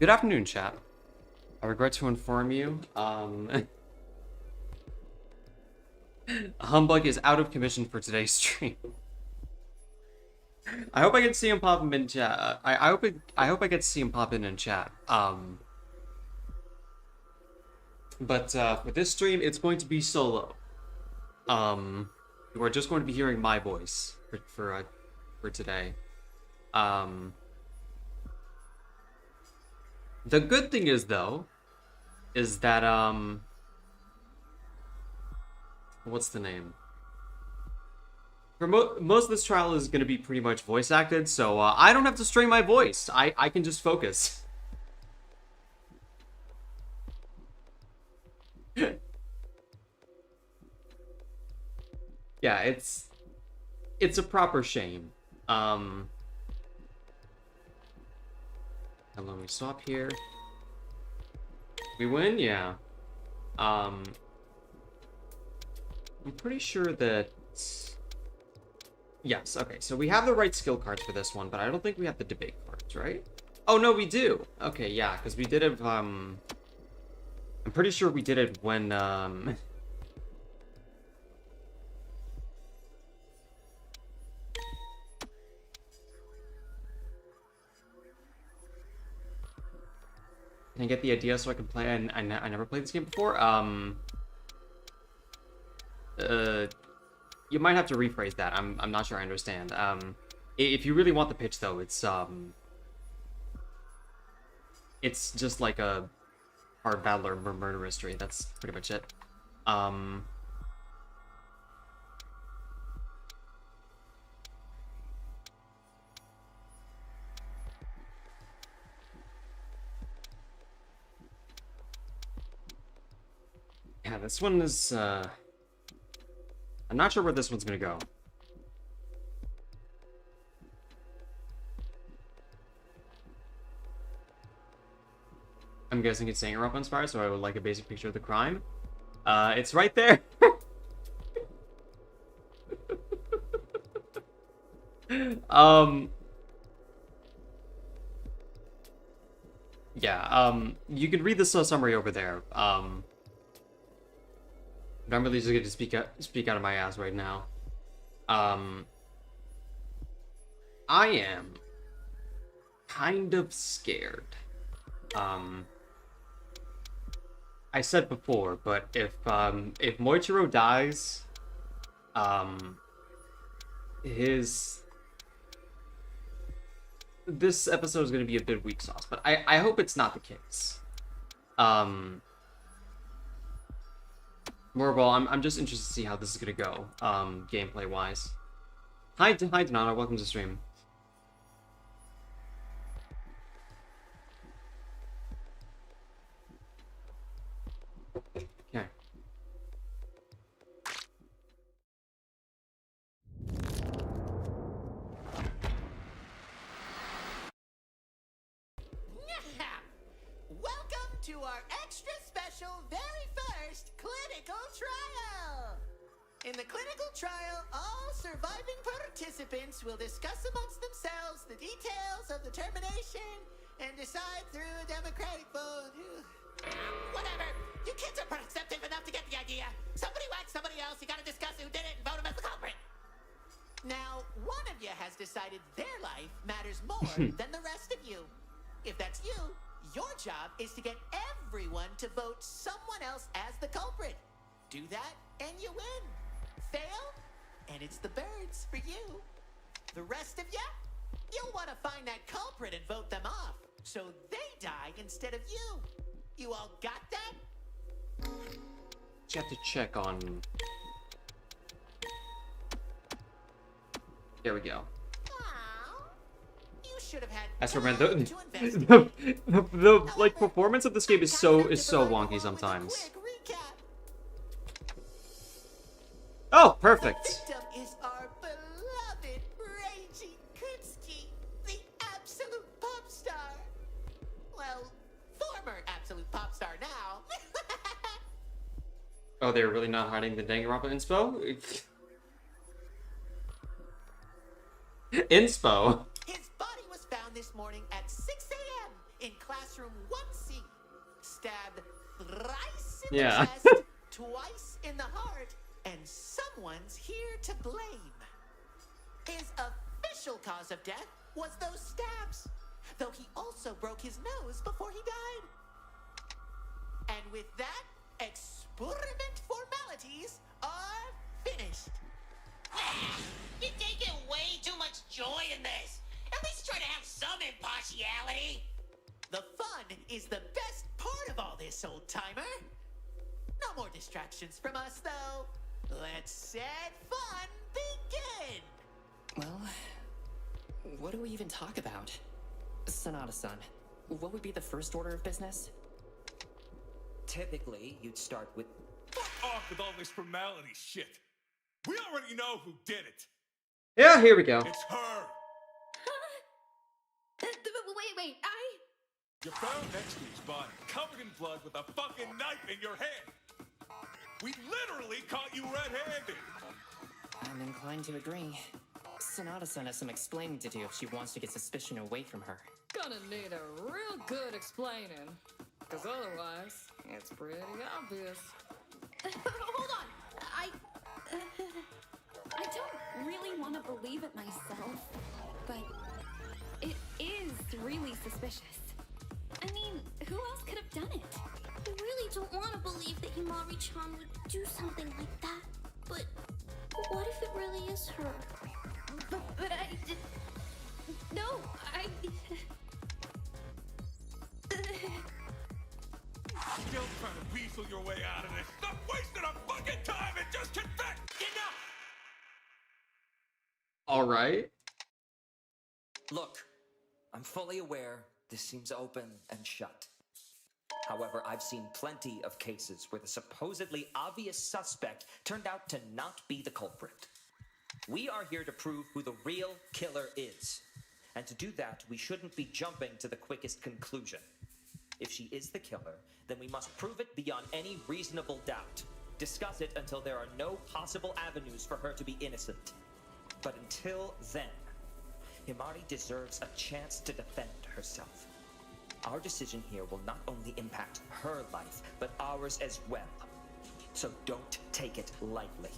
Good afternoon, chat. I regret to inform you, Humbug is out of commission for today's stream. I hope I get to see him pop him in chat. I hope I get to see him pop in chat. But for this stream, it's going to be solo. You are just going to be hearing my voice for today. The good thing is, though, is that, what's the name? For most of this trial is going to be pretty much voice acted, so I don't have to strain my voice. I can just focus. Yeah, it's a proper shame. And let me stop here. We win? Yeah. I'm pretty sure that... Yes, okay, so we have the right skill cards for this one, but I don't think we have the debate cards, right? Oh, no, we do! Okay, yeah, because we did it, I'm pretty sure we did it when, Can I get the idea so I can play? I never played this game before. You might have to rephrase that. I'm not sure I understand. If you really want the pitch, though, it's just like a hard battle or murder mystery. That's pretty much it. Yeah, this one is, I'm not sure where this one's gonna go. I'm guessing it's saying Europa inspired, so I would like a basic picture of the crime. It's right there. Yeah, you can read the summary over there. But I'm really just going to speak out of my ass right now. I am kind of scared. I said before, but if Moichiro dies, this episode is going to be a bit weak sauce, but I hope it's not the case. More of all, I'm just interested to see how this is gonna go, gameplay wise. Hi Donata, welcome to the stream. Okay. Welcome to our extra special very first clinical trial. In the clinical trial, all surviving participants will discuss amongst themselves the details of the termination and decide through a democratic vote. Whatever. You kids are perceptive enough to get the idea. Somebody whacked somebody else. You gotta discuss who did it and vote him as the culprit. Now, one of you has decided their life matters more than the rest of you. If that's you, your job is to get everyone to vote someone else as the culprit. Do that, and you win. Fail, and it's the birds for you. The rest of you, you'll want to find that culprit and vote them off, so they die instead of you. You all got that? You have to check on... There we go. Should have had As for man, the like performance of this game is so wonky sometimes. Oh, perfect. Victim is our beloved Reiji Kutsky, the absolute pop star. Well, former absolute pop star now. Oh, they're really not hiding the Danganronpa inspo? Inspo? His body was found this morning at 6 a.m. in classroom classroom once, stabbed thrice in Yeah. the chest, twice in the heart, and someone's here to blame. His official cause of death was those stabs, though he also broke his nose before he died. And with that, experiment formalities are finished. You're taking way too much joy in this. At least try to have some impartiality. The fun is the best part of all this, old-timer. No more distractions from us, though. Let's said fun begin! Well, what do we even talk about? Sonata-san, what would be the first order of business? Typically, you'd start with... Fuck off with all this formality shit. We already know who did it. Yeah, here we go. It's her. Wait, You're found next to his body, covered in blood with a fucking knife in your hand. We literally caught you red-handed. I'm inclined to agree. Sonata-san has some explaining to do if she wants to get suspicion away from her. Gonna need a real good explaining. Because otherwise, it's pretty obvious. Hold on. I don't really want to believe it myself, but it is really suspicious. I mean, who else could have done it? I really don't want to believe that Himari-chan would do something like that. But what if it really is her? But I did... No, Still trying to weasel your way out of this. Stop wasting our fucking time and just confess. Enough. All right. Look, I'm fully aware this seems open and shut. However, I've seen plenty of cases where the supposedly obvious suspect turned out to not be the culprit. We are here to prove who the real killer is. And to do that, we shouldn't be jumping to the quickest conclusion. If she is the killer, then we must prove it beyond any reasonable doubt. Discuss it until there are no possible avenues for her to be innocent. But until then, Himari deserves a chance to defend herself. Our decision here will not only impact her life, but ours as well. So don't take it lightly.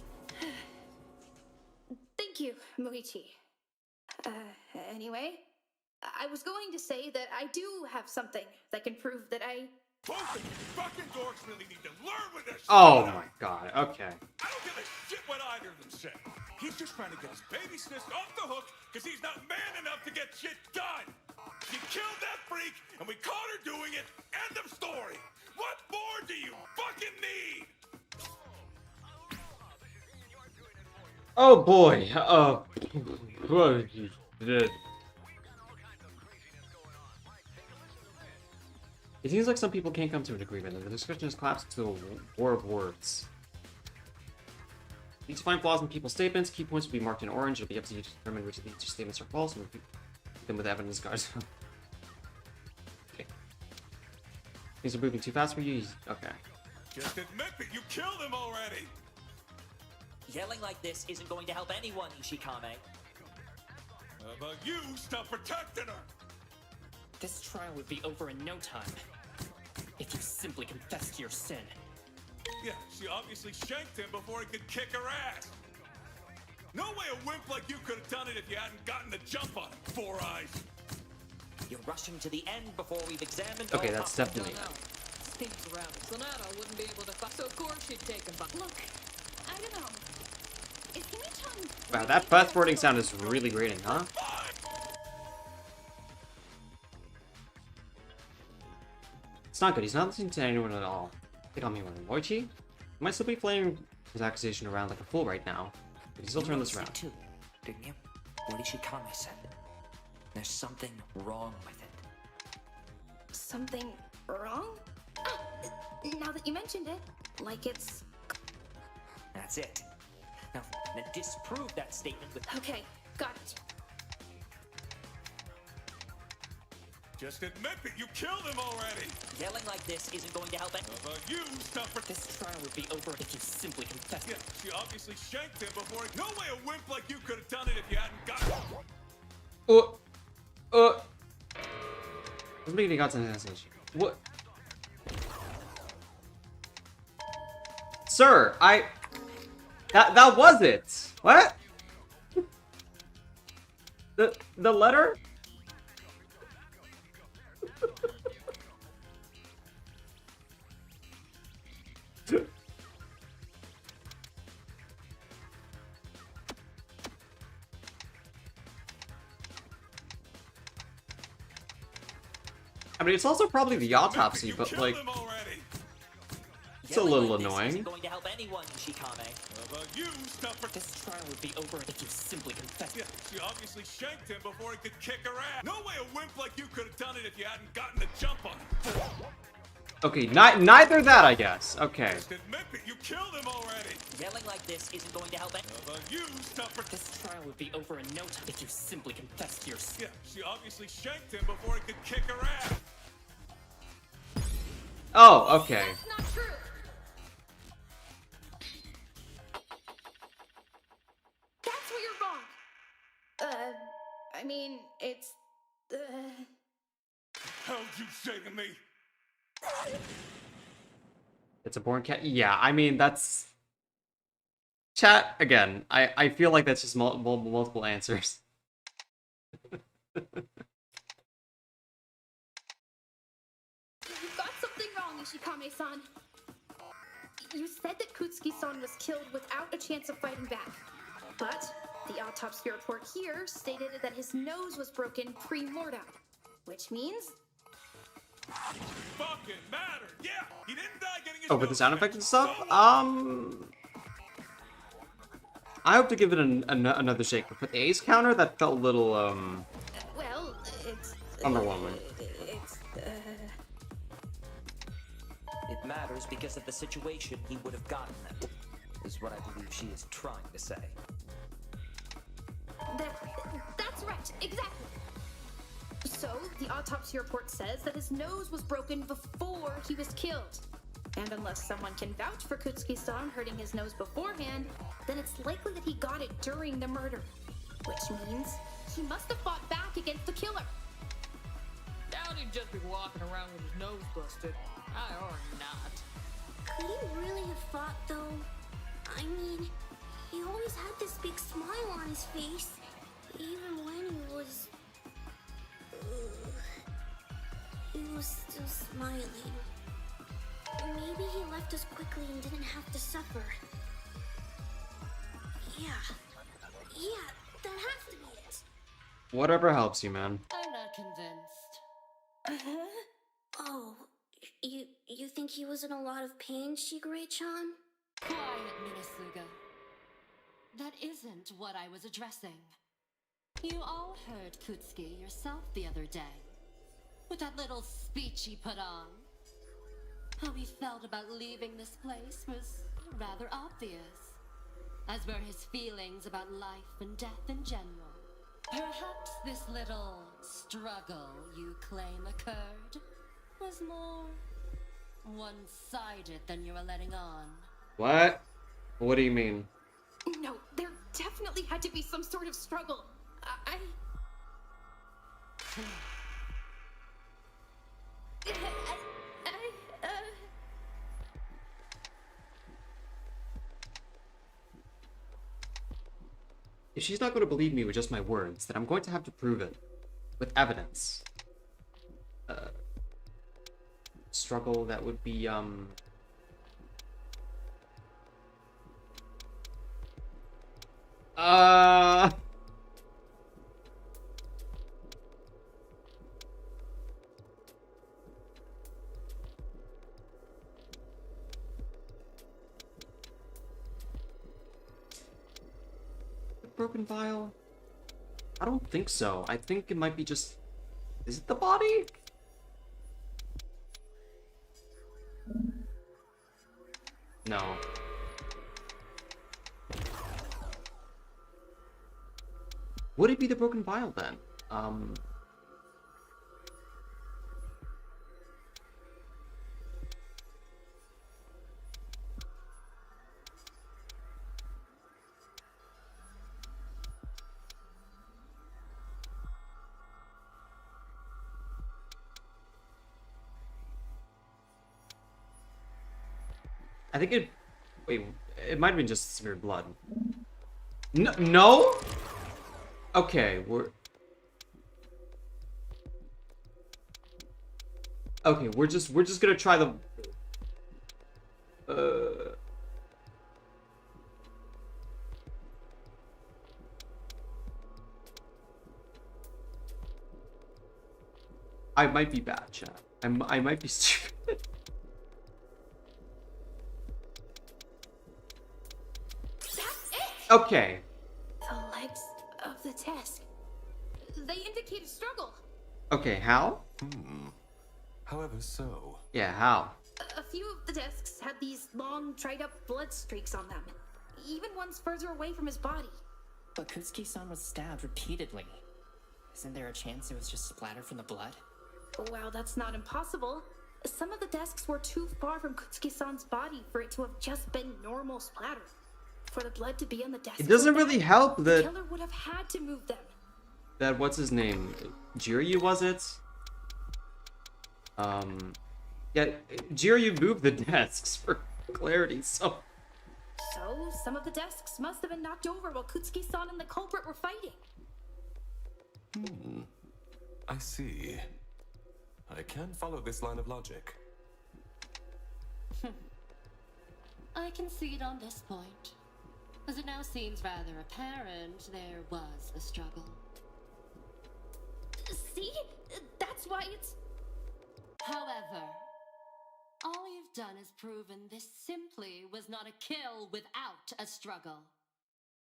Thank you, Moichi. Anyway, I was going to say that I do have something that can prove that I... Both of you fucking dorks really need to learn with this. Oh my god. Okay. I don't give a shit what either of them say. He's just trying to get his baby sis off the hook because he's not man enough to get shit done. She killed that freak and we caught her doing it. End of story. What more do you fucking need? Oh boy. It seems like some people can't come to an agreement, and the discussion has collapsed into a war of words. Need to find flaws in people's statements. Key points will be marked in orange. It'll be up to you to determine which of these statements are false and repeat them with evidence cards. Okay. Things are moving too fast for you. Okay. Just admit that you killed him already. Yelling like this isn't going to help anyone, Ishikame. How about you stop protecting her? This trial would be over in no time if you simply confess to your sin. Yeah, she obviously shanked him before he could kick her ass. No way a wimp like you could have done it if you hadn't gotten the jump on him, Four Eyes. You're rushing to the end before we've examined Okay, all that's possible- definitely. Seems around. Sonata wouldn't be able to fight, so of course she'd take him back. Look, I don't know. Is Himi-chan... Wow, that fast-forwarding sound is really grating, huh? It's not good. He's not listening to anyone at all. Think on me, Moichi. He might still be flailing his accusation around like a fool right now, but he's still turning this around. Too, didn't you? What Ishikame said. There's something wrong with it. Something wrong? Now that you mentioned it, like it's... That's it. Now, then disprove that statement with... Okay, got it. Just admit that you killed him already. Yelling like this isn't going to help any... How about you stop This trial would be over if you simply confess. Yeah, she obviously shanked him before he... No way a wimp like you could have done it if you hadn't gotten... Somebody got an assassination. What? Sir, that was it. What? The letter? I mean, it's also probably the autopsy, but like, it's a little annoying. Isn't going to help anyone, Shikame. You stop This trial would be over if you simply confessed. Yeah, she obviously shanked him before he could kick her ass. No way a wimp like you could have done it if you hadn't gotten the jump on him. Okay, neither that, I guess. Okay. Just admit that you killed him already. Yelling like this isn't going to help anyone. You stop This trial would be over in no time if you simply confessed your sin. Yeah, she obviously shanked him before he could kick her ass. Oh, okay. That's not true. That's where you're wrong. I mean, it's, How'd you say to me? It's a born cat. Yeah, I mean, that's... Chat, again, I feel like that's just multiple answers. You got something wrong, Ishikame-san. You said that Kutsuki-san was killed without a chance of fighting back. But the autopsy report here stated that his nose was broken pre-mortem. Which means... Fucking matter. Yeah, he didn't die getting his Oh, with the nose sound checked. effect and stuff? So I hope to give it another shake, but for the A's counter, that felt a little, well, it's... underwhelming. It's, It matters because of the situation he would have gotten it, is what I believe she is trying to say. That's right, exactly. So, the autopsy report says that his nose was broken before he was killed. And unless someone can vouch for Kutsuki-san hurting his nose beforehand, then it's likely that he got it during the murder. Which means he must have fought back against the killer. Doubt he'd just be walking around with his nose busted. Or not. Could he really have fought, though? I mean, he always had this big smile on his face, even when he was... he was still smiling. Maybe he left us quickly and didn't have to suffer. Yeah, that has to be it. Whatever helps you, man. I'm not convinced. Oh, you think he was in a lot of pain, Shigure-chan? Quiet, Minasuga. That isn't what I was addressing. You all heard Kutsuki yourself the other day. With that little speech he put on. How he felt about leaving this place was rather obvious. As were his feelings about life and death in general. Perhaps this little struggle you claim occurred was more one-sided than you were letting on. What? What do you mean? No, there definitely had to be some sort of struggle. If she's not going to believe me with just my words, then I'm going to have to prove it. With evidence. Struggle that would be, broken vial? I don't think so. I think it might be just... Is it the body? No. Would it be the broken vial then? I think it... Wait, it might have been just smeared blood. No? No? Okay, Okay, we're just gonna try the... I might be bad, chat. I might be stupid. That's it! Okay. The legs of the desk. They indicate a struggle. Okay, how? However, so. Yeah, how? A few of the desks had these long, dried-up blood streaks on them. Even ones further away from his body. But Kutsuki-san was stabbed repeatedly. Isn't there a chance it was just splatter from the blood? Well, that's not impossible. Some of the desks were too far from Kutsuki-san's body for it to have just been normal splatter. For the blood to be on the desk. It doesn't really help the that... killer would have had to move them. That, what's his name? Jiryu, was it? Yeah, Jiryu moved the desks for clarity, so... So, some of the desks must have been knocked over while Kutsuki-san and the culprit were fighting. I see. I can follow this line of logic. I concede on this point, as it now seems rather apparent there was a struggle. See? That's why it's... However, all you've done is proven this simply was not a kill without a struggle.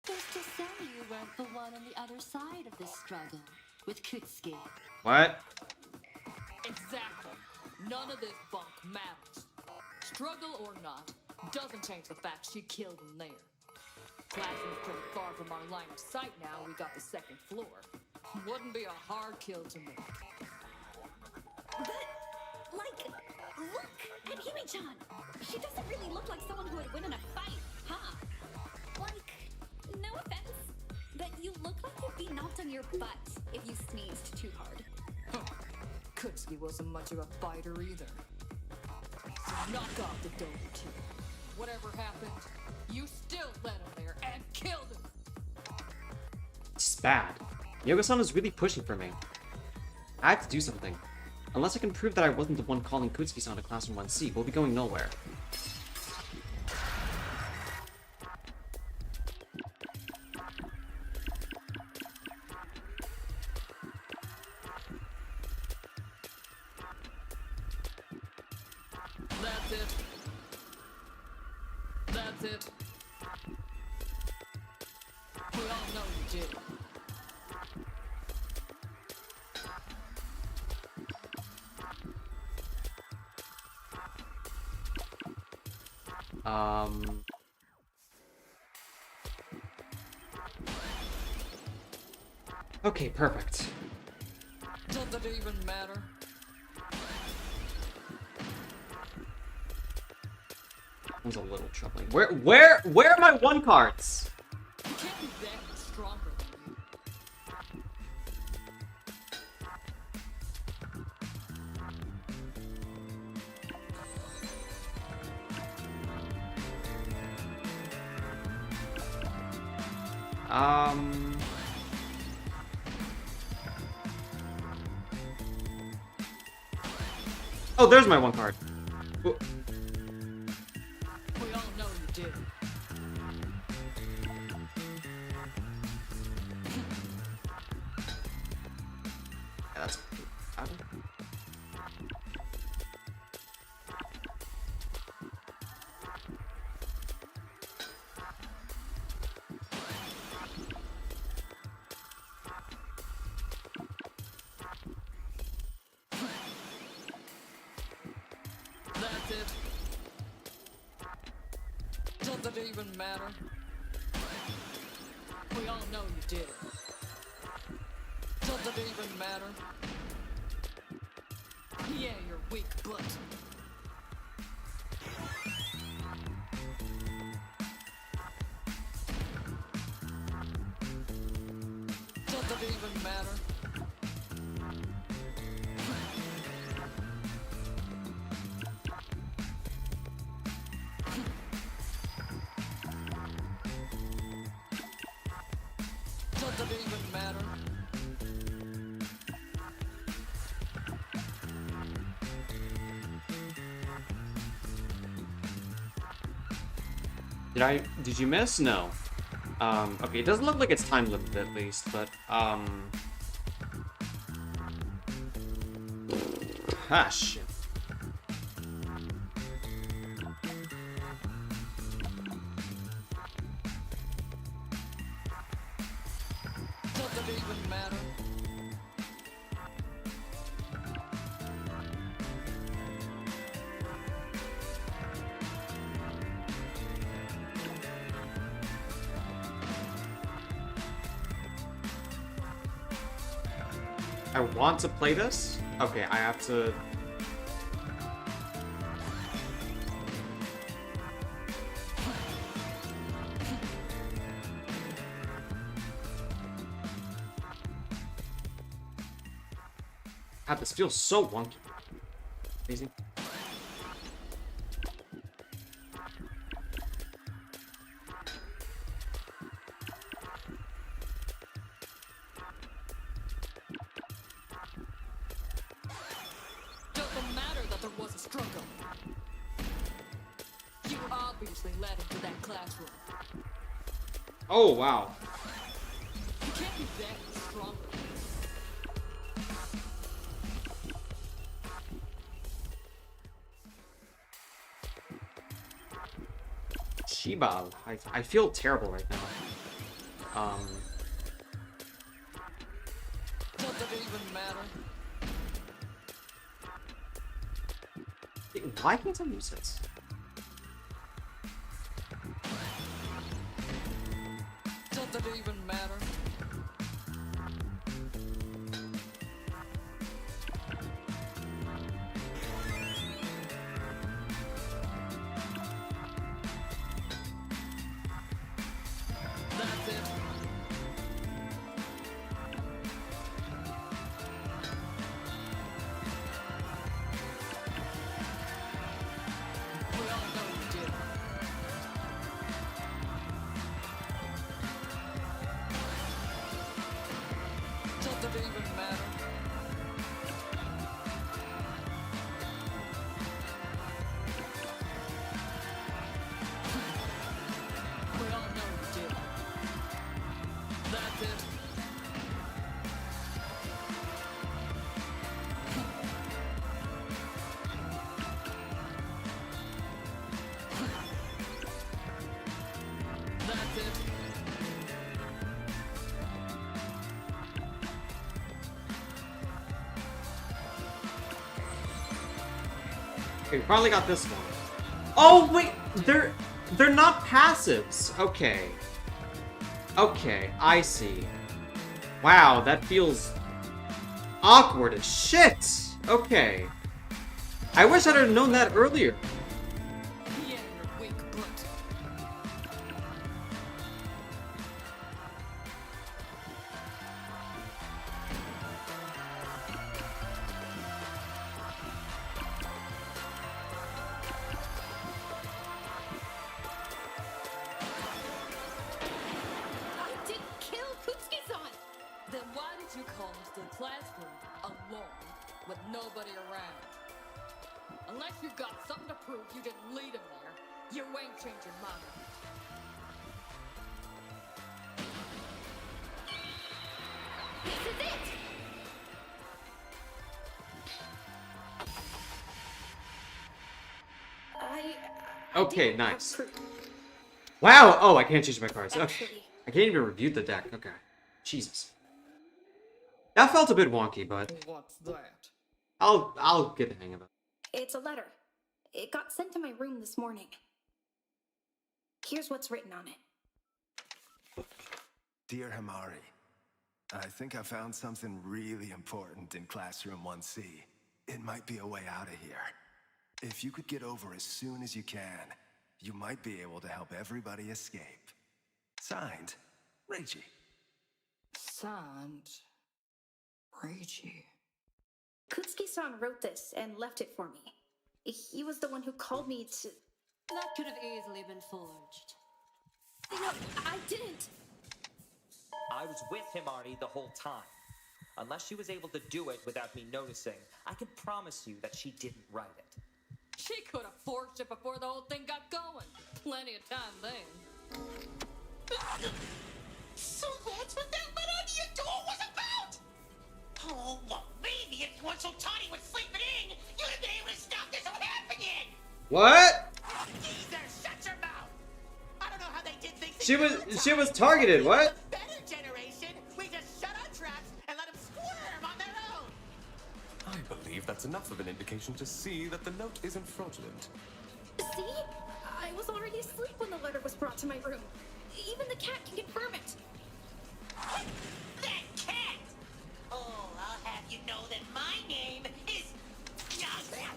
Who's to say you weren't the one on the other side of this struggle with Kutsuki? What? Exactly. None of this bunk matters. Struggle or not, doesn't change the fact she killed him there. Classroom's pretty far from our line of sight now. We got the second floor. Wouldn't be a hard kill to make. But, like, look at Hime-chan. She doesn't really look like someone who would win in a fight, huh? Like, no offense, but you look like you'd be knocked on your butt if you sneezed too hard. Kutsuki wasn't much of a fighter either. So knock off the dope too. Whatever happened, you still led him there and killed him. It's bad. Yoga-san is really pushing for me. I have to do something. Unless I can prove that I wasn't the one calling Kutsuki-san to Classroom 1C, we'll be going nowhere. That's it. That's it. We all know you did. Okay, perfect. Does it even matter? That was a little troubling. Where are my one cards? You can't be that much stronger than you. Oh, there's my one card. Oh. We all know you did. Yeah, that's... That's it. Does it even matter? We all know you did. Does it even matter? Yeah, you're weak, but... Does it even matter? Did you miss? No. Okay, it doesn't look like it's time limited at least, but, ah, shit. Doesn't even matter. I want to play this? Okay, I have to... God, this feels so wonky. Crazy. Doesn't matter that there was a struggle. You were obviously led into that classroom. Oh, wow. You can't be that stronger. Shibal. I feel terrible right now. Doesn't even matter. Why can't I use this? Doesn't even matter. That's it. We all know you did. Doesn't even matter. We all know you did. That's it. That's it. Okay, we finally got this one. Oh wait, they're not passives. Okay. Okay, I see. Wow, that feels awkward as shit. Okay. I wish I'd have known that earlier. Yeah, your weak butt. I didn't kill Kutsuki-san! Then why did you come to the classroom alone with nobody around? Unless you got something to prove you didn't lead him there, you ain't changing my mind. This is it! Okay, didn't nice. have proof. Wow. Oh, I can't change my cards. Okay. Actually. I can't even review the deck. Okay. Jesus. That felt a bit wonky, but What's that? I'll get the hang of it. It's a letter. It got sent to my room this morning. Here's what's written on it. Dear Himari, I think I found something really important in Classroom 1C. It might be a way out of here. If you could get over as soon as you can, you might be able to help everybody escape. Signed, Reiji. Signed, Reiji. Kutsuki-san wrote this and left it for me. He was the one who called me to... That could have easily been forged. No, I didn't. I was with Himari the whole time. Unless she was able to do it without me noticing, I can promise you that she didn't write it. She could have forged it before the whole thing got going. Plenty of time then. So that's what that letter on your door was about? Oh, well, maybe if you weren't so tiny with sleeping in, you'd have been able to stop this from happening! What? Geezer, shut your mouth! I don't know how they did things. She was targeted. What? The better generation, we just shut our traps and let them squirm on their own. I believe that's enough of an indication to see that the note isn't fraudulent. See? I was already asleep when the letter was brought to my room. Even the cat can confirm it. That cat! Oh, I'll have you know that my name is Yamasofu.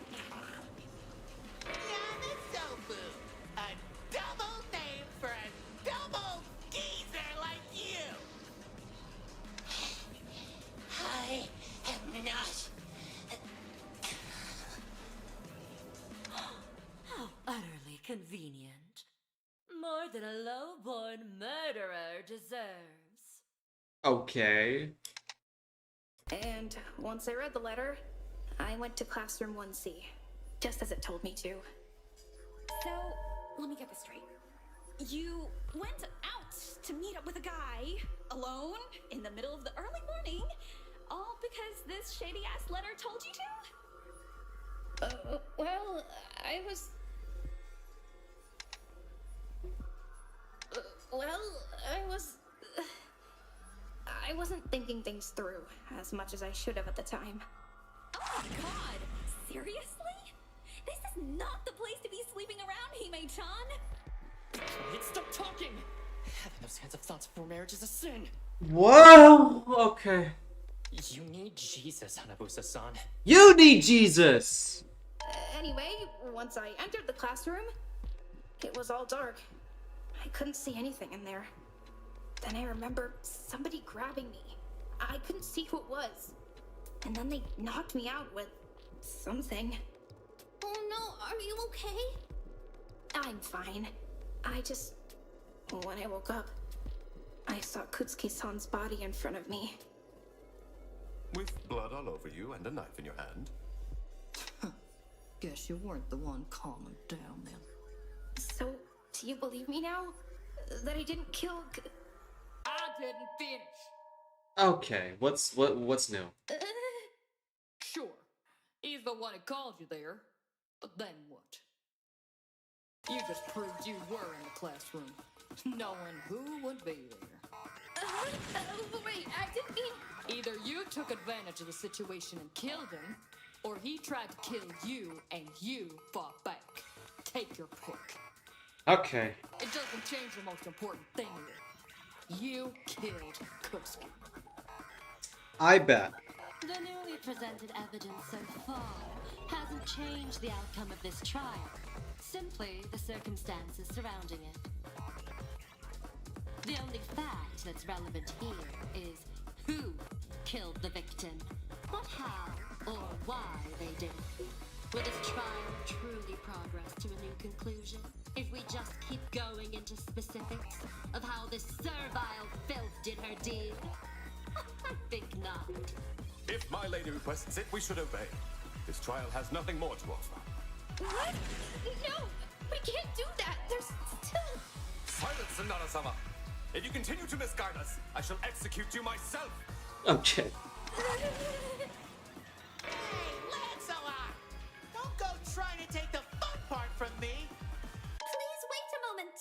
A double name for a double geezer like you. I am not. How utterly convenient. More than a low-born murderer deserves. Okay. And once I read the letter, I went to classroom 1C, just as it told me to. So, let me get this straight. You went out to meet up with a guy, alone, in the middle of the early morning, all because this shady-ass letter told you to? Well, I was... I wasn't thinking things through as much as I should have at the time. Oh my god! Seriously? This is not the place to be sleeping around, Hime-chan! Stop talking! Having those kinds of thoughts before marriage is a sin! Whoa. Okay. You need Jesus, Hanabusa-san. You need Jesus. Anyway, once I entered the classroom, it was all dark. I couldn't see anything in there. Then I remember somebody grabbing me. I couldn't see who it was. And then they knocked me out with something. Oh no, are you okay? I'm fine. When I woke up, I saw Kutsuki-san's body in front of me. With blood all over you and a knife in your hand. Guess you weren't the one calming down then. So, do you believe me now? That I didn't kill... I didn't finish. Okay. What's new? Sure, he's the one who called you there. But then what? You just proved you were in the classroom, knowing who would be there. Wait, I didn't mean... Either you took advantage of the situation and killed him, or he tried to kill you and you fought back. Take your pick. Okay. It doesn't change the most important thing here. You killed Kutsuki. I bet. The newly presented evidence so far hasn't changed the outcome of this trial, simply the circumstances surrounding it. The only fact that's relevant here is who killed the victim, not how or why they did it. Will this trial truly progress to a new conclusion if we just keep going into specifics of how this servile filth did her deed? I think not. If my lady requests it, we should obey. This trial has nothing more to offer. What? No! We can't do that! There's still... Silence, Sonata-sama! If you continue to misguide us, I shall execute you myself! Okay. Hey, Lancelot! Don't go trying to take the fun part from me! Please wait a moment.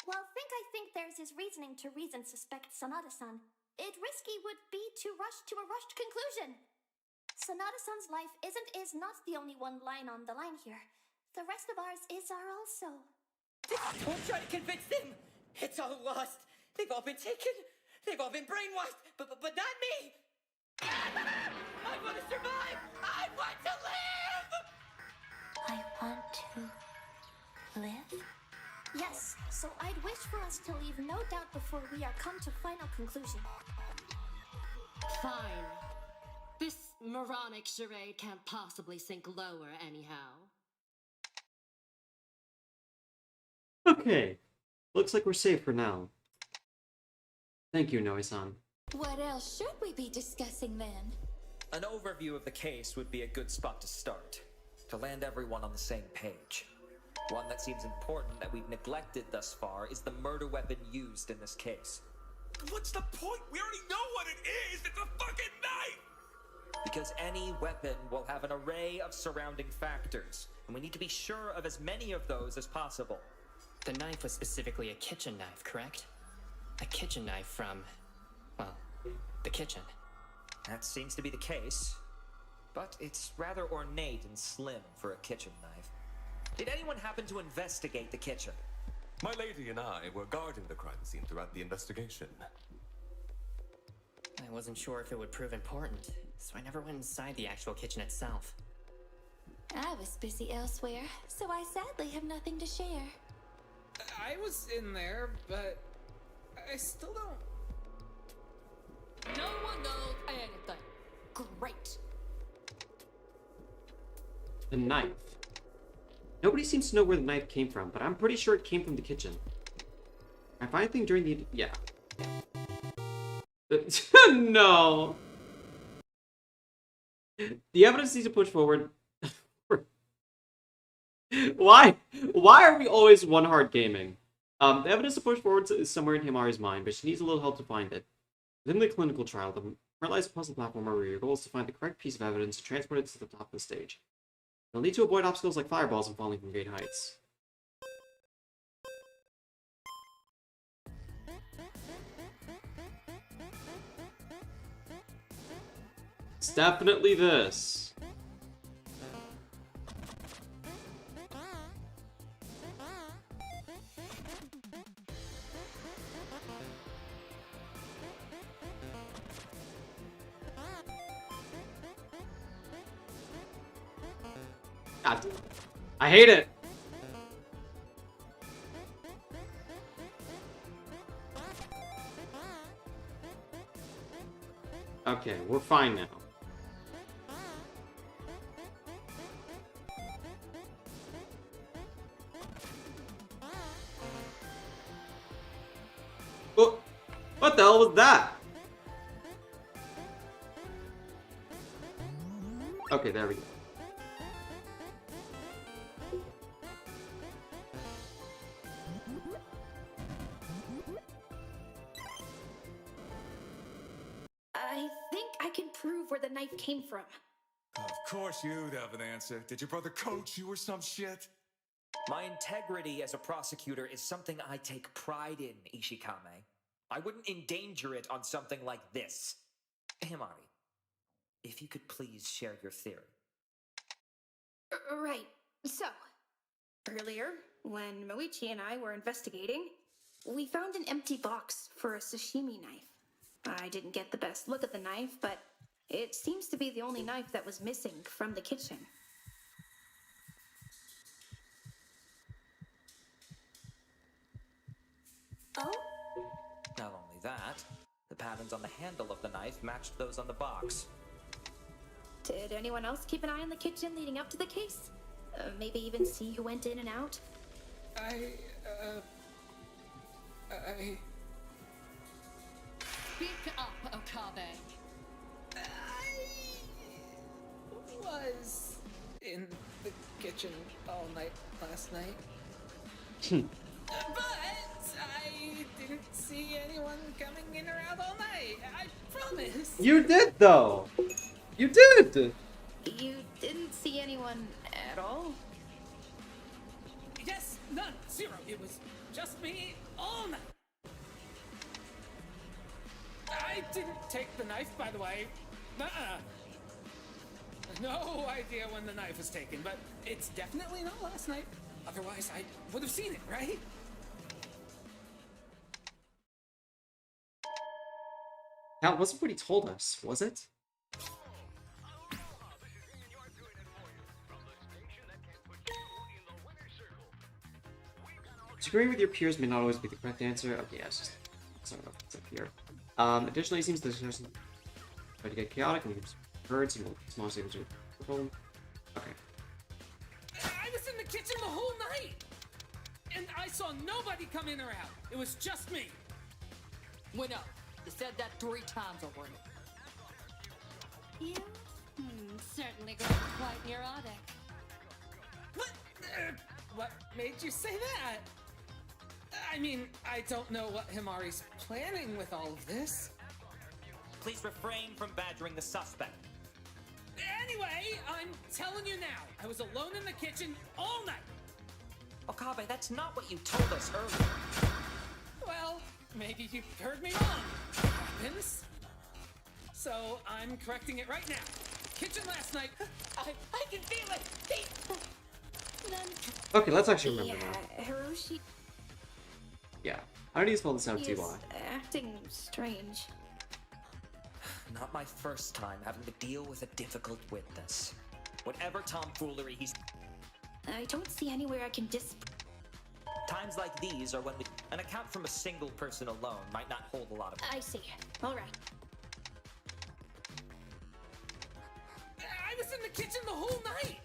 Well, I think there's his reasoning to reason suspect Sonata-san. It risky would be to rush to a rushed conclusion. Sonata-san's life is not the only one lying on the line here. The rest of ours are also. Don't try to convince them! It's all lost! They've all been taken! They've all been brainwashed! But not me! I want to survive! I want to live! I want to live? Yes, so I'd wish for us to leave no doubt before we are come to final conclusion. Fine. This moronic charade can't possibly sink lower anyhow. Okay. Looks like we're safe for now. Thank you, Noe-san. What else should we be discussing then? An overview of the case would be a good spot to start, to land everyone on the same page. One that seems important that we've neglected thus far is the murder weapon used in this case. What's the point? We already know what it is! It's a fucking knife! Because any weapon will have an array of surrounding factors, and we need to be sure of as many of those as possible. The knife was specifically a kitchen knife, correct? A kitchen knife from, well, the kitchen. That seems to be the case, but it's rather ornate and slim for a kitchen knife. Did anyone happen to investigate the kitchen? My lady and I were guarding the crime scene throughout the investigation. I wasn't sure if it would prove important, so I never went inside the actual kitchen itself. I was busy elsewhere, so I sadly have nothing to share. I was in there, but I still don't. No one knows anything. Great. The knife. Nobody seems to know where the knife came from, but I'm pretty sure it came from the kitchen. I find anything during the... yeah. No! The evidence needs to push forward. Why are we always one hard gaming? The evidence to push forward is somewhere in Himari's mind, but she needs a little help to find it. Within the clinical trial, the paralyzed puzzle platformer where your goal is to find the correct piece of evidence and transport it to the top of the stage. You'll need to avoid obstacles like fireballs and falling from great heights. It's definitely this. God, I hate it. Okay, we're fine now. Oh, what the hell was that? Okay, there we go. I think I can prove where the knife came from. Of course you'd have an answer. Did your brother coach you or some shit? My integrity as a prosecutor is something I take pride in, Ishikame. I wouldn't endanger it on something like this. Himari, if you could please share your theory. Right. So, earlier, when Moichi and I were investigating, we found an empty box for a sashimi knife. I didn't get the best look at the knife, but it seems to be the only knife that was missing from the kitchen. Oh? Not only that, the patterns on the handle of the knife matched those on the box. Did anyone else keep an eye on the kitchen leading up to the case? Maybe even see who went in and out? Speak up, Okabe. I was in the kitchen all night last night. But I didn't see anyone coming in or out all night. I promise. You did, though. You did. You didn't see anyone at all? Yes, none, zero. It was just me all night. I didn't take the knife, by the way. No idea when the knife was taken, but it's definitely not last night. Otherwise, I would have seen it, right? That wasn't what he told us, was it? Disagreeing with your peers may not always be the correct answer. Okay, yeah, it's just sorry about what's up here. Additionally, it seems the discussion tried to get chaotic and heard some small statements with the problem. Okay. I was in the kitchen the whole night, and I saw nobody come in or out. It was just me. Winnow, You said that 3 times already. You? Certainly grown quite neurotic. What made you say that? I mean, I don't know what Himari's planning with all of this. Please refrain from badgering the suspect. Anyway, I'm telling you now, I was alone in the kitchen all night. Okabe, that's not what you told us earlier. Well, maybe you heard me wrong. It happens. So I'm correcting it right now. Kitchen last night. I can feel it. Okay, let's actually remember now. Hiroshi Yeah. I don't need to spell this out is TY. acting strange. Not my first time having to deal with a difficult witness. Whatever tomfoolery he's... I don't see anywhere I can Times like these are when an account from a single person alone might not hold a lot of... I see. All right. I was in the kitchen the whole night.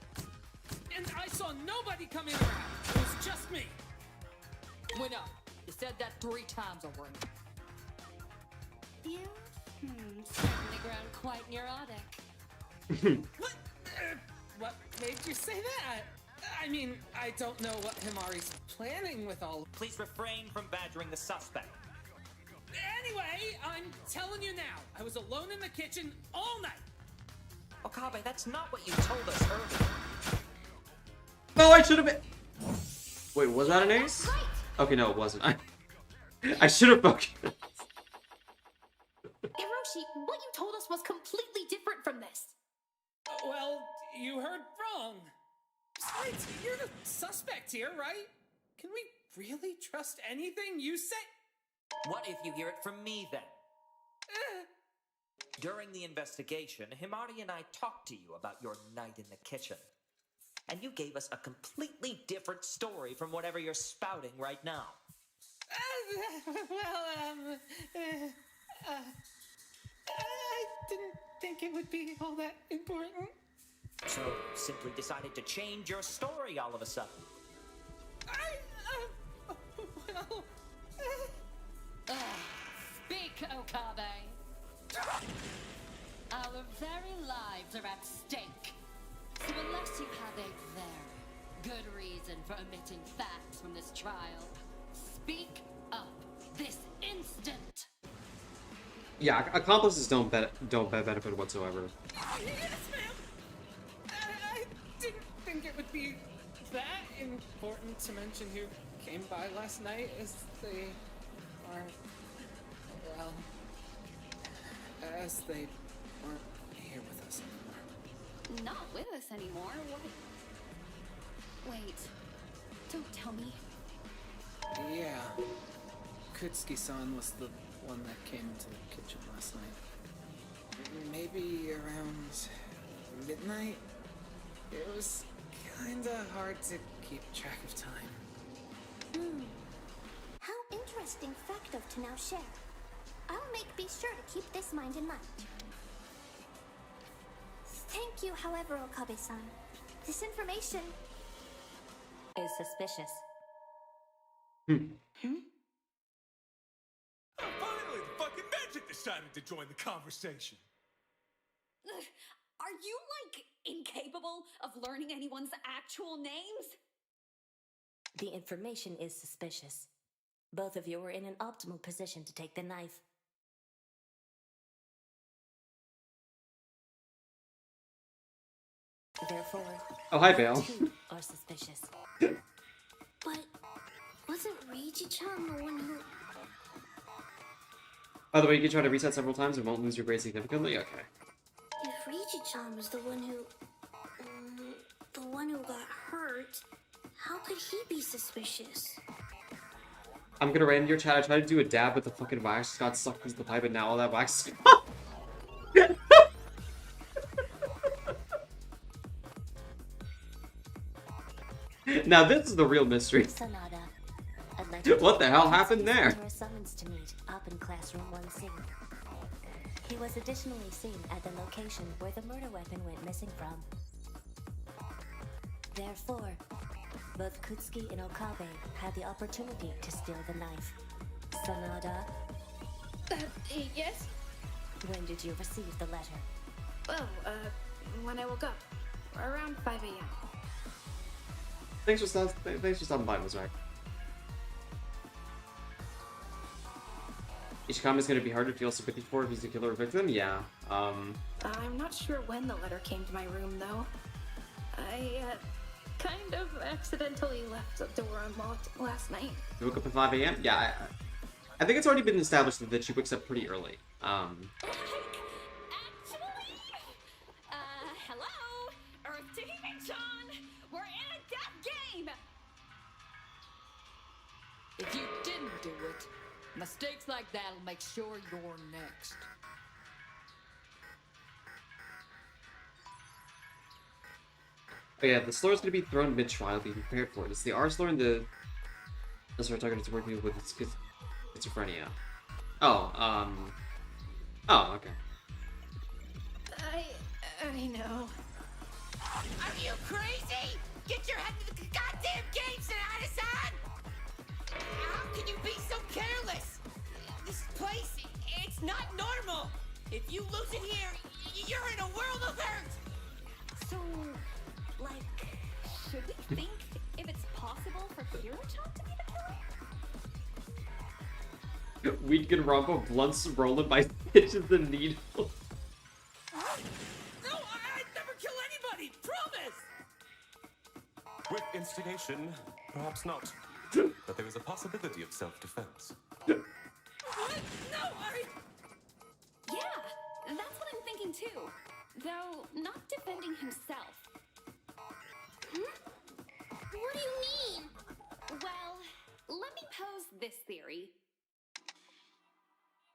And I saw nobody come in around. It was just me. Wait up. You said that 3 times already. You? Certainly grown quite neurotic. What made you say that? I mean, I don't know what Himari's planning with all... Please refrain from badgering the suspect. Anyway, I'm telling you now, I was alone in the kitchen all night. Okabe, that's not what you told us earlier. No, I should have been... Wait, was that an ace? Okay, no, it wasn't. I should have focused. Hiroshi, what you told us was completely different from this. Well, you heard wrong. Besides, you're the suspect here, right? Can we really trust anything you say? What if you hear it from me, then? During the investigation, Himari and I talked to you about your night in the kitchen. And you gave us a completely different story from whatever you're spouting right now. I didn't think it would be all that important. So, simply decided to change your story all of a sudden. Speak, Okabe. Our very lives are at stake. So unless you have a very good reason for omitting facts from this trial, speak up this instant. Yeah, accomplices don't benefit whatsoever. Yes, ma'am. I didn't think it would be that important to mention who came by last night, as they are, well, as they aren't here with us anymore. Not with us anymore. Wait. Don't tell me. Yeah. Kutsuki-san was the one that came into the kitchen last night. Maybe around midnight? It was kinda hard to keep track of time. How interesting fact of to now share. I'll be sure to keep this mind in mind. Thank you, however, Okabe-san. This information is suspicious. Finally, the fucking magic decided to join the conversation. Are you, incapable of learning anyone's actual names? The information is suspicious. Both of you were in an optimal position to take the knife. Therefore, oh, hi, Bael. two are suspicious. But wasn't Reiji-chan the one who... By the way, you can try to reset several times and won't lose your grade significantly? Okay. If Reiji-chan was the one who got hurt, how could he be suspicious? I'm gonna write in your chat, I tried to do a dab with the fucking wax, got sucked into the pipe, and now all that wax is Now this is the real mystery. Sonata, I'd like to What the hell happened there? to a summons to meet up in classroom 1C. He was additionally seen at the location where the murder weapon went missing from. Therefore, both Kutsuki and Okabe had the opportunity to steal the knife. Sonata, Yes? When did you receive the letter? Well, when I woke up. Around 5 a.m. Thanks for stopping by, Miss Mac. Each comment is going to be hard to feel sympathy for if he's the killer or victim. Yeah. I'm not sure when the letter came to my room, though. I, kind of accidentally left the door unlocked last night. You woke up at 5 a.m.? Yeah, I think it's already been established that she wakes up pretty early. Hello? Earth to Hime-chan! We're in a death game! If you didn't do it, mistakes like that'll make sure you're next. Oh yeah, the slur is going to be thrown mid-trial. Be prepared for it. It's the R slur and the slur targeted to work people with schizophrenia. Oh, oh, okay. I know. Are you crazy? Get your head to the goddamn game, Sonata-san! How can you be so careless? This place, it's not normal. If you lose it here, you're in a world of hurt. So, like, should we think if it's possible for Hiro-chan to be the killer? Weed can rumble, blunts rolling by stitches and needles. No, I'd never kill anybody, promise! With instigation, perhaps not. But there is a possibility of self-defense. What? No, Yeah, that's what I'm thinking too. Though, not defending himself. What do you mean? Well, let me pose this theory.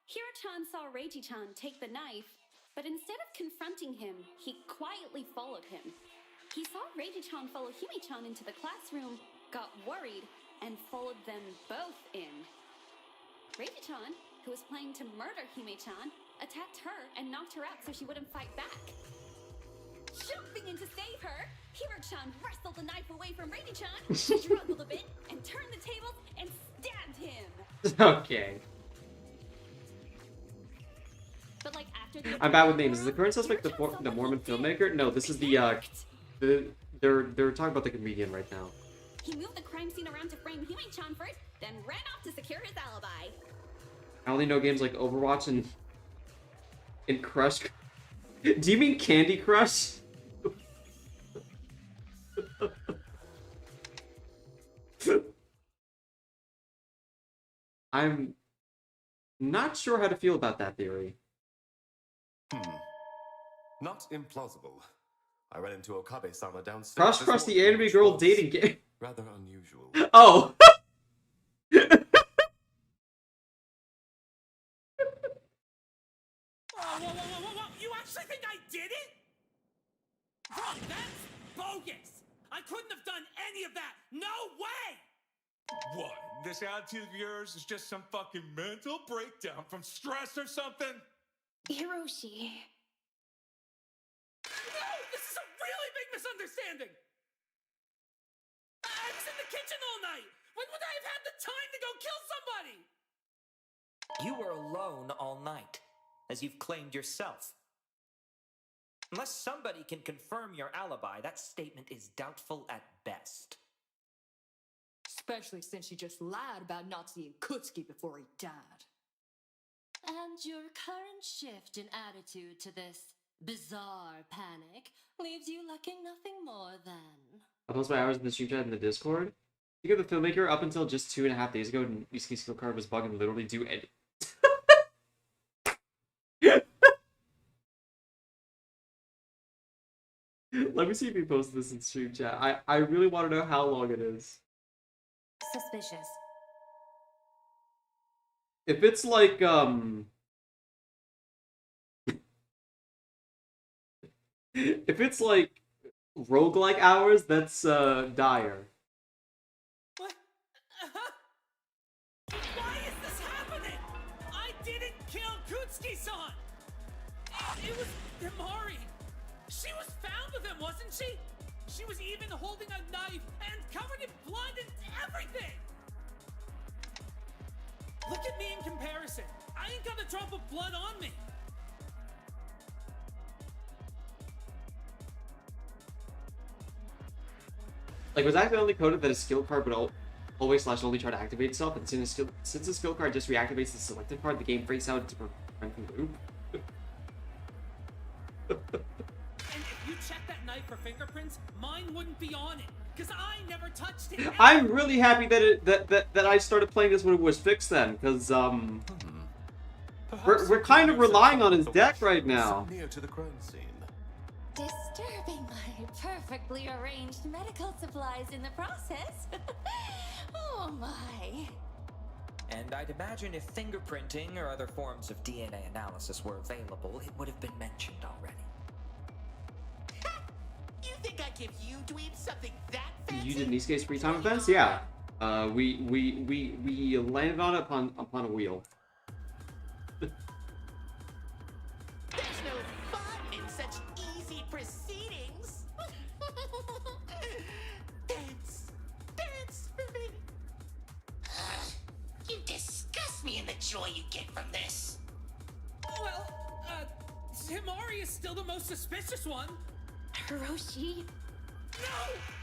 Hiro-chan saw Reiji-chan take the knife, but instead of confronting him, he quietly followed him. He saw Reiji-chan follow Hime-chan into the classroom, got worried, and followed them both in. Reiji-chan, who was planning to murder Hime-chan, attacked her and knocked her out so she wouldn't fight back. Jumping in to save her, Hiro-chan wrestled the knife away from Reiji-chan, struggled a bit, and turned the tables and stabbed him. Okay. But like after the I'm bad with names. Is the current suspect the Mormon filmmaker? No, this is the they're talking about the comedian right now. He moved the crime scene around to frame Hime-chan first, then ran off to secure his alibi. I only know games like Overwatch and Crush. Do you mean Candy Crush? I'm not sure how to feel about that theory. Not implausible. I ran into Okabe-sama downstairs. Crush the anime girl dating game. Rather unusual. Oh. Whoa. You actually think I did it? Bro, that's bogus. I couldn't have done any of that. No way! What? This attitude of yours is just some fucking mental breakdown from stress or something? Hiroshi. No! This is a really big misunderstanding! I was in the kitchen all night! When would I have had the time to go kill somebody? You were alone all night, as you've claimed yourself. Unless somebody can confirm your alibi, that statement is doubtful at best. Especially since you just lied about not seeing Kutsuki before he died. And your current shift in attitude to this bizarre panic leaves you lacking nothing more than... I post my hours in the stream chat in the Discord. You get the filmmaker up until just 2.5 days ago, Yusuke skill card was bugged and literally do edit. Let me see if he posted this in stream chat. I really want to know how long it is. Suspicious. If it's like, if it's like roguelike hours, that's, dire. What? Why is this happening? I didn't kill Kutsuki-san! It was Himari. She was found with him, wasn't she? She was even holding a knife and covered in blood and everything! Look at me in comparison. I ain't got a drop of blood on me. Like, was accidentally coded that a skill card would always / only try to activate itself, and since the skill card just reactivates the selected card, the game breaks out into preventing the loop. And if you check that knife for fingerprints, mine wouldn't be on it, because I never touched it. I'm really happy that I started playing this when it was fixed then, because we're kind of relying on his deck right now. Near to the crime scene. Disturbing my perfectly arranged medical supplies in the process. Oh my. And I'd imagine if fingerprinting or other forms of DNA analysis were available, it would have been mentioned already. You think I give you dweebs something that fancy? You did Niisuke's free time events? Yeah. We landed on it upon a wheel. There's no fun in such easy proceedings. Dance for me. You disgust me in the joy you get from this. Well, Himari is still the most suspicious one. Hiroshi. No!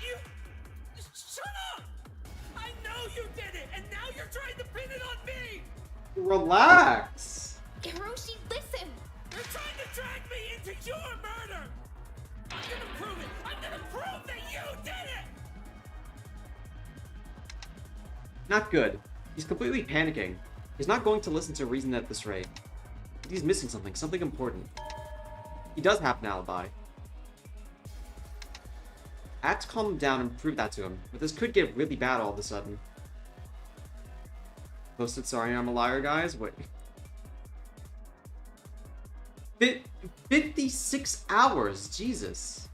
You... Shut up! I know you did it, and now you're trying to pin it on me! Relax. Hiroshi, listen! You're trying to drag me into your murder! I'm gonna prove it! I'm gonna prove that you did it! Not good. He's completely panicking. He's not going to listen to reason at this rate. He's missing something important. He does have an alibi. I had to calm him down and prove that to him, but this could get really bad all of a sudden. Posted sorry I'm a liar, guys? Wait. 56 hours, Jesus.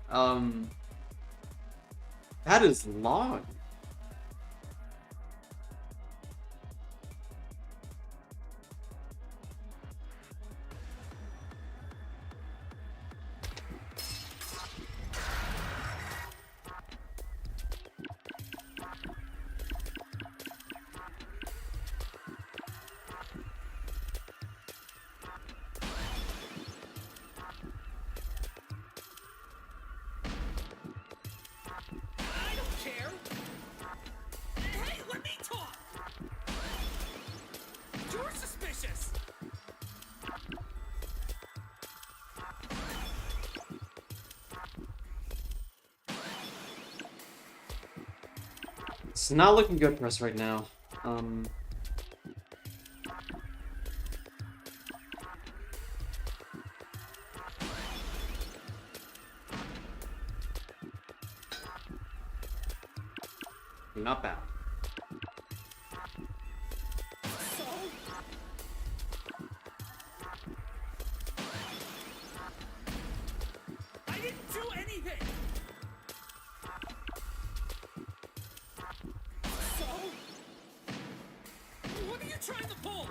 That is long. It's not looking good for us right now. Not bad. I didn't do anything! So? What are you trying to pull?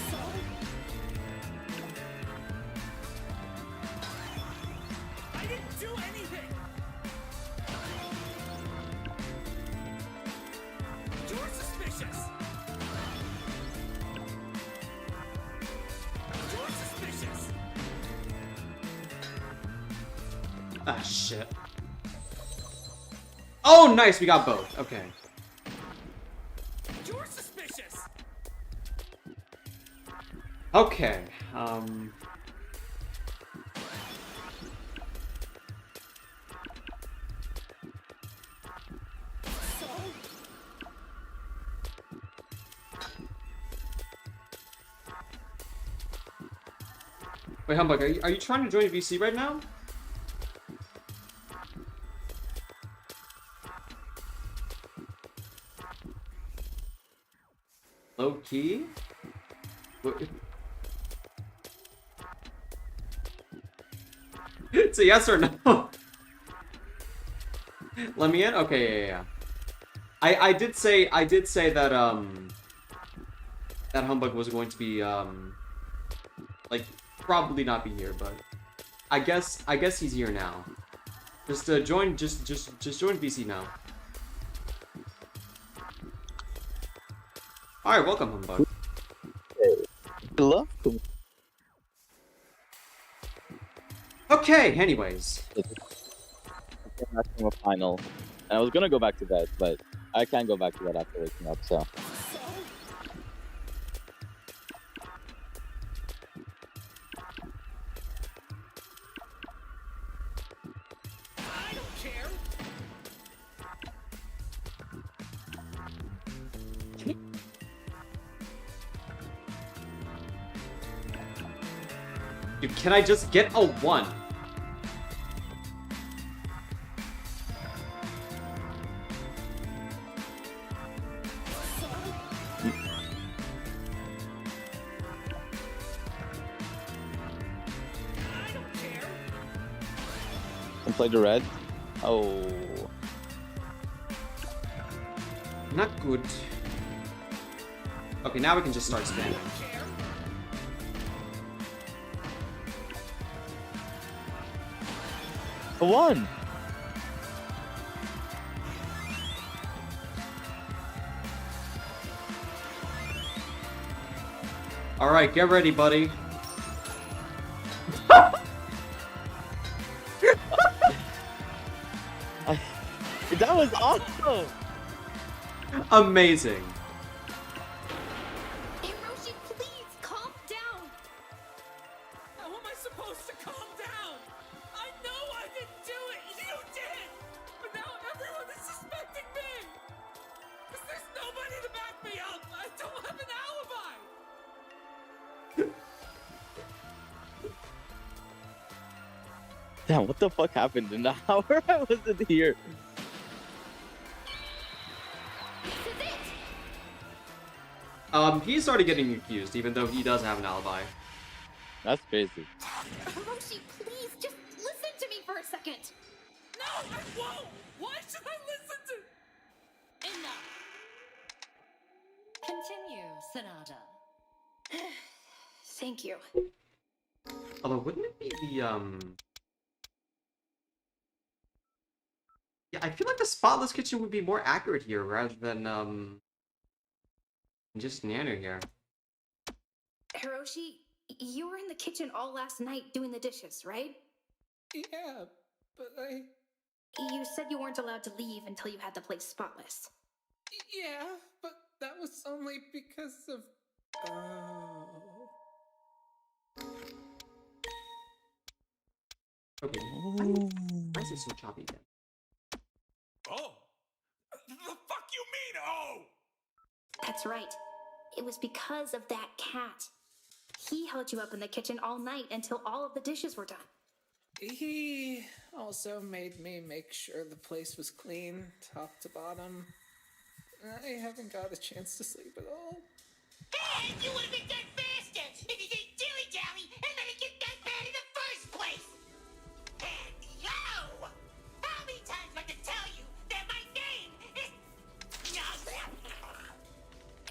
So? I didn't do anything! You're suspicious! You're suspicious! Ah, shit. Oh, nice, we got both. Okay. You're suspicious! Okay, So? Wait, Humbug, are you trying to join VC right now? Low key? It's a yes or no. Let me in? Okay, yeah. I did say that that Humbug was going to be like probably not be here, but I guess he's here now. Just join. Just join VC now. All right, welcome, Humbug. Hello. Okay. Anyways, I came back from a final, and I was gonna go back to bed, but I can't go back to bed after waking up. So. I don't care. dude, can I just get a 1? And play the red. Oh. Not good. Okay, now we can just start spamming. A 1. All right, get ready, buddy. That was awesome. Amazing. Hiroshi, please calm down. How am I supposed to calm down? I know I didn't do it. You did. But now everyone is suspecting me. Because there's nobody to back me up. I don't have an alibi. Damn, what the fuck happened in the hour I wasn't here? He's already getting accused, even though he does have an alibi. That's crazy. Hiroshi, please just listen to me for a second. No, I won't. Why should I listen to... Enough. Continue, Sonata. Thank you. Although, wouldn't it be the yeah, I feel like the spotless kitchen would be more accurate here rather than just Nano here. Hiroshi, you were in the kitchen all last night doing the dishes, right? Yeah, but I... You said you weren't allowed to leave until you had the place spotless. Yeah, but that was only because of... Oh... Okay. Why is it so choppy then? Oh! The fuck you mean, oh? That's right. It was because of that cat. He held you up in the kitchen all night until all of the dishes were done. He also made me make sure the place was clean, top to bottom. I haven't got a chance to sleep at all. And you would have been done faster if you didn't dilly-dally and let it get that bad in the first place! And yo! How many times do I have to tell you that my name is...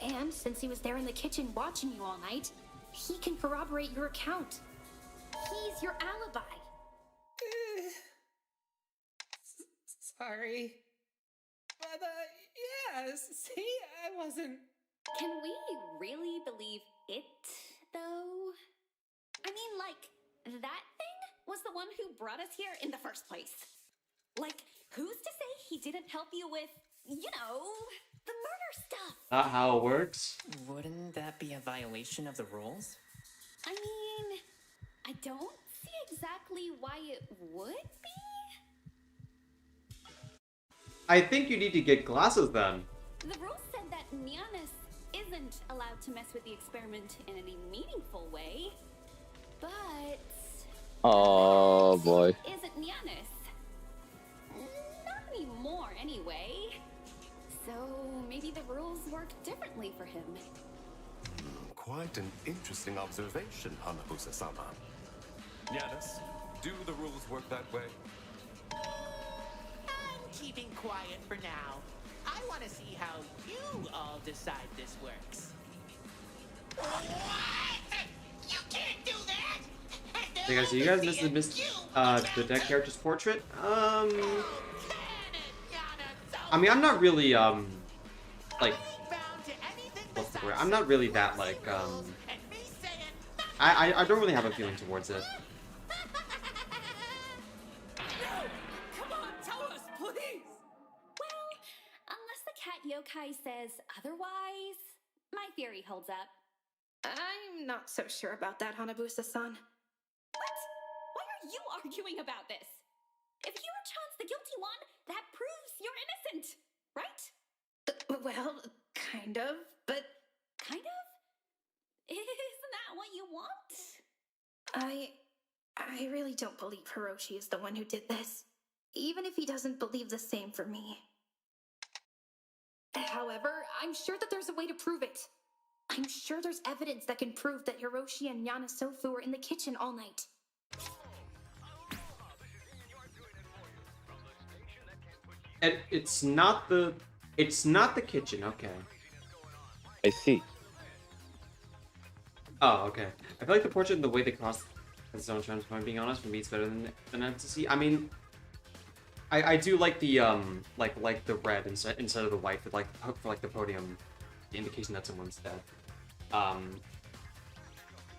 And since he was there in the kitchen watching you all night, he can corroborate your account. He's your alibi. Sorry. But, yeah, see, I wasn't... Can we really believe it, though? I mean, like, that thing was the one who brought us here in the first place. Like, who's to say he didn't help you with, you know, the murder stuff? Not how it works. Wouldn't that be a violation of the rules? I mean, I don't see exactly why it would be. I think you need to get glasses then. The rules said that Nianus isn't allowed to mess with the experiment in any meaningful way. But... Oh boy. Isn't Nianus? Not anymore, anyway. So maybe the rules work differently for him. Quite an interesting observation, Hanabusa-sama. Yanis, do the rules work that way? I'm keeping quiet for now. I want to see how you all decide this works. What? You can't do that! And Hey guys, so you guys missed the dead character's portrait? I mean, I'm not really, like, what's the word? I'm not really that, like, I don't really have a feeling towards it. Come on, tell us, please! Well, unless the cat yokai says otherwise, my theory holds up. I'm not so sure about that, Hanabusa-san. What? Why are you arguing about this? If Hiro-chan's the guilty one, that proves you're innocent, right? Well, kind of, but... Kind of? Isn't that what you want? I really don't believe Hiroshi is the one who did this, even if he doesn't believe the same for me. However, I'm sure that there's a way to prove it. I'm sure there's evidence that can prove that Hiroshi and Yana Sofu were in the kitchen all night. And it's not the kitchen, okay. I see. Oh, okay. I feel like the portrait and the way they cross the zone terms, if I'm being honest, for me it's better than ecstasy. I mean, I do like the like the red instead of the white for like the podium, the indication that someone's dead.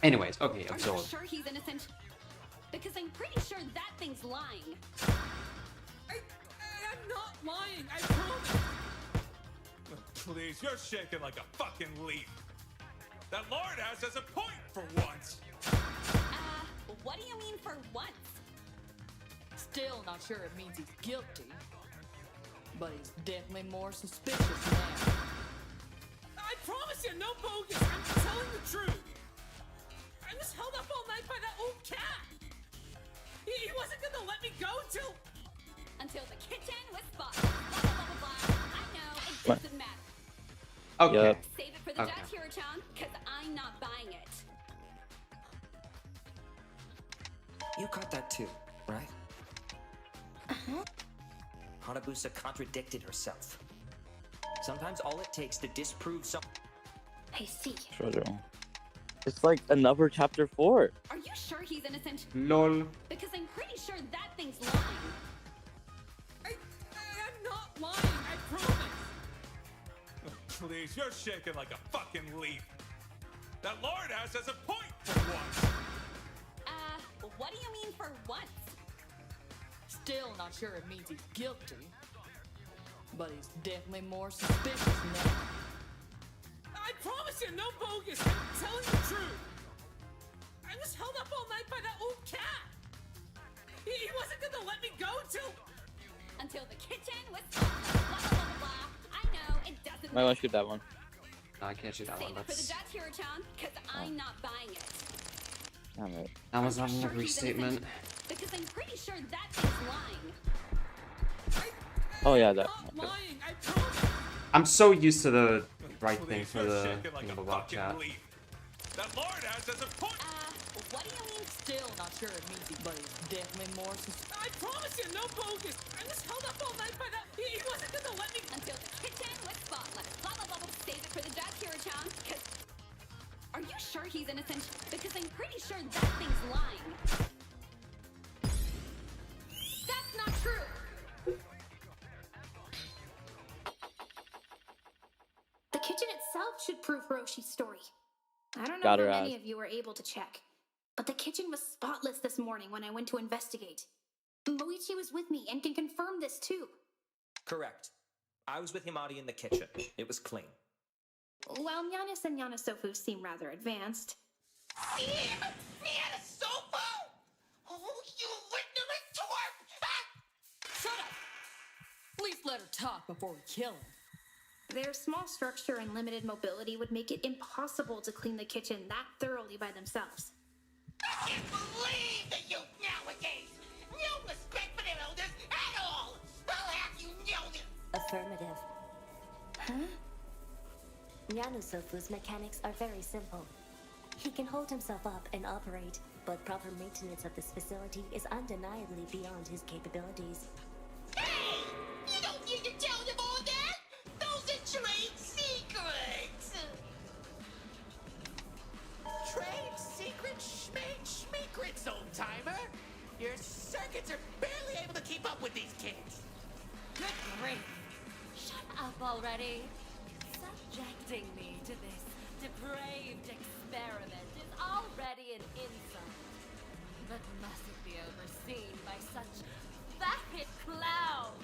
Anyways, okay, Are absorb. you sure he's innocent? Because I'm pretty sure that thing's lying. I'm not lying, I promise. Please, you're shaking like a fucking leaf. That lard ass has a point for once. What do you mean for once? Still not sure it means he's guilty. But he's definitely more suspicious now. I promise you, no bogus. I'm telling the truth. I was held up all night by that old cat. He wasn't gonna let me go until the kitchen was spotted. Blah, blah, blah, blah, blah. I know, it doesn't matter. Okay. Yep. Save it for the Okay. judge, Hiro-chan, because I'm not buying it. You caught that too, right? Hanabusa contradicted herself. Sometimes all it takes to disprove some. I see. Treasure. It's like another chapter 4. Are you sure he's innocent? Lol. Because I'm pretty sure that thing's lying. I'm not lying, I promise. Please, you're shaking like a fucking leaf. That lard ass has a point for once. What do you mean for once? Still not sure it means he's guilty. But he's definitely more suspicious now. I promise you, no bogus. I'm telling the truth. I was held up all night by that old cat. He wasn't gonna let me go until the kitchen was spotted. Blah, blah, blah, blah, blah. I know, it doesn't Might want to shoot that one. No, I can't shoot that Save one. it for the That's judge, Hiro-chan, because I'm not buying it. Damn it. that was not Are you an sure agree he's statement. innocent? Because I'm pretty sure that thing's lying. Oh yeah, that. lying, I promise. I'm so used to the right thing Please, for you're the shaking like thing a of the rock fucking chat. leaf. That lard ass has a point. What do you mean? Still not sure it means but he's definitely more suspicious. I promise you, no bogus. I was held up all night by that. He wasn't gonna let me until the kitchen was spotless. Blah blah blah blah. Save it for the judge, Hiro-chan. Because are you sure he's innocent? Because I'm pretty sure that thing's lying. That's not true. The kitchen itself should prove Hiroshi's story. I don't know Got how her many ass. of you were able to check, but the kitchen was spotless this morning when I went to investigate. Moichi was with me and can confirm this too. Correct. I was with Himari in the kitchen. It was clean. While Giannis and Yanasofu seem rather advanced. Oh, you ignorant twerp! Shut up! At least let her talk before we kill him. Their small structure and limited mobility would make it impossible to clean the kitchen that thoroughly by themselves. I can't believe the youth nowadays! No respect for their elders at all! I'll have you know this! Affirmative. Huh? Yanusofu's mechanics are very simple. He can hold himself up and operate, but proper maintenance of this facility is undeniably beyond his capabilities. Hey! You don't need to tell them all that! Those are trade secrets! Trade secrets, schmate, schmeat, secrets, old-timer. Your circuits are barely able to keep up with these kids. Good grief. Shut up already. Subjecting me to this depraved experiment is already an insult. But must it be overseen by such vapid clowns?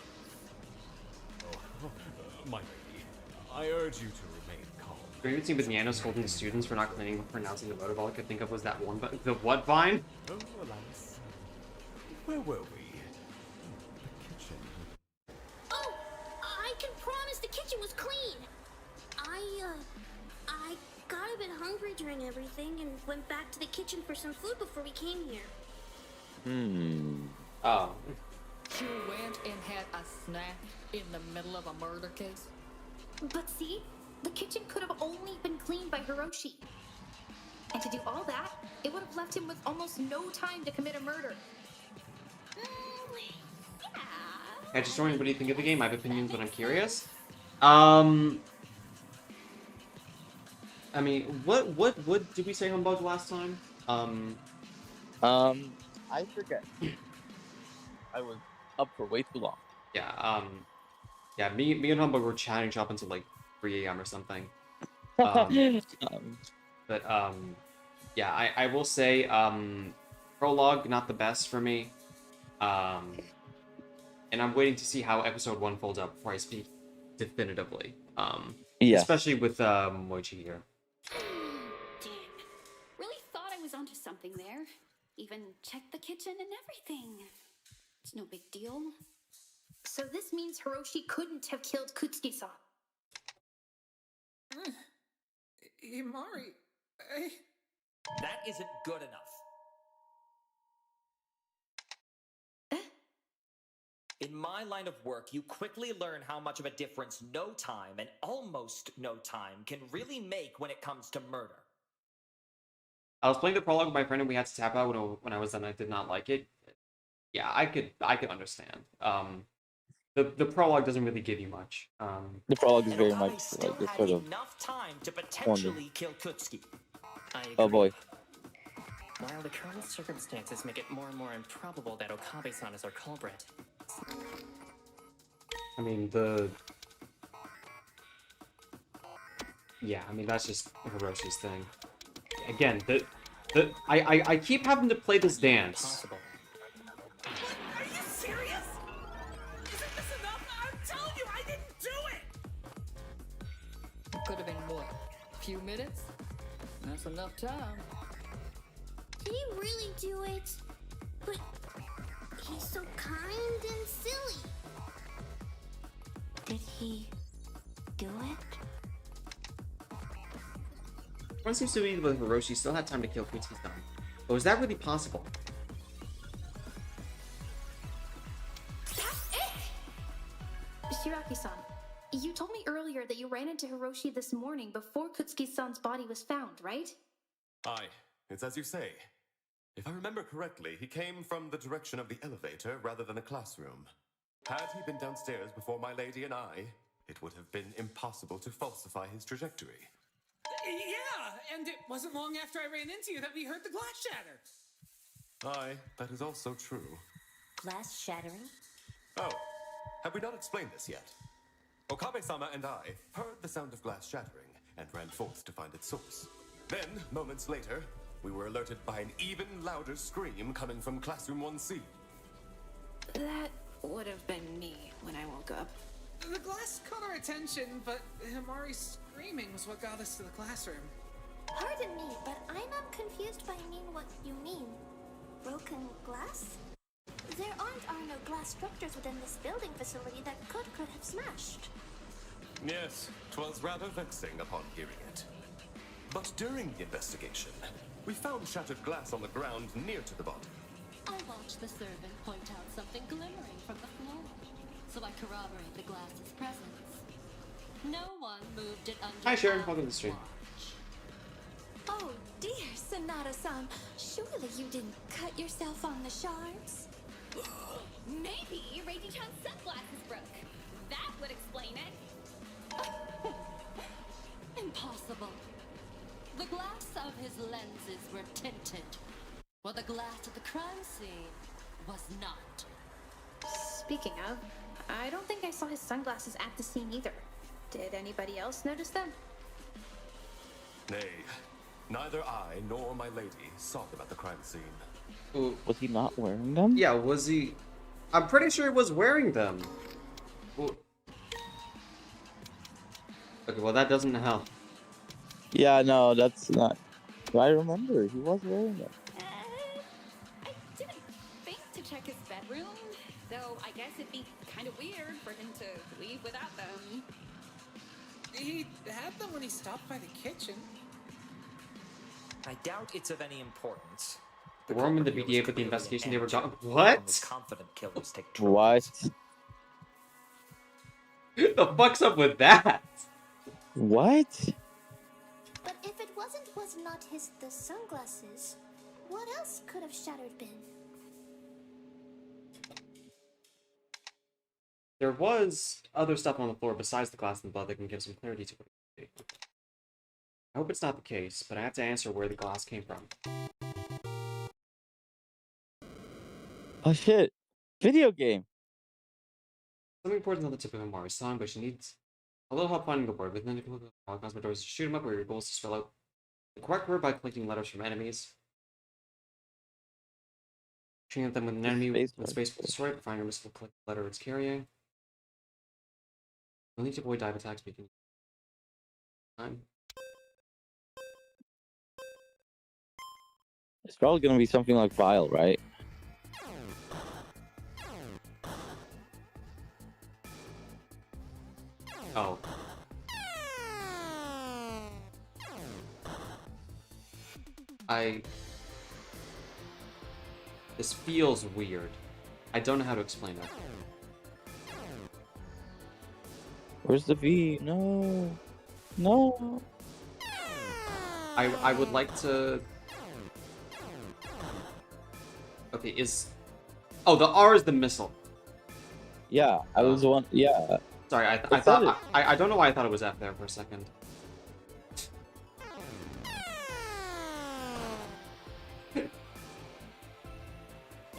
My lady, I urge you to remain calm. The great scene with Nano scolding the students for not pronouncing the motive. All I could think of was that one, but the what vine? Oh, alas. Where were we? The kitchen. Oh, I can promise the kitchen was clean. I got a bit hungry during everything and went back to the kitchen for some food before we came here. Oh. You went and had a snack in the middle of a murder case? But see, the kitchen could have only been cleaned by Hiroshi. And to do all that, it would have left him with almost no time to commit a murder. I just wondering, what do you think of the game? I have opinions, but I'm curious. I mean, what did we say Humbug last time? I forget. I was up for way too long. Yeah, yeah, me and Humbug were chatting up until like 3 a.m. or something. But yeah, I will say, prologue not the best for me. And I'm waiting to see how episode 1 folds out before I speak definitively. Yeah. Especially with Moichi here. Damn. Really thought I was onto something there. Even checked the kitchen and everything. It's no big deal. So this means Hiroshi couldn't have killed Kutsuki-san. Imari, That isn't good enough. In my line of work, you quickly learn how much of a difference no time and almost no time can really make when it comes to murder. I was playing the prologue with my friend and we had to tap out when I was done. I did not like it. Yeah, I could understand. The prologue doesn't really give you much. The prologue is And very Okabe much still like this had sort of. enough time to potentially kill Kutsuki. I agree. Oh boy. While the current circumstances make it more and more improbable that Okabe-san is our culprit. I mean, yeah, I mean, that's just Hiroshi's thing. Again, I keep having to play this dance. Possible. Are you serious? Isn't this enough? I'm telling you, I didn't do it! Could have been what? A few minutes? That's enough time. Did he really do it? But he's so kind and silly. Did he do it? One seems to be that Hiroshi still had time to kill Kutsuki-san. But was that really possible? That's it! Shiraki-san, you told me earlier that you ran into Hiroshi this morning before Kutsuki-san's body was found, right? Aye, it's as you say. If I remember correctly, he came from the direction of the elevator rather than a classroom. Had he been downstairs before my lady and I, it would have been impossible to falsify his trajectory. Yeah, and it wasn't long after I ran into you that we heard the glass shatter. Aye, that is also true. Glass shattering? Oh, have we not explained this yet? Okabe-sama and I heard the sound of glass shattering and ran forth to find its source. Then, moments later, we were alerted by an even louder scream coming from classroom 1C. That would have been me when I woke up. The glass caught our attention, but Himari's screaming was what got us to the classroom. Pardon me, but I'm confused by what you mean. Broken glass? There are no glass structures within this building facility that could have smashed. Yes, 'twas rather vexing upon hearing it. But during the investigation, we found shattered glass on the ground near to the body. I watched the servant point out something glimmering from the floor, so I corroborate the glass's presence. No one moved it under. Hi Sharon, welcome to the stream. Oh dear, Sonata-san. Surely you didn't cut yourself on the shards? Maybe Reiji-chan's sunglasses broke. That would explain it. Impossible. The glass of his lenses were tinted. Well, the glass at the crime scene was not. Speaking of, I don't think I saw his sunglasses at the scene either. Did anybody else notice them? Nay, neither I nor my lady saw them at the crime scene. Ooh. Was he not wearing them? Yeah, was he? I'm pretty sure he was wearing them. Ooh. Okay, well that doesn't help. Yeah, no, that's not. Do I remember? He was wearing them. I didn't think to check his bedroom, though I guess it'd be kind of weird for him to leave without them. He had them when he stopped by the kitchen. I doubt it's of any importance. The woman, the BDA, but the investigation they were done. Only What? confident killers take What? The fuck's up with that? What? But if it was not the sunglasses, what else could have shattered Ben? There was other stuff on the floor besides the glass and blood that can give some clarity to what it could be. I hope it's not the case, but I have to answer where the glass came from. Oh shit! Video game. Something important on the tip of Amari's tongue, but she needs a little help finding the word. Within the cosmo doors, shoot him up where your goal is to spell out the correct word by collecting letters from enemies. Shooting at them with an enemy with space will destroy it. Find your missile, collect the letter it's carrying. You'll need to avoid dive attacks, but you can time. It's probably gonna be something like Bael, right? Oh. This feels weird. I don't know how to explain it. Where's the V? No. No. I would like to... Okay, Oh, the R is the missile. Yeah, I was the one. Yeah. Sorry, I thought... I don't know why I thought it was F there for a second.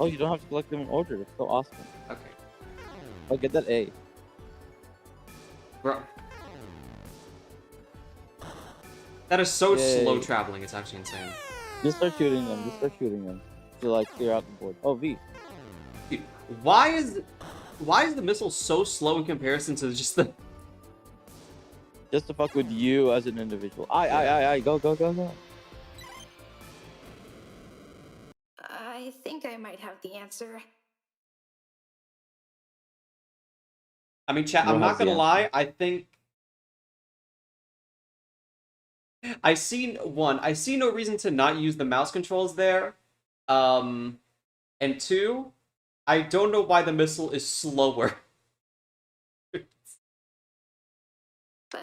Oh, you don't have to collect them in order. That's so awesome. Okay. I'll get that A. Bro. That is so Yay. slow traveling, it's actually insane. Just start shooting them. Just start shooting them. To like clear out the board. Oh, V. Dude, why is the missile so slow in comparison to just the... Just to fuck with you as an individual. I. Go, go, go, go. I think I might have the answer. I mean, chat, I'm not gonna lie, I think... I see no reason to not use the mouse controls there. And two, I don't know why the missile is slower. But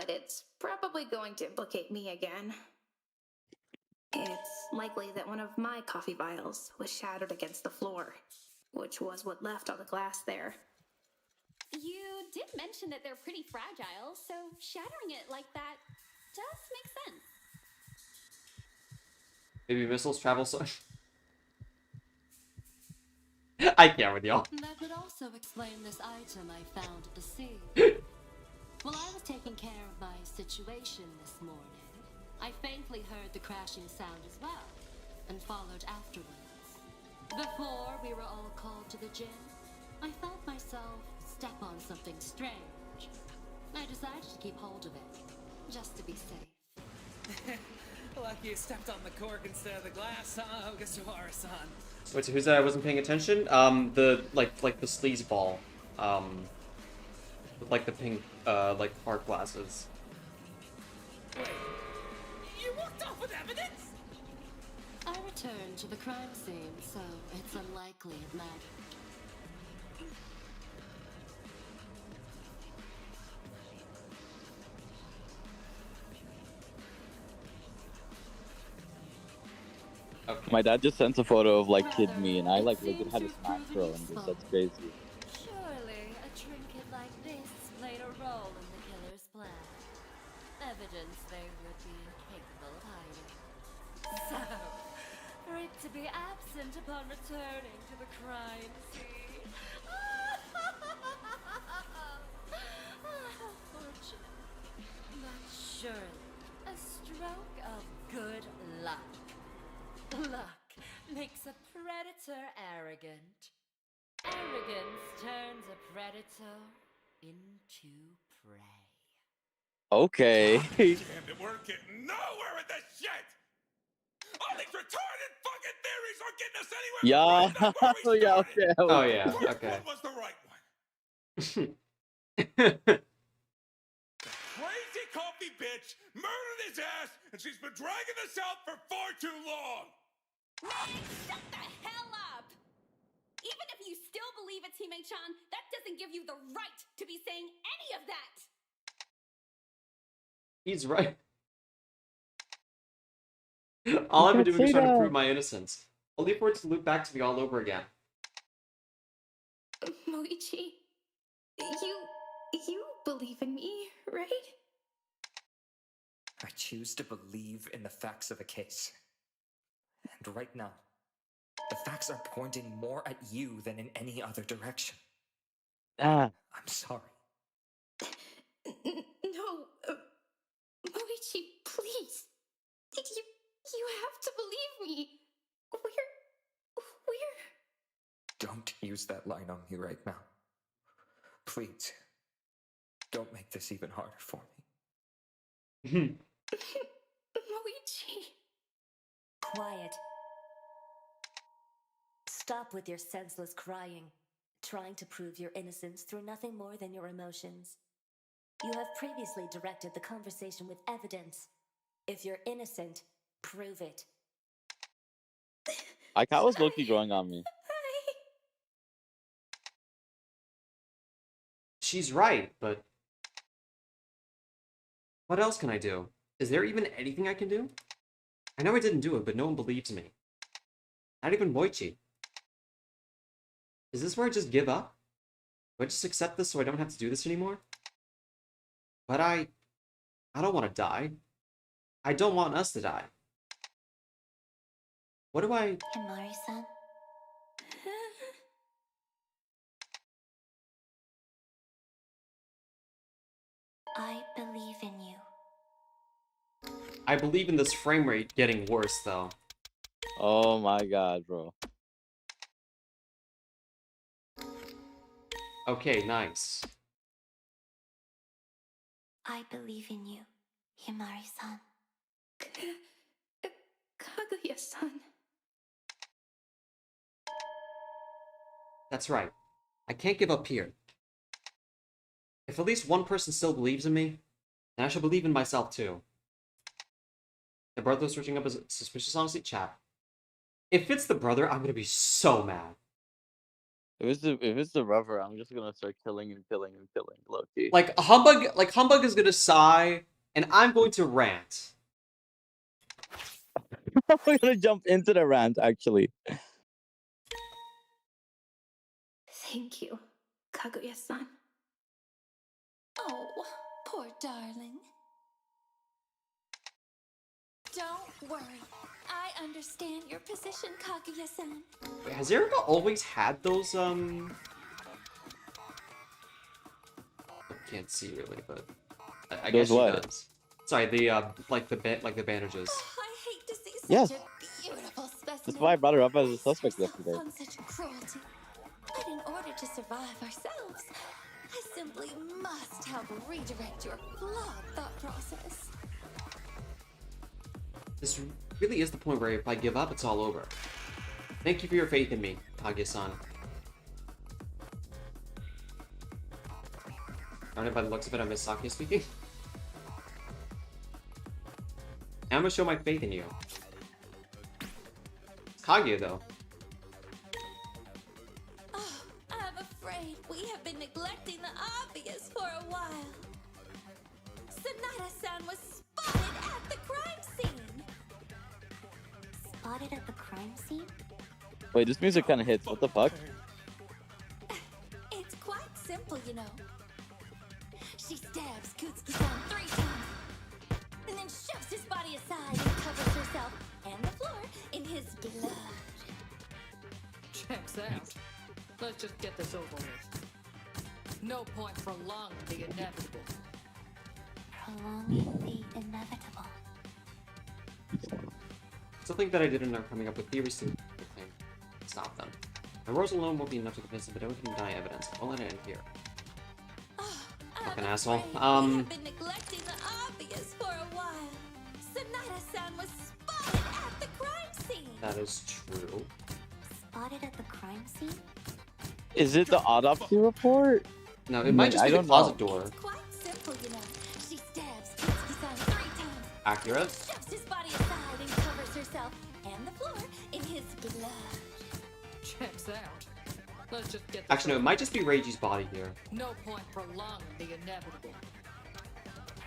it's probably going to implicate me again. It's likely that one of my coffee vials was shattered against the floor, which was what left all the glass there. You did mention that they're pretty fragile, so shattering it like that does make sense. Maybe missiles travel so... I can't with y'all. That would also explain this item I found at the scene. While I was taking care of my situation this morning, I faintly heard the crashing sound as well, and followed afterwards. Before we were all called to the gym, I felt myself step on something strange. I decided to keep hold of it, just to be safe. Lucky you stepped on the cork instead of the glass, huh, Ogasawara-san? Wait, so who said I wasn't paying attention? The the sleaze ball. With like the pink like park glasses. Wait, you walked off with evidence? I returned to the crime scene, so it's unlikely it mattered. Okay. My dad just sent a photo of like kid me, and I like legit had a smack throw in this. That's crazy. Surely a trinket like this played a role in the killer's plan. Evidence they would be incapable of hiding. So, for it to be absent upon returning to the crime scene. How fortunate. But surely, a stroke of good luck. Luck makes a predator arrogant. Arrogance turns a predator into prey. Okay. Damn it, we're getting nowhere with this shit! All these retarded fucking theories aren't getting us anywhere! Yeah. That's where we Yeah. started. Okay. Oh yeah. First Okay. one was the right one. Crazy coffee bitch murdered his ass, and she's been dragging this out for far too long! Man, shut the hell up! Even if you still believe it's Hime-chan, that doesn't give you the right to be saying any of that! He's right. All I've been doing is trying to prove my innocence. Only for it to loop back to me all over again. Moichi, you believe in me, right? I choose to believe in the facts of a case. And right now, the facts are pointing more at you than in any other direction. Ah. I'm sorry. No, Moichi, please. You have to believe me. We're... Don't use that line on me right now. Please. Don't make this even harder for me. Moichi. Quiet. Stop with your senseless crying, trying to prove your innocence through nothing more than your emotions. You have previously directed the conversation with evidence. If you're innocent, prove it. Aikawa's low-key growing on me. She's right, but what else can I do? Is there even anything I can do? I know I didn't do it, but no one believes me. Not even Moichi. Is this where I just give up? Do I just accept this so I don't have to do this anymore? But I don't want to die. I don't want us to die. What do I... Himari-san? I believe in you. I believe in this frame rate getting worse, though. Oh my god, bro. Okay, nice. I believe in you, Himari-san. Kaguya-san. That's right. I can't give up here. If at least one person still believes in me, then I should believe in myself too. The brother searching up his suspicious honesty chat. If it's the brother, I'm gonna be so mad. If it's the rubber, I'm just gonna start killing and killing and killing, low-key. Like Humbug is gonna sigh, and I'm going to rant. We're gonna jump into the rant, actually. Thank you, Kaguya-san. Oh, poor darling. Don't worry. I understand your position, Kaguya-san. Wait, has Erica always had those, I can't see really, but I guess she does. Sorry, the, like the bandages. I hate to see such Yes. a beautiful specimen. That's why I brought her up as a suspect yesterday. On such cruelty. But in order to survive ourselves, I simply must help redirect your flawed thought process. This really is the point where if I give up, it's all over. Thank you for your faith in me, Kaguya-san. I don't know, by the looks of it, I miss Saki speaking. I'm gonna show my faith in you. It's Kaguya, though. Oh, I'm afraid we have been neglecting the obvious for a while. Sonata-san was spotted at the crime scene. Spotted at the crime scene? Wait, this music kind of hits. What the fuck? It's quite simple, you know. She stabs Kutsuki-san 3 times. and then shoves his body aside and covers herself and the floor in his blood. Checks out. Let's just get this over with. No point prolonging the inevitable. Prolonging the inevitable. Something that I didn't know coming up with theories to stop them. My words alone won't be enough to convince them, but don't deny evidence. I'll let it end here. Fucking asshole. We have been neglecting the obvious for a while. Sonata-san was spotted at the crime scene. That is true. Spotted at the crime scene? Is it the autopsy report? No, it might just be the closet door. It's quite simple, you know. She stabs Kitsuki-san 3 times. Accurate. Shoves his body aside and covers herself and the floor in his blood. Checks out. Let's just get this Actually, no, it over might just be Reiji's body here. No point prolonging the inevitable.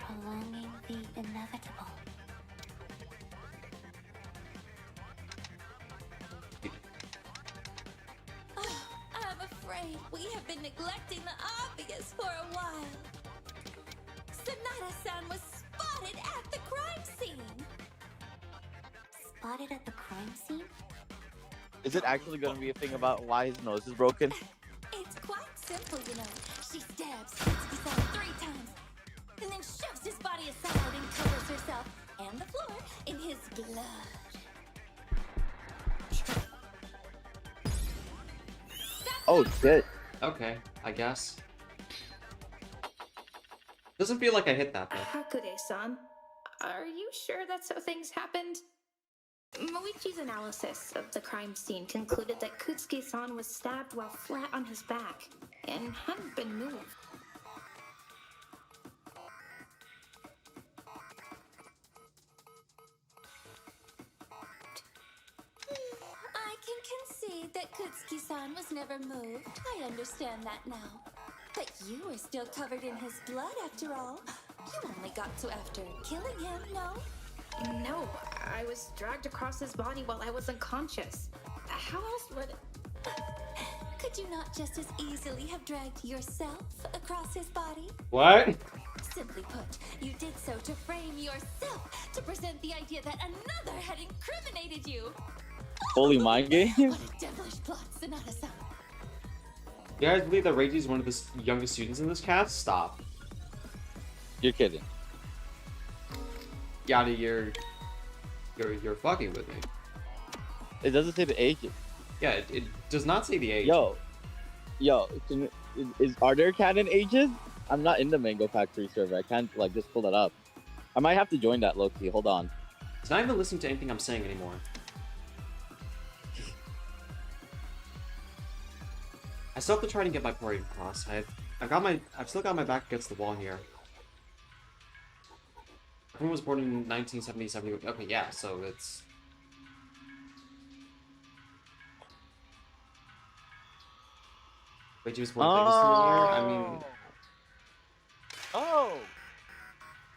Prolonging the inevitable. I'm afraid we have been neglecting the obvious for a while. Sonata-san was spotted at the crime scene. Spotted at the crime scene? Is it actually going to be a thing about why his nose is broken? It's quite simple, you know. She stabs Kitsuki-san 3 times, and then shoves his body aside and covers herself and the floor in his blood. Oh shit. Okay, I guess. Doesn't feel like I hit that though. Hakude-san, are you sure that's how things happened? Moichi's analysis of the crime scene concluded that Kutsuki-san was stabbed while flat on his back and hadn't been moved. I can concede that Kutsuki-san was never moved. I understand that now. But you were still covered in his blood after all. You only got to after killing him, no? No, I was dragged across his body while I was unconscious. How else would... Could you not just as easily have dragged yourself across his body? What? Simply put, you did so to frame yourself, to present the idea that another had incriminated you. Holy mind game? What a devilish plot, Sonata-san. You guys believe that Reiji is one of the youngest students in this cast? Stop. You're kidding. Yada, you're fucking with me. It doesn't say the age. Yeah, it does not say the age. Yo, are there canon ages? I'm not in the Mango Factory server. I can't like just pull that up. I might have to join that low-key. Hold on. It's not even listening to anything I'm saying anymore. I still have to try and get my parade across. I've still got my back against the wall here. Everyone was born in 1970. Okay, yeah, so it's... Wait, you was born this year? I mean... Oh!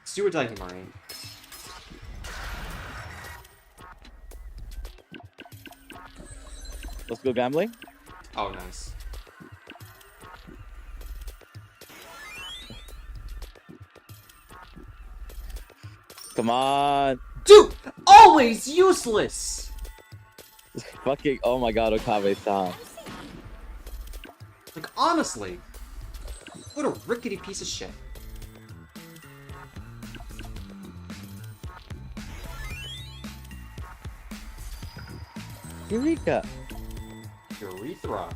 Stuart Daihimari. Let's go gambling? Oh, nice. Come on. Dude! Always useless! Fucking, oh my god, Okabe-san. Like, honestly. What a rickety piece of shit. Eureka. Urethra.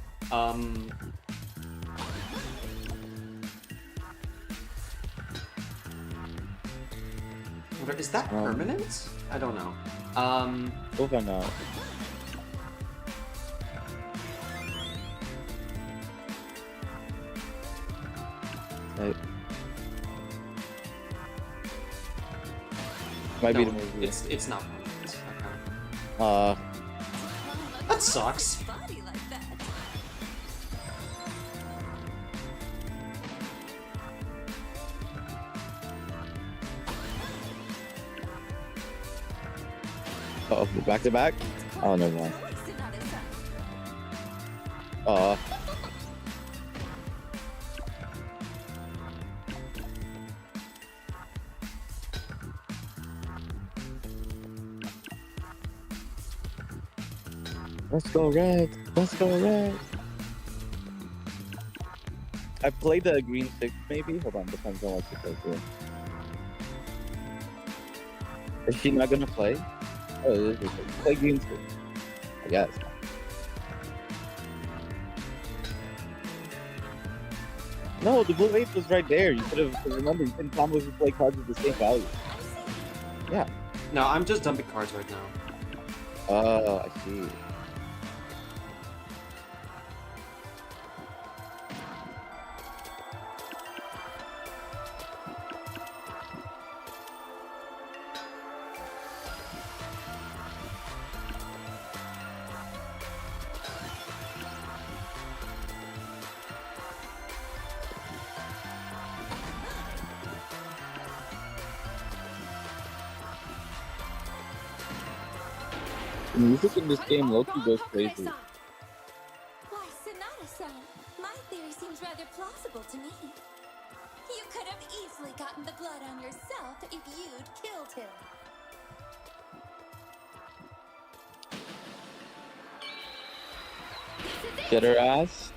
Is that permanent? I don't know. We'll find out. Right. Might be the movie. It's not permanent. Okay. That sucks. Oh, back to back? Oh, never mind. Let's go red. Let's go red. I played the green 6 maybe. Hold on, depends on what she plays here. Is she not gonna play? Oh, it is. Play green 6. I guess. No, the blue 8 was right there. You could have, remember, you can combo if you play cards with the same value. Yeah. No, I'm just dumping cards right now. Oh, I see. The music in this game low-key goes crazy. Why, Sonata-san, my theory seems rather plausible to me. You could have easily gotten the blood on yourself if you'd killed him. Get her ass.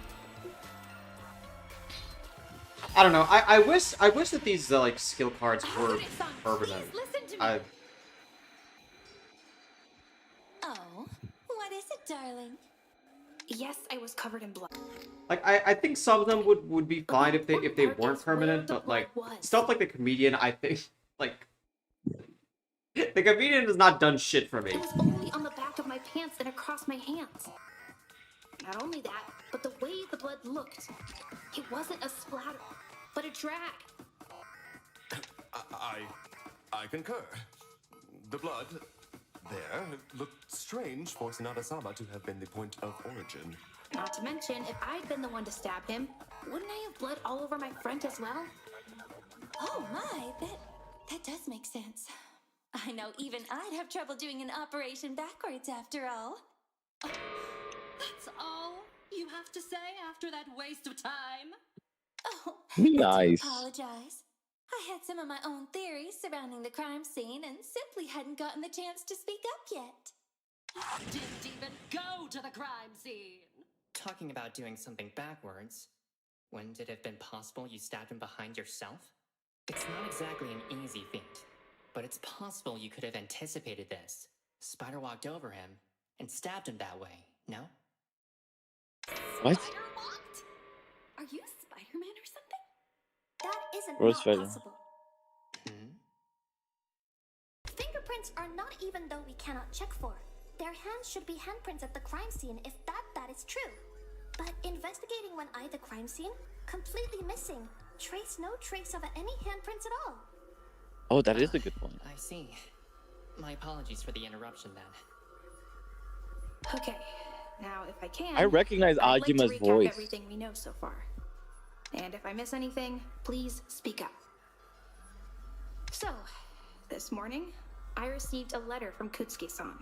I don't know. I wish that these like skill cards were permanent. I Oh, what is it, darling? Yes, I was covered in blood. like I think some of them would be fine if they weren't permanent, but like stuff like the comedian, I think like the comedian has not done shit for me. It was only on the back of my pants and across my hands. Not only that, but the way the blood looked. It wasn't a splatter, but a drag. I concur. The blood there looked strange for Sonata-sama to have been the point of origin. Not to mention, if I'd been the one to stab him, wouldn't I have blood all over my front as well? Oh my, that does make sense. I know even I'd have trouble doing an operation backwards after all. That's all you have to say after that waste of time? Oh, Nice. I apologize. I had some of my own theories surrounding the crime scene and simply hadn't gotten the chance to speak up yet. You didn't even go to the crime scene. Talking about doing something backwards, wouldn't it have been possible you stabbed him behind yourself? It's not exactly an easy feat, but it's possible you could have anticipated this, spider walked over him, and stabbed him that way, no? What? Spider-walked? Are you Spider-Man or something? That isn't Rose not Spider. possible. Fingerprints are not even though we cannot check for. Their hands should be handprints at the crime scene if that is true. But investigating when I the crime scene, completely missing. No trace of any handprints at all. Oh, that is a good point. I see. My apologies for the interruption then. Okay, now if I can, I recognize I'd like to Ajima's recap voice. everything we know so far. And if I miss anything, please speak up. So, this morning, I received a letter from Kutsuki-san,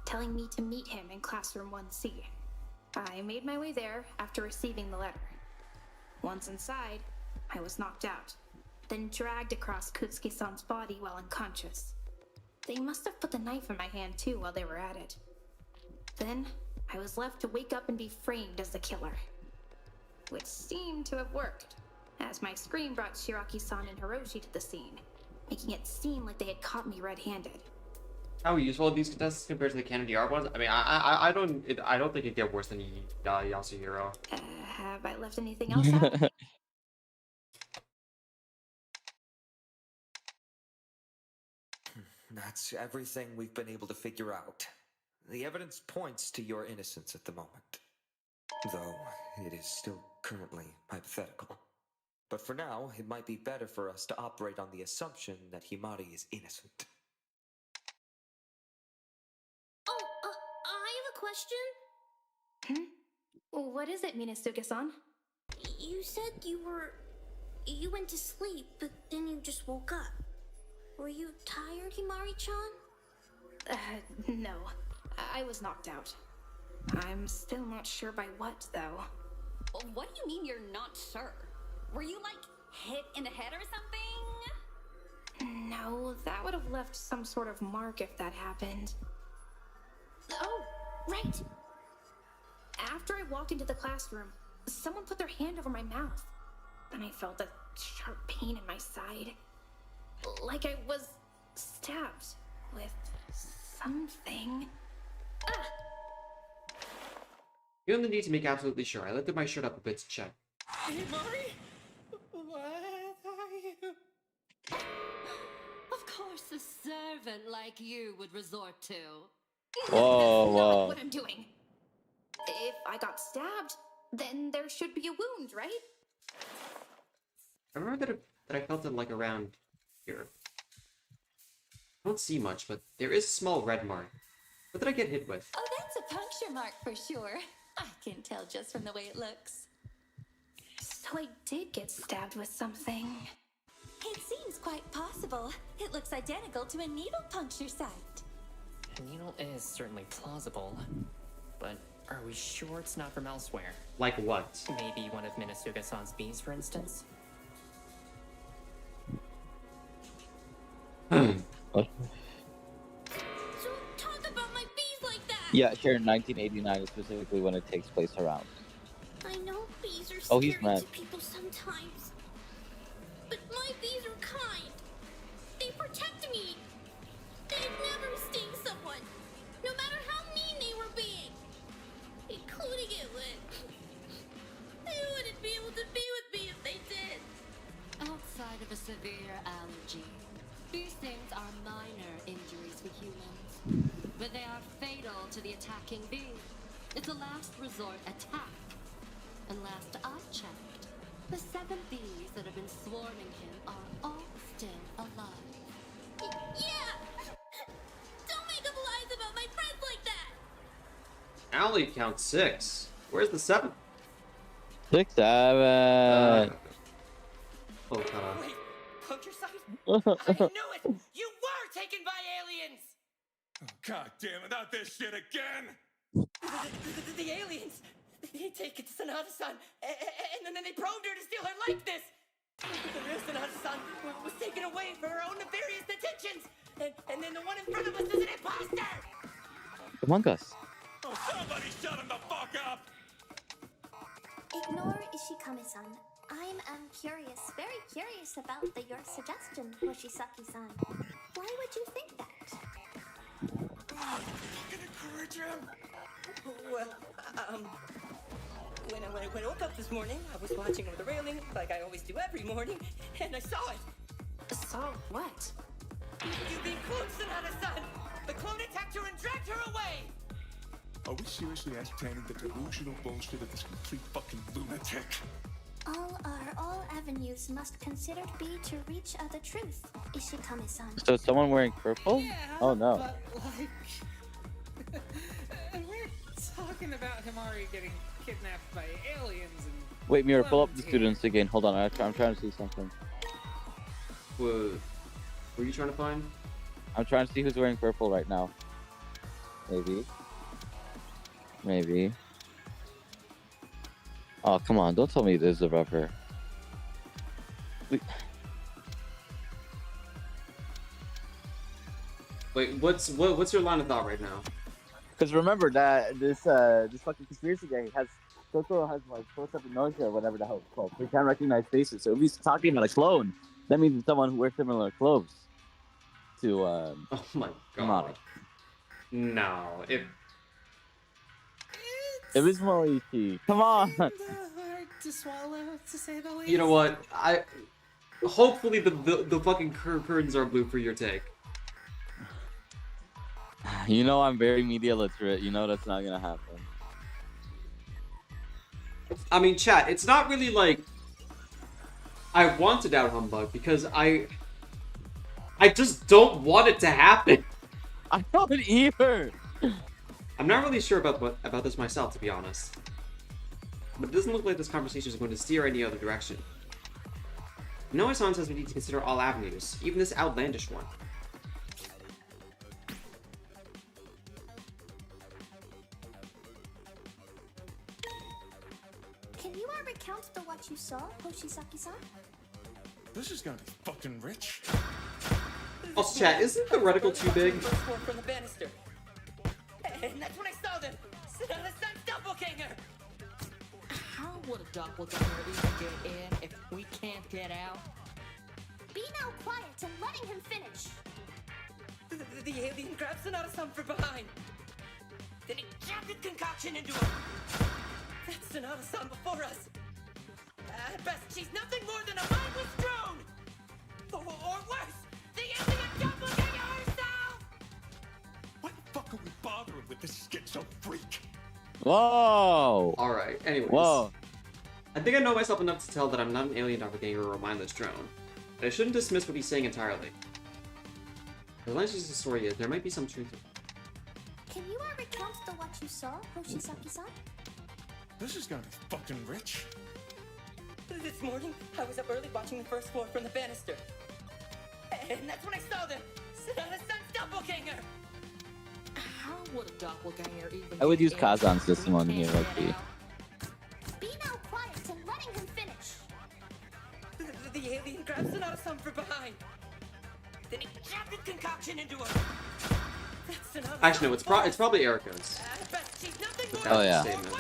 telling me to meet him in classroom 1C. I made my way there after receiving the letter. Once inside, I was knocked out, then dragged across Kutsuki-san's body while unconscious. They must have put the knife in my hand too while they were at it. Then, I was left to wake up and be framed as the killer. Which seemed to have worked, as my scream brought Shiraki-san and Hiroshi to the scene, making it seem like they had caught me red-handed. How useful are these contests compared to the Canon DR ones? I mean, I don't think it get worse than Yasuhiro. Have I left anything else out? That's everything we've been able to figure out. The evidence points to your innocence at the moment. Though, it is still currently hypothetical. But for now, it might be better for us to operate on the assumption that Himari is innocent. Oh, I have a question. What is it, Minasuke-san? You said you went to sleep, but then you just woke up. Were you tired, Himari-chan? No. I was knocked out. I'm still not sure by what, though. What do you mean you're not sure? Were you, like, hit in the head or something? No, that would have left some sort of mark if that happened. Oh, right. After I walked into the classroom, someone put their hand over my mouth, and I felt a sharp pain in my side. Like I was stabbed with something. Ah! You don't need to make absolutely sure. I lifted my shirt up a bit to check. Hey, Mari? What are you? Of course, a servant like you would resort to. Whoa, That's not whoa. what I'm doing. If I got stabbed, then there should be a wound, right? I remember that I felt it like around here. I don't see much, but there is a small red mark. What did I get hit with? Oh, that's a puncture mark for sure. I can tell just from the way it looks. So I did get stabbed with something. It seems quite possible. It looks identical to a needle puncture site. A needle is certainly plausible, but are we sure it's not from elsewhere? Like what? Maybe one of Minasuga-san's bees, for instance? Don't talk about my bees like that! Yeah, sure. 1989 is specifically when it takes place around. I know bees are Oh, he's scary mad. to people sometimes. But my bees are kind. They protect me. They'd never sting someone, no matter how mean they were being. Including it with. They wouldn't be able to be with me if they did. Outside of a severe allergy, these things are minor injuries for humans, but they are fatal to the attacking bee. It's a last resort attack. And last I checked, the 7 bees that have been swarming him are all still alive. Yeah! Don't make up lies about my friends like that! I only count 6. Where's the 7th? 6, 7. Oh, cut off. Wait, puncture site? I knew it! You were taken by aliens! Oh, God damn it, not this shit again! The aliens! They take it to Sonata-san, and then they probed her to steal her likeness! The real Sonata-san was taken away for her own nefarious intentions! And then the one in front of us is an imposter! Among Us. Oh, somebody shut him the fuck up! Ignore Ishikami-san. I'm curious, very curious about your suggestion, Hoshisaki-san. Why would you think that? Fucking encourage him! Well, when I woke up this morning, I was watching over the railing, like I always do every morning, and I saw it! Saw what? You being cloned, Sonata-san! The clone attacked her and dragged her away! Are we seriously entertaining the delusional bullshit of this complete fucking lunatic? All avenues must considered be to reach the truth, Ishikami-san. So is someone wearing purple? Yeah, Oh no. But like, we're talking about Himari getting kidnapped by aliens and. Wait, Mira, pull up the clones students again. Hold on, I'm trying to see something. What were you trying to find? I'm trying to see who's wearing purple right now. Maybe. Maybe. Oh, come on. Don't tell me there's a rubber. Wait, what's your line of thought right now? Because remember that this fucking conspiracy guy has Totoro has like close-up nausea or whatever the hell it's called. We can't recognize faces. So if he's talking about a clone, that means it's someone who wears similar clothes to Oh my Himari. god. No, It was Moriichi. Come on. hard to swallow, to say the least. you know what? Hopefully the fucking curtains are blue for your take. You know I'm very media literate. You know that's not gonna happen. I mean, chat, it's not really like I want to doubt humbug because I just don't want it to happen. I don't either. I'm not really sure about this myself, to be honest. But it doesn't look like this conversation is going to steer any other direction. Noah-san says we need to consider all avenues, even this outlandish one. Can you recount what you saw, Hoshisaki-san? This is gonna be fucking rich. Also, chat, isn't the reticle too big? From the banister. And that's when I saw them Sonata-san's doppelganger! How would a doppelganger even get in if we can't get out? Be now quiet and letting him finish. The alien grabs Sonata-san from behind. Then he jammed his concoction into her. That's Sonata-san before us. At best, she's nothing more than a mindless drone! Or worse, the alien doppelganger herself! Why the fuck are we bothering with this schizo freak? Whoa! Alright, anyways. Whoa. I think I know myself enough to tell that I'm not an alien doppelganger or a mindless drone. But I shouldn't dismiss what he's saying entirely. As long as the story is, there might be some truth to it. Can you recount what you saw, Hoshisaki-san? This is gonna be fucking rich. This morning, I was up early watching the first floor from the banister. And that's when I saw them! Sonata-san's doppelganger! How would a doppelganger even I would get use in Kazan's if we system on can't here, get like the. out? Be now quiet and letting him finish. The alien grabs Sonata-san from behind. Then he jammed his concoction into her. That's Sonata-san. Actually, no, it's probably Erica's. At best, she's nothing more Oh, yeah. Statement.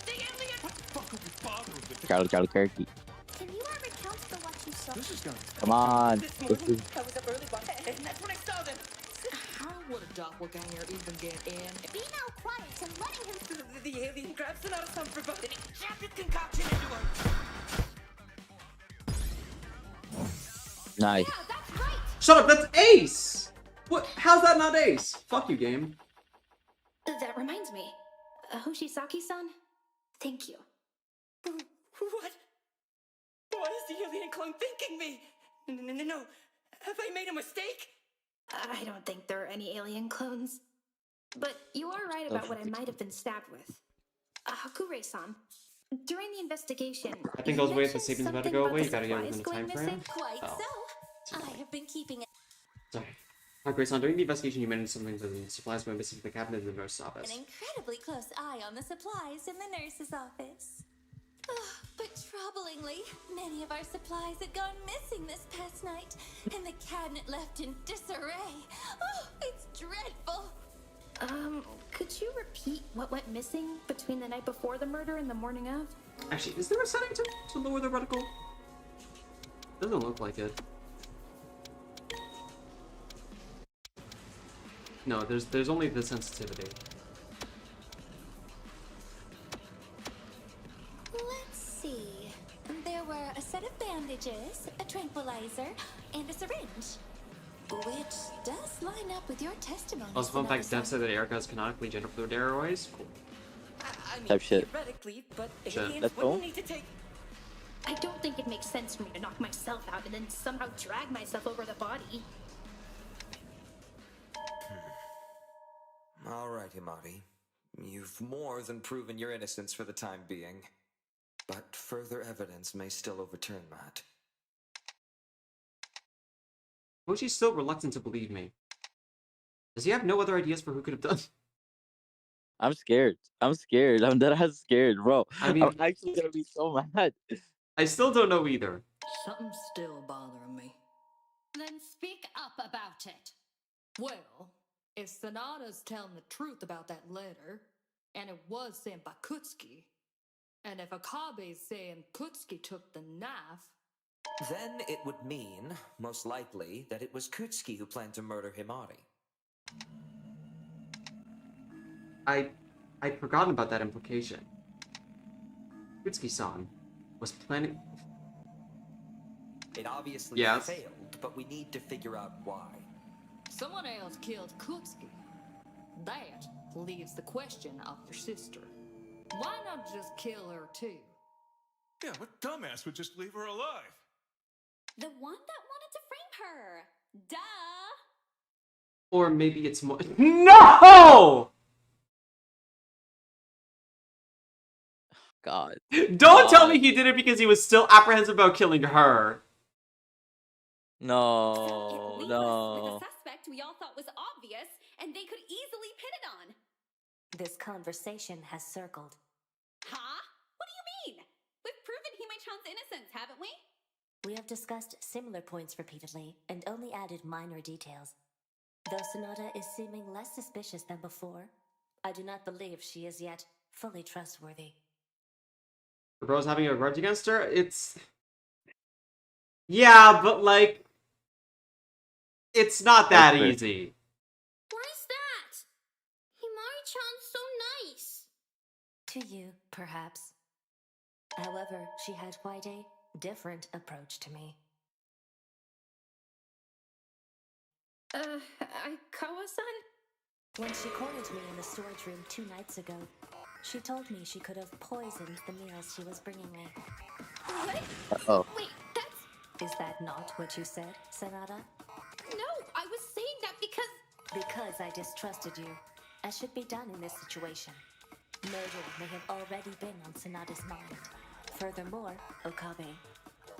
The alien... What the fuck are we bothering with? Charlie Kirky. Can you recount what you saw? This is gonna be Come on. This This morning, is. I was up early watching, and that's when I saw them. How would a doppelganger even get in? Be now quiet and letting him. The alien grabs Sonata-san from behind. Then he jammed his concoction into her. Nice. Yeah, that's right. Shut up, that's Ace! What? How's that not Ace? Fuck you, game. That reminds me. Hoshisaki-san? Thank you. What? Why is the alien clone thinking me? No. Have I made a mistake? I don't think there are any alien clones. But you are right about what I might have been stabbed with. Hakure-san, during the investigation, I think you those ways the mentioned sapiens about to something go about away. the You gotta get supplies within the time going frame. missing. Quite Oh. so. I have been keeping it Sorry. Alright, Grayson, during the investigation, you mentioned something that the supplies went missing from the cabinet in the nurse's office. an incredibly close eye on the supplies in the nurse's office. But troublingly, many of our supplies had gone missing this past night, and the cabinet left in disarray. Oh, it's dreadful. Could you repeat what went missing between the night before the murder and the morning of? Actually, is there a setting to lower the reticle? Doesn't look like it. No, there's only the sensitivity. Let's see. There were a set of bandages, a tranquilizer, and a syringe. Which does line up with your testimony. Also, fun fact, Sonata-san. Dev said that Erica has canonically gender fluid airways. Cool. I mean, Type shit. theoretically, but Shit. aliens That's wouldn't cool. need to take... I don't think it makes sense for me to knock myself out and then somehow drag myself over the body. All right, Himari. You've more than proven your innocence for the time being. But further evidence may still overturn that. Hoshi's still reluctant to believe me. Does he have no other ideas for who could have done? I'm scared. I'm dead ass scared, bro. I mean- I'm actually gonna be so mad. I still don't know either. Something's still bothering me. Then speak up about it. Well, if Sonata's telling the truth about that letter, and it was sent by Kutsuki, and if Akabe's saying Kutsuki took the knife, Then it would mean, most likely, that it was Kutsuki who planned to murder Himari. I'd forgotten about that implication. Kutsuki-san was planning. It obviously Yes. failed, but we need to figure out why. someone else killed Kutsuki. That leaves the question of your sister. Why not just kill her too? Yeah, what dumbass would just leave her alive? The one that wanted to frame her. Duh! Or maybe it's more. No! God. Don't tell me he did it because he was still apprehensive about killing her. No, It leaves us with no. a suspect we all thought was obvious, and they could easily pin it on. This conversation has circled. Huh? What do you mean? We've proven Hime-chan's innocence, haven't we? We have discussed similar points repeatedly and only added minor details. Though Sonata is seeming less suspicious than before, I do not believe she is yet fully trustworthy. The bro's having a grudge against her? It's... Yeah, but like... It's not that easy. Why's that? Himari-chan's so nice. To you, perhaps. However, she had quite a different approach to me. Aikawa-san? When she cornered me in the storage room 2 nights ago, she told me she could have poisoned the meals she was bringing me. What? Oh. Wait, that's... Is that not what you said, Sonata? No, I was saying that because... Because I distrusted you, as should be done in this situation. Murder may have already been on Sonata's mind. Furthermore, Okabe,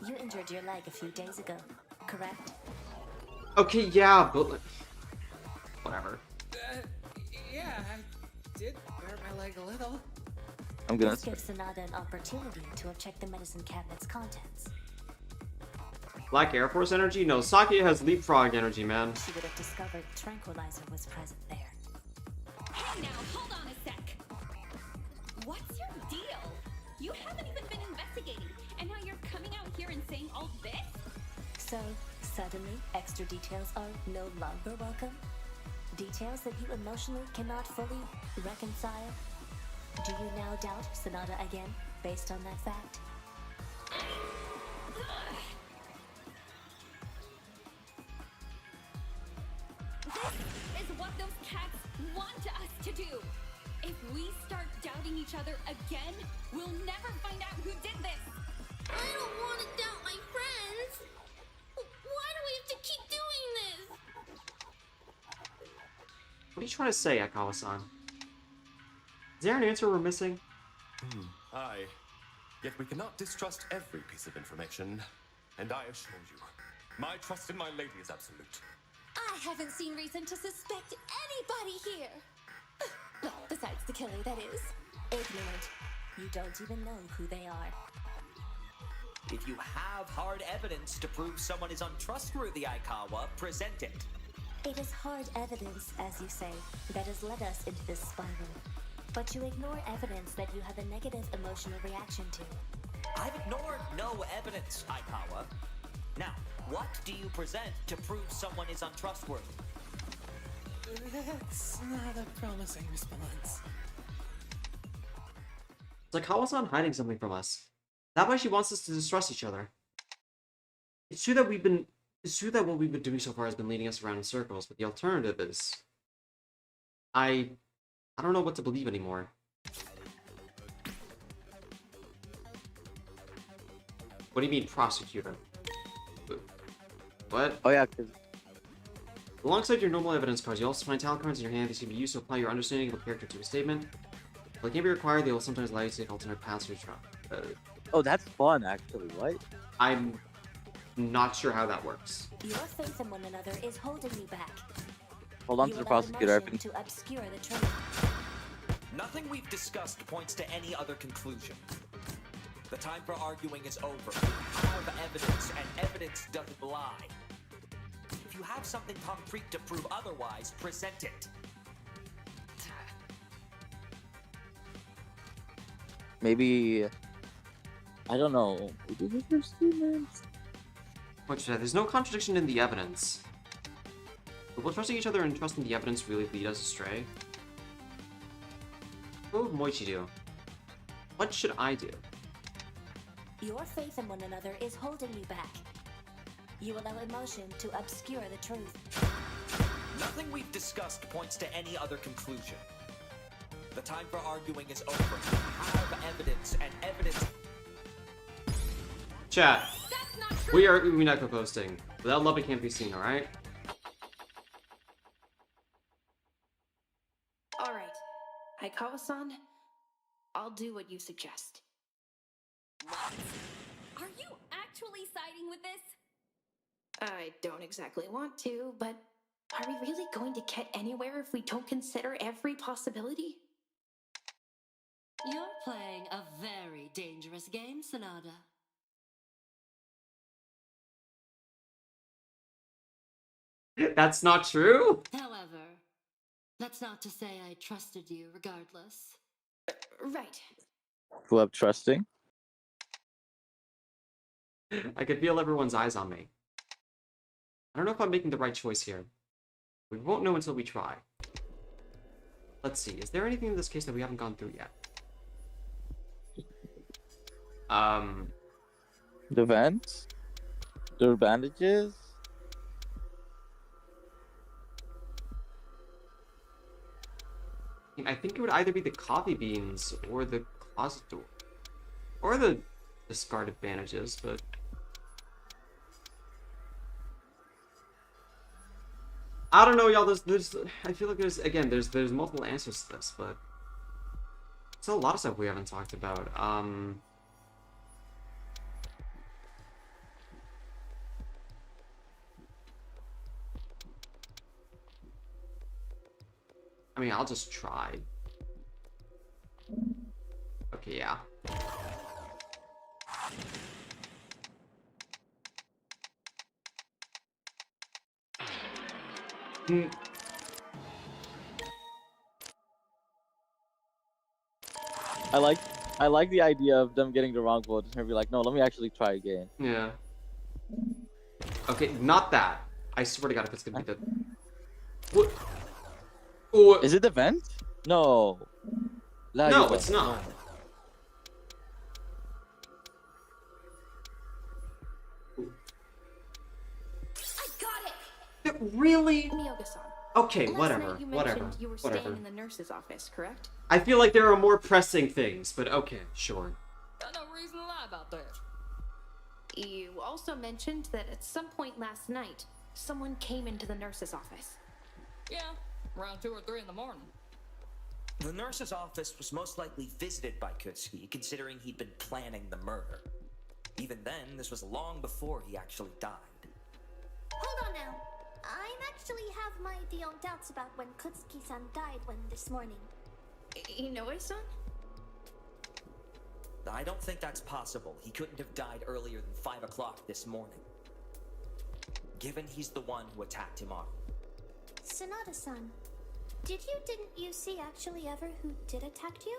you injured your leg a few days ago, correct? Okay, yeah, but... like, whatever. Yeah, I did hurt my leg a little. I'm gonna... This gives Sonata an opportunity to have checked the medicine cabinet's contents. Black Air Force energy? No, Saki has leapfrog energy, man. She would have discovered the tranquilizer was present there. Hey now, hold on a sec. What's your deal? You haven't even been investigating, and now you're coming out here and saying all this? So, suddenly, extra details are no longer welcome? Details that you emotionally cannot fully reconcile? Do you now doubt Sonata again, based on that fact? This is what those cats want us to do. If we start doubting each other again, we'll never find out who did this. I don't want to doubt my friends. Why do we have to keep doing this? What are you trying to say, Akawa-san? Is there an answer we're missing? Aye. Yet we cannot distrust every piece of information. And I assure you, my trust in my lady is absolute. I haven't seen reason to suspect anybody here. Well, besides the killer, that is. Ignorant. You don't even know who they are. If you have hard evidence to prove someone is untrustworthy, Aikawa, present it. It is hard evidence, as you say, that has led us into this spiral. But you ignore evidence that you have a negative emotional reaction to. I've ignored no evidence, Aikawa. Now, what do you present to prove someone is untrustworthy? That's not a promising response. It's like Akawa-san hiding something from us. That why she wants us to distrust each other. It's true that what we've been doing so far has been leading us around in circles, but the alternative is... I don't know what to believe anymore. What do you mean, prosecutor? What? Oh yeah, because... Alongside your normal evidence cards, you also find talent cards in your hand. These can be used to apply your understanding of a character to a statement. While it can be required, they will sometimes allow you to take alternate paths to your trial. Oh, that's fun, actually. What? I'm not sure how that works. Your faith in one another is holding you back. Hold on You to the allow prosecutor. emotion to obscure the truth. Nothing we've discussed points to any other conclusion. The time for arguing is over. We have evidence, and evidence doesn't lie. If you have something concrete to prove otherwise, present it. Maybe... I don't know. Maybe the first statements? What should I? There's no contradiction in the evidence. But will trusting each other and trusting the evidence really lead us astray? What would Moichi do? What should I do? Your faith in one another is holding you back. You allow emotion to obscure the truth. Nothing we've discussed points to any other conclusion. The time for arguing is over. We have evidence, and evidence... Chat. We are Umineko posting. Without love, it can't be seen, alright? Alright. Aikawa-san, I'll do what you suggest. What? Are you actually siding with this? I don't exactly want to, but are we really going to get anywhere if we don't consider every possibility? You're playing a very dangerous game, Sonata. That's not true? However, That's not to say I trusted you regardless. Right. Club trusting. I could feel everyone's eyes on me. I don't know if I'm making the right choice here. We won't know until we try. Let's see, is there anything in this case that we haven't gone through yet? The vents? The bandages? I think it would either be the coffee beans or the closet door. Or the discarded bandages, but... I don't know, y'all. There's I feel like there's multiple answers to this, but there's a lot of stuff we haven't talked about. I mean, I'll just try. Okay, yeah. I like the idea of them getting the wrong vote and be like, no, let me actually try again. Yeah. Okay, not that. I swear to God, if it's gonna be the... What? What? Is it the vent? No. No, it's not. I got it! Really? Miyoga-san. Okay, Last whatever. night you Whatever. mentioned you were Whatever. staying in the nurse's office, correct? I feel like there are more pressing things, but okay, sure. Got no reason to lie about that. You also mentioned that at some point last night, someone came into the nurse's office. Yeah, around 2 or 3 in the morning. The nurse's office was most likely visited by Kutsugi, considering he'd been planning the murder. Even then, this was long before he actually died. Hold on now. I actually have my own doubts about when Kutsuki-san died this morning. Inoue-san? I don't think that's possible. He couldn't have died earlier than 5 o'clock this morning. Given he's the one who attacked him on. Sonata-san, didn't you see actually ever who did attack you?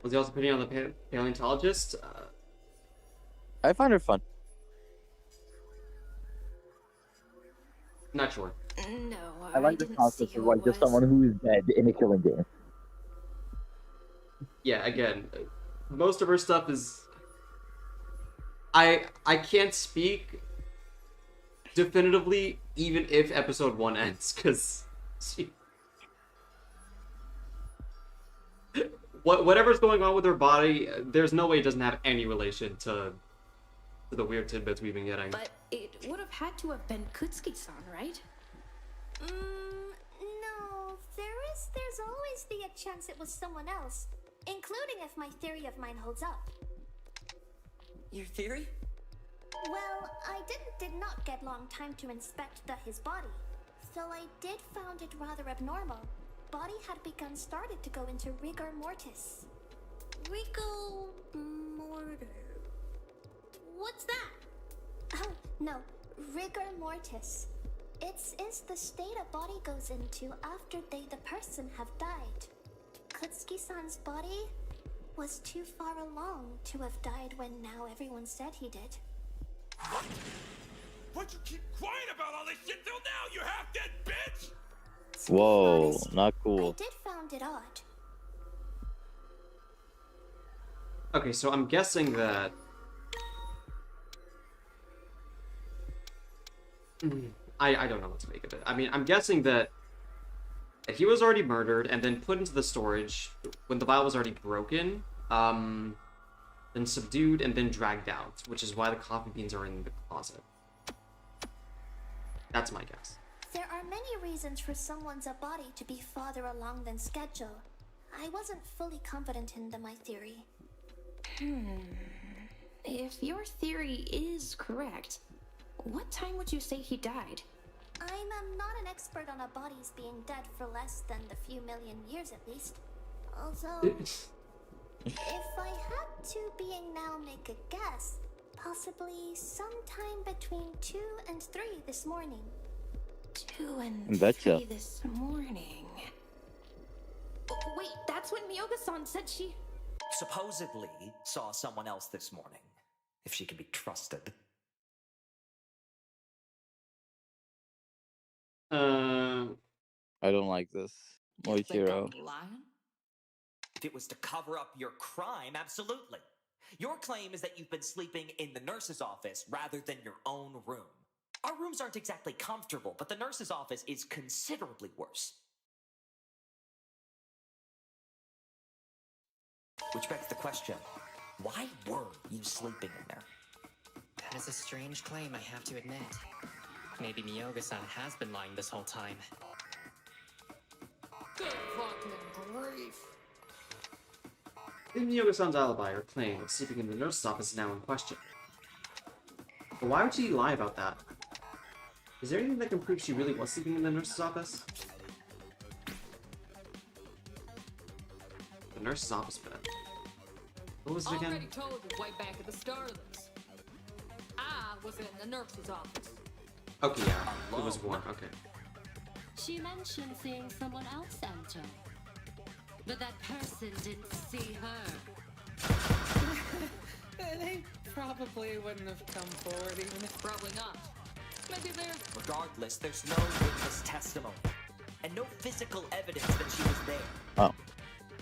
Was he also putting on the paleontologist? I find her fun. Not sure. No, I like the didn't concept see of who it like just was. someone who is dead in a killing game. Yeah, again, most of her stuff is... I can't speak definitively even if episode 1 ends, because she... Whatever's going on with her body, there's no way it doesn't have any relation to the weird tidbits we've been getting. But it would have had to have been Kutsuki-san, right? No. There's always the chance it was someone else, including if my theory of mine holds up. Your theory? Well, I did not get long time to inspect his body, so I did found it rather abnormal. Body had started to go into rigor mortis. Rigor mortis. What's that? Oh, no. Rigor mortis. It's the state a body goes into after the person have died. Kutsuki-san's body was too far along to have died when now everyone said he did. Why'd you keep quiet about all this shit till now, you half-dead bitch? Whoa, not cool. I did found it odd. Okay, so I'm guessing that... I don't know what to make of it. I mean, I'm guessing that he was already murdered and then put into the storage when the vial was already broken, then subdued and then dragged out, which is why the coffee beans are in the closet. That's my guess. There are many reasons for someone's body to be farther along than schedule. I wasn't fully confident in my theory. If your theory is correct, what time would you say he died? I'm not an expert on bodies being dead for less than the few million years at least. Although, if I had to now make a guess, possibly sometime between 2 and 3 this morning. 2 and Betcha. 3 this morning. Wait, that's when Miyoga-san said she... Supposedly saw someone else this morning, if she can be trusted. I don't like this. Moichiro. If it was to cover up your crime, absolutely. Your claim is that you've been sleeping in the nurse's office rather than your own room. Our rooms aren't exactly comfortable, but the nurse's office is considerably worse. Which begs the question, why were you sleeping in there? That is a strange claim, I have to admit. Maybe Miyoga-san has been lying this whole time. Good fucking grief. Then Miyoga-san's alibi or claim of sleeping in the nurse's office is now in question. But why would she lie about that? Is there anything that can prove she really was sleeping in the nurse's office? The nurse's office bed. What was it again? Already told you way back at the start of this. I was in the nurse's office. Okay, yeah. It was warm. Okay. She mentioned seeing someone else enter. But that person didn't see her. They probably wouldn't have come forward even if... Probably not. Maybe there's... Regardless, there's no witness testimony. And no physical evidence that she was there. Oh.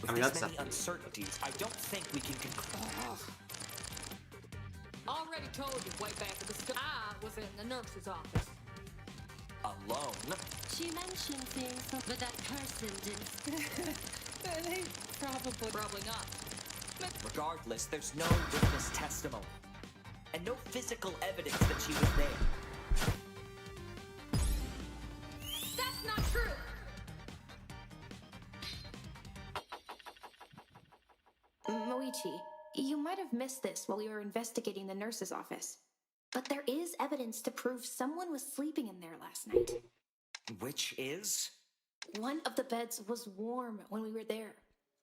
With I mean, this that's many uncertainties, I don't think we can conclude. Already told you way back at the start. I was in the nurse's office. Alone? She mentioned seeing someone, but that person didn't. They Probably not. Regardless, there's no witness testimony. And no physical evidence that she was there. That's not true! Moichi, you might have missed this while we were investigating the nurse's office. But there is evidence to prove someone was sleeping in there last night. Which is? One of the beds was warm when we were there.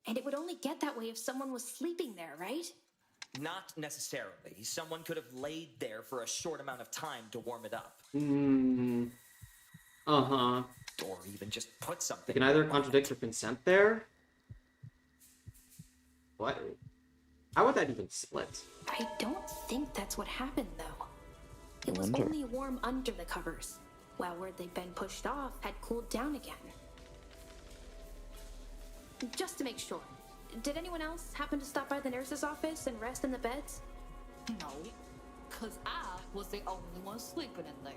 And it would only get that way if someone was sleeping there, right? Not necessarily. Someone could have laid there for a short amount of time to warm it up. Uh-huh. Or even just put something... They can either contradict or consent there? What? How would that even split? I don't think that's what happened, though. It was only warm under the covers, while where they'd been pushed off had cooled down again. Just to make sure, did anyone else happen to stop by the nurse's office and rest in the beds? No, because I was the only one sleeping in there.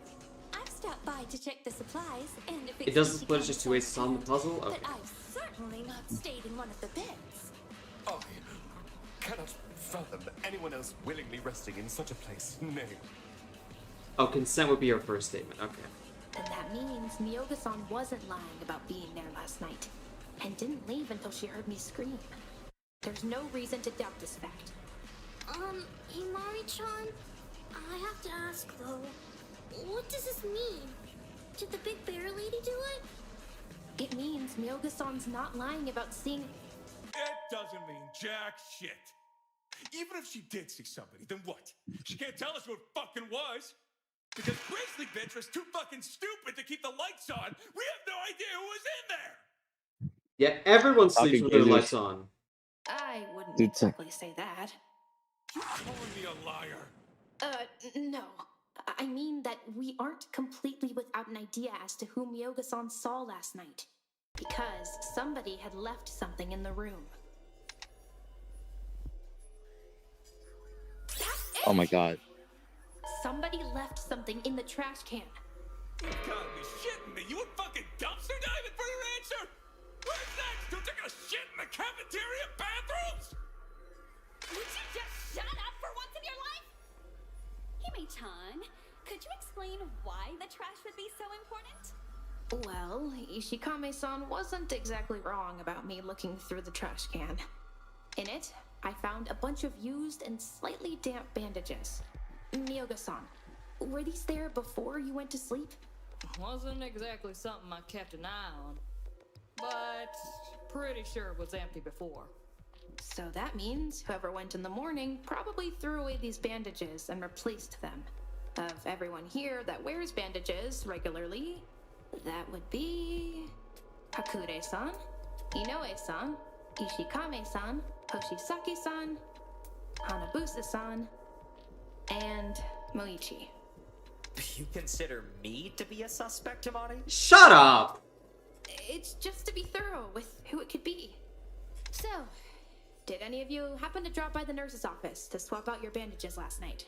I've stopped by to check the supplies, and if It doesn't split, it's just 2 ways to solve the puzzle? Okay. But I've certainly not stayed in one of the beds. I cannot fathom anyone else willingly resting in such a place. Nay. Oh, consent would be your first statement. Okay. Then that means Miyoga-san wasn't lying about being there last night, and didn't leave until she heard me scream. There's no reason to doubt this fact. Himari-chan, I have to ask though, what does this mean? Did the big bear lady do it? It means Miyoga-san's not lying about seeing... It doesn't mean jack shit. Even if she did see somebody, then what? She can't tell us who it fucking was. Because Grizzly Bitch was too fucking stupid to keep the lights on. We have no idea who was in there. Yeah, everyone sleeps with their lights on. I wouldn't exactly say that. You're calling me a liar. No. I mean that we aren't completely without an idea as to who Miyoga-san saw last night. Because somebody had left something in the room. Oh my god. Somebody left something in the trash can. You gotta be shitting me. You would fucking dumpster diving for your answer? Where's next? Who took a shit in the cafeteria bathrooms? Would you just shut up for once in your life? Hime-chan, could you explain why the trash would be so important? Well, Ishikame-san wasn't exactly wrong about me looking through the trash can. In it, I found a bunch of used and slightly damp bandages. Miyoga-san, were these there before you went to sleep? Wasn't exactly something I kept an eye on. But pretty sure it was empty before. So that means whoever went in the morning probably threw away these bandages and replaced them. Of everyone here that wears bandages regularly, That would be Hakure-san, Inoue-san, Ishikame-san, Hoshisaki-san, Hanabusa-san, and Moichi. You consider me to be a suspect, Tamari? Shut up! It's just to be thorough with who it could be. So, did any of you happen to drop by the nurse's office to swap out your bandages last night?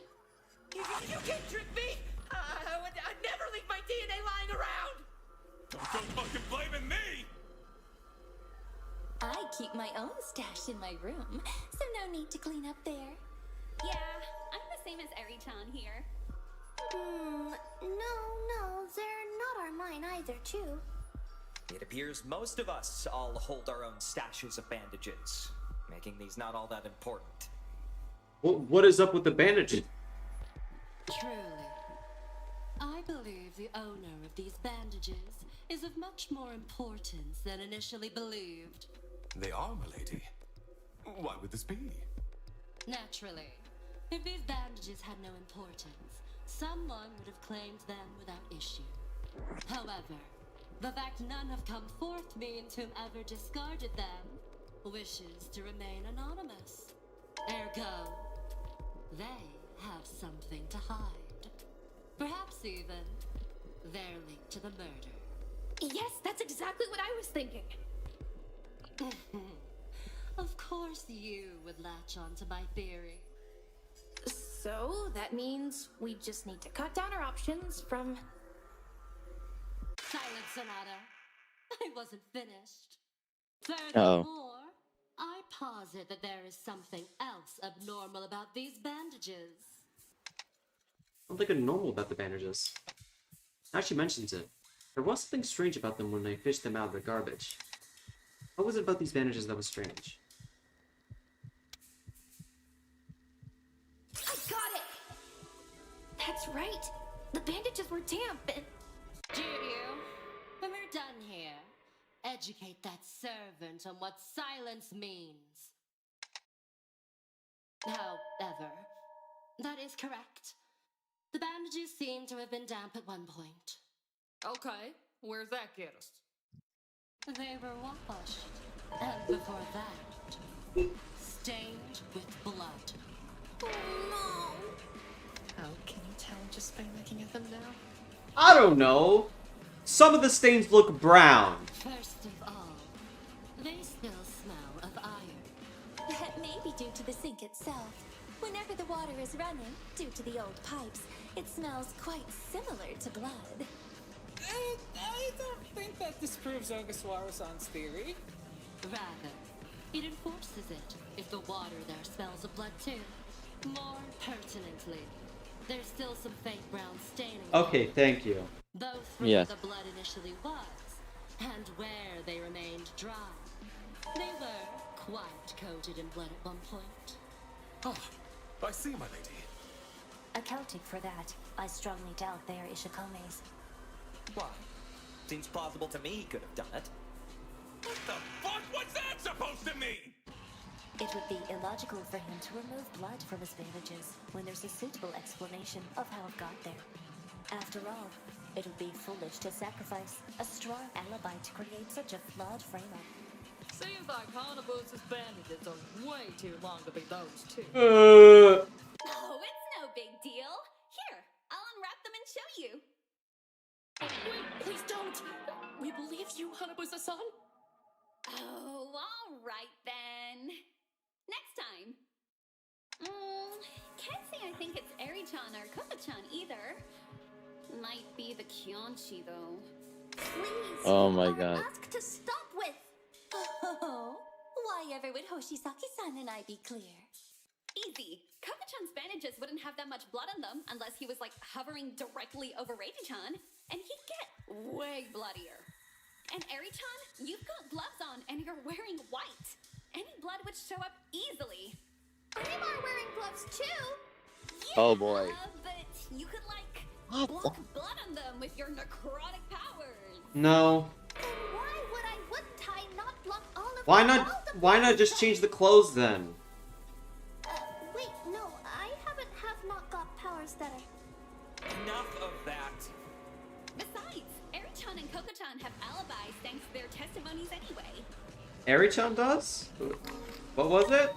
You can't trick me! I'd never leave my DNA lying around! Don't go fucking blaming me! I keep my own stash in my room, so no need to clean up there. Yeah, I'm the same as Eri-chan here. No, they're not our mine either, too. It appears most of us all hold our own stashes of bandages, making these not all that important. What is up with the bandages? Truly, I believe the owner of these bandages is of much more importance than initially believed. They are, milady. Why would this be? Naturally, if these bandages had no importance, someone would have claimed them without issue. However, the fact none have come forth means whomever discarded them wishes to remain anonymous. Ergo, they have something to hide. Perhaps even they're linked to the murder. Yes, that's exactly what I was thinking. Of course you would latch on to my theory. So, that means we just need to cut down our options from... Silence, Sonata. I wasn't finished. Oh. Furthermore, I posit that there is something else abnormal about these bandages. Something normal about the bandages. Now she mentions it. There was something strange about them when I fished them out of the garbage. What was it about these bandages that was strange? I got it! That's right. The bandages were damp and... Jiryu, when we're done here, educate that servant on what silence means. However, that is correct. The bandages seem to have been damp at one point. Okay, where's that get us? They were washed, and before that, stained with blood. Oh no! How can you tell just by looking at them now? I don't know. Some of the stains look brown. First of all, they still smell of iron. That may be due to the sink itself. Whenever the water is running, due to the old pipes, it smells quite similar to blood. I don't think that disproves Ogasawara-san's theory. Rather, it enforces it if the water there smells of blood too. More pertinently, there's still some faint brown staining. Okay, thank you. Both from Yes. where the blood initially was, and where they remained dry. They were quite coated in blood at one point. Ah, I see, my lady. Accounting for that, I strongly doubt they are Ishikame's. Why? Seems plausible to me he could have done it. What the fuck was that supposed to mean? It would be illogical for him to remove blood from his bandages when there's a suitable explanation of how it got there. After all, it would be foolish to sacrifice a strong alibi to create such a flawed frame-up. Seems like Hanabusa's bandages are way too long to be those two. Oh, it's no big deal. Here, I'll unwrap them and show you. Wait, please don't! We believe you, Hanabusa-san! Oh, all right then. Next time. Can't say I think it's Eri-chan or Kuma-chan either. Might be the Kyonchi though. Please. Oh my you are God. asked to stop with. Oh, why ever would Hoshisaki-san and I be clear? Easy. Kuma-chan's bandages wouldn't have that much blood on them unless he was like hovering directly over Reiji-chan, and he'd get way bloodier. And Eri-chan, you've got gloves on and you're wearing white. Any blood would show up easily. I'm wearing gloves too. Oh boy. But you could like block blood on them with your necrotic powers. No. Then wouldn't I not block all of Why all not? the Why not just change the clothes then? Wait, no, I have not got powers that are... Enough of that. Besides, Eri-chan and Koko-chan have alibis thanks to their testimonies anyway. Eri-chan does? What was it?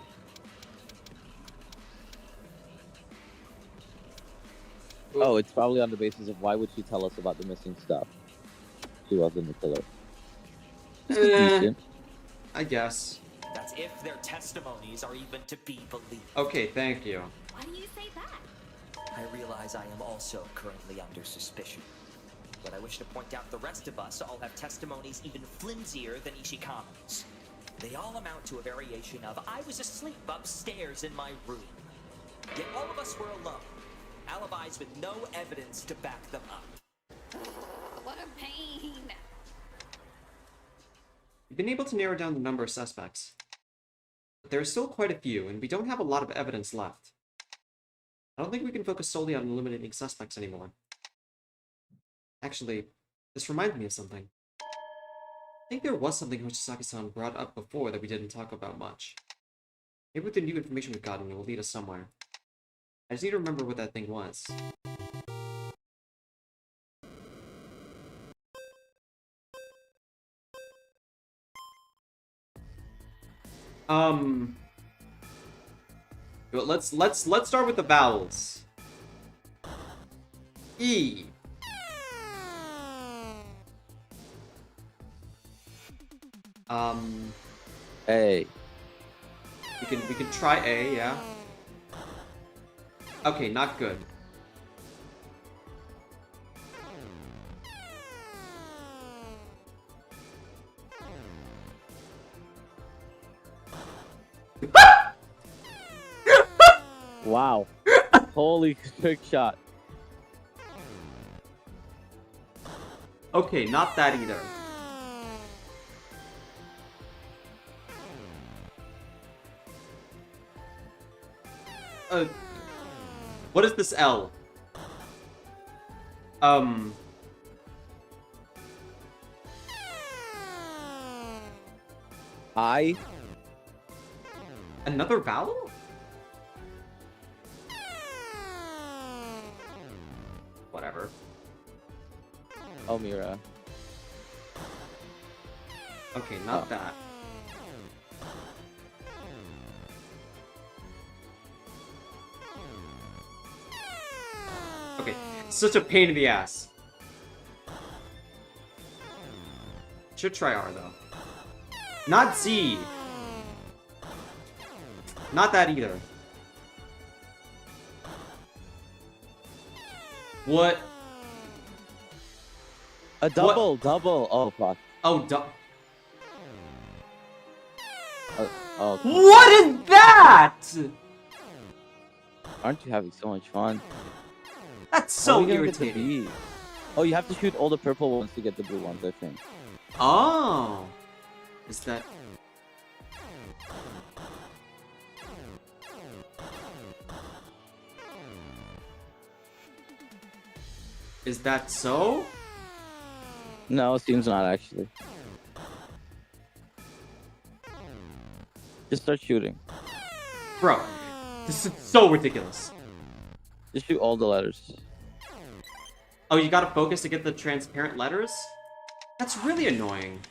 Oh, it's probably on the basis of why would she tell us about the missing stuff? She wasn't the killer. Decent. I guess. That's if their testimonies are even to be believed. Okay, thank you. Why do you say that? I realize I am also currently under suspicion. But I wish to point out the rest of us all have testimonies even flimsier than Ishikamo's. They all amount to a variation of, I was asleep upstairs in my room. Yet all of us were alone. Alibis with no evidence to back them up. What a pain. We've been able to narrow down the number of suspects. But there are still quite a few, and we don't have a lot of evidence left. I don't think we can focus solely on eliminating suspects anymore. Actually, this reminds me of something. I think there was something Hoshisaki-san brought up before that we didn't talk about much. Maybe with the new information we've gotten, it will lead us somewhere. I just need to remember what that thing was. Let's start with the vowels. E. A. We can try A, yeah. Okay, not good. Wow. Holy trick shot. Okay, not that either. What is this L? I. Another vowel? Whatever. Oh, Mira. Okay, not that. Okay, such a pain in the ass. Should try R though. Not Z. Not that either. What? A double, double. Oh, fuck. Oh, oh. What is that? Aren't you having so much fun? That's so How are you gonna get the irritating. B? Oh, you have to shoot all the purple ones to get the blue ones, I think. Oh. Is that... Is that so? No, it seems not actually. Just start shooting. Bro, this is so ridiculous. Just shoot all the letters. Oh, you gotta focus to get the transparent letters? That's really annoying.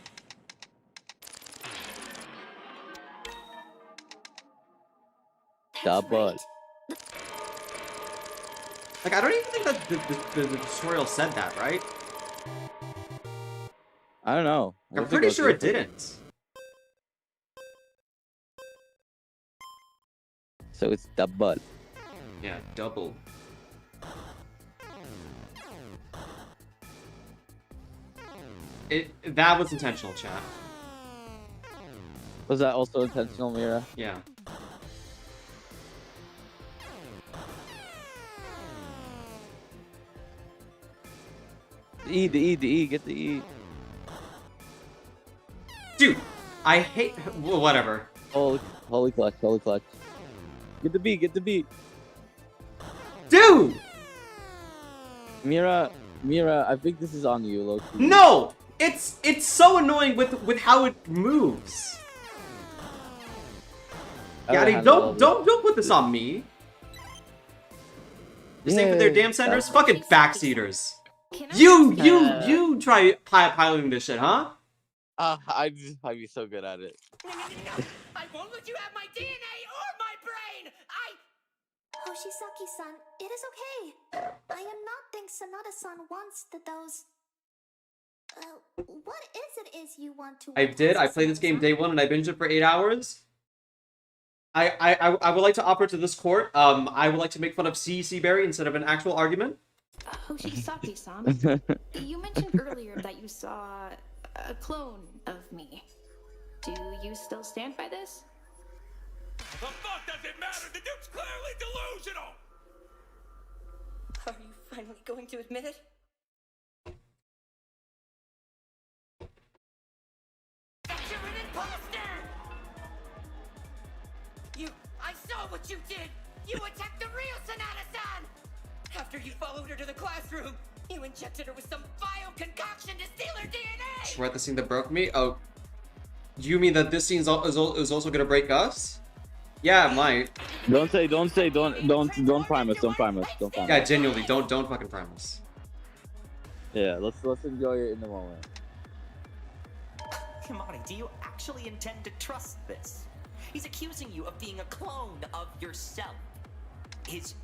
Double. Like, I don't even think that the tutorial said that, right? I don't know. I'm pretty sure it didn't. So it's double. Yeah, double. That was intentional, chat. Was that also intentional, Mira? Yeah. The E, get the E. Dude, I hate... Whatever. Holy clutch. Get the B. Dude! Mira, I think this is on you, Loki. No! It's so annoying with how it moves. Gaddy, don't put this on me. The same for their damn centers? Fucking backseaters. Can I You try piloting this shit, huh? I'd be so good at it. No, I won't let you have my DNA or my brain! Hoshisaki-san, it is okay. I am not think Sonata-san wants those... what is you want to... I did. I played this game day one and I binged it for 8 hours. I would like to offer to this court, I would like to make fun of CEC Berry instead of an actual argument. Hoshisaki-san, you mentioned earlier that you saw a clone of me. Do you still stand by this? The fuck does it matter? The dude's clearly delusional! Are you finally going to admit it? That you're an imposter! I saw what you did! You attacked the real Sonata-san! After you followed her to the classroom, you injected her with some vile concoction to steal her DNA! We're at the scene that broke me? Oh. Do you mean that this scene is also gonna break us? Yeah, it might. Don't prime us. Don't prime us. Yeah, genuinely, don't fucking prime us. Yeah, let's enjoy it in the moment. Himari, do you actually intend to trust this? He's accusing you of being a clone of yourself. His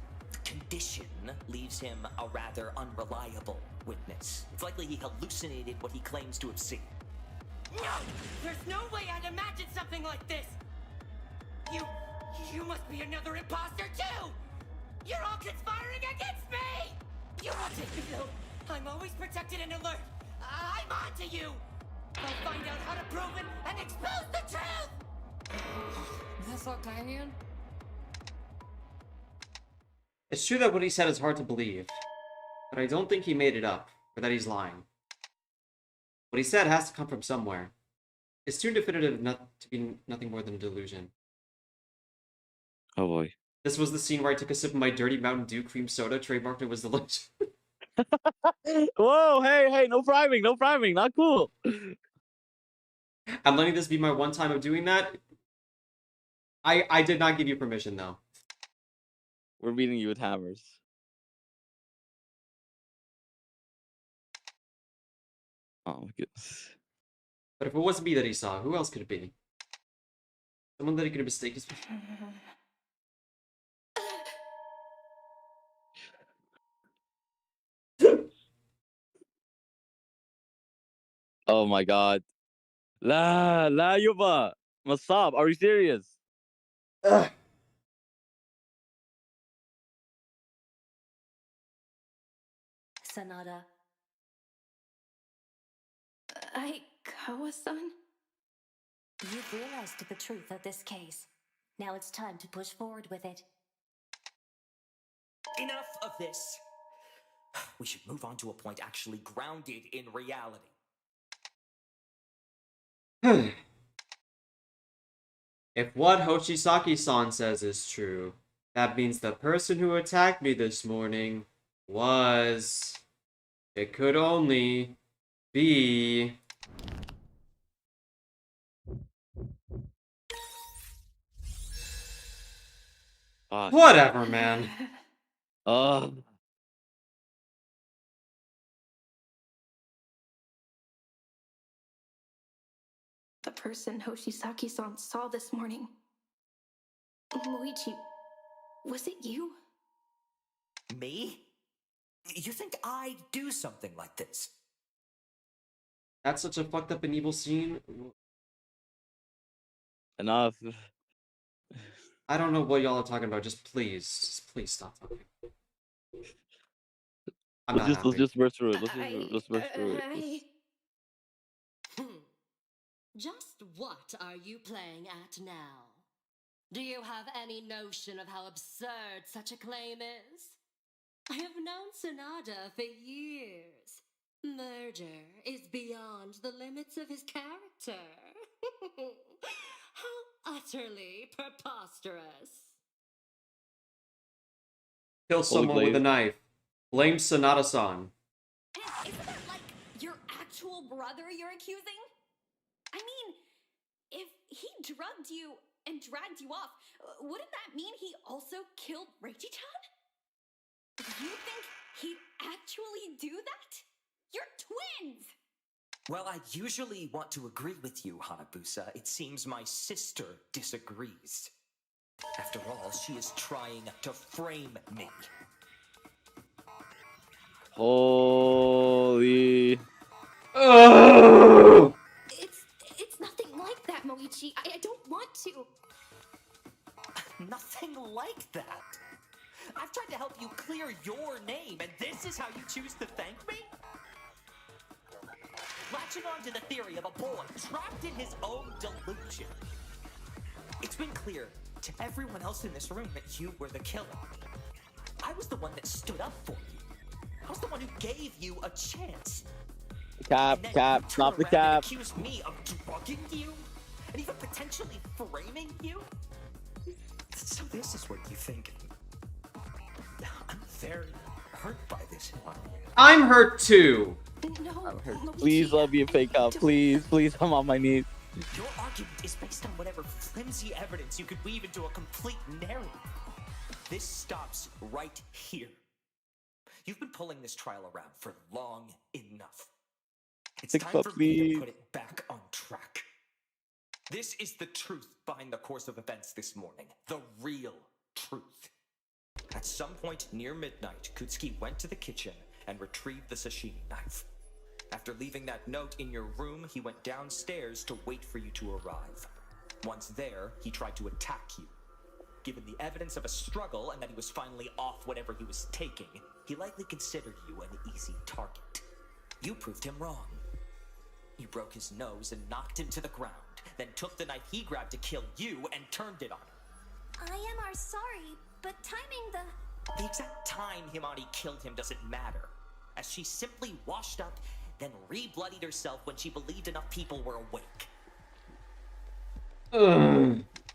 condition leaves him a rather unreliable witness. It's likely he hallucinated what he claims to have seen. No! There's no way I'd imagine something like this! You must be another imposter too! You're all conspiring against me! You won't take me though! I'm always protected and alert! I'm on to you! I'll find out how to prove it and expose the truth! That's Octavian? It's true that what he said is hard to believe, but I don't think he made it up, or that he's lying. What he said has to come from somewhere. It's too definitive not to be nothing more than a delusion. Oh boy. This was the scene where I took a sip of my dirty Mountain Dew cream soda, trademarked it was delicious. Whoa, hey, no priming, not cool. I'm letting this be my one time of doing that. I did not give you permission, though. We're beating you with hammers. Oh my goodness. But if it wasn't me that he saw, who else could it be? Someone that he could have mistaken. Oh my god. La Yuba. Masab, are you serious? Sonata. Aikawa-san? You've realized the truth of this case. Now it's time to push forward with it. Enough of this. We should move on to a point actually grounded in reality. If what Hoshisaki-san says is true, that means the person who attacked me this morning was... It could only be... Whatever, man. The person Hoshisaki-san saw this morning. Muichi, was it you? Me? You think I'd do something like this? That's such a fucked up and evil scene. Enough. I don't know what y'all are talking about. Just please stop talking. I'm not happy. Let's just burst through it. Let's burst through it. Just what are you playing at now? Do you have any notion of how absurd such a claim is? I have known Sonata for years. Murder is beyond the limits of his character. How utterly preposterous. Kill someone with a knife. Blame Sonata-san. Isn't that like your actual brother you're accusing? I mean, if he drugged you and dragged you off, wouldn't that mean he also killed Reichi-chan? You think he'd actually do that? You're twins! Well, I usually want to agree with you, Hanabusa. It seems my sister disagrees. After all, she is trying to frame me. Holy. It's nothing like that, Moichi. I don't want to. Nothing like that. I've tried to help you clear your name, and this is how you choose to thank me? Latching on to the theory of a boy trapped in his own delusion. It's been clear to everyone else in this room that you were the killer. I was the one that stood up for you. I was the one who gave you a chance. Cap, stop the cap. And accuse me of drugging you? And even potentially framing you? So this is what you think. I'm very hurt by this. I'm hurt too. No, Please let me a fake out. Please, I'm on my knees. Your argument is based on whatever flimsy evidence you could weave into a complete narrative. This stops right here. You've been pulling this trial around for long enough. It's time for me to put it back on track. This is the truth behind the course of events this morning. The real truth. At some point near midnight, Kutsuki went to the kitchen and retrieved the sashimi knife. After leaving that note in your room, he went downstairs to wait for you to arrive. Once there, he tried to attack you. Given the evidence of a struggle and that he was finally off whatever he was taking, he likely considered you an easy target. You proved him wrong. You broke his nose and knocked him to the ground, then took the knife he grabbed to kill you and turned it on him. I am sorry, but timing The exact time Himani killed him doesn't matter, as she simply washed up, then re-bloodied herself when she believed enough people were awake.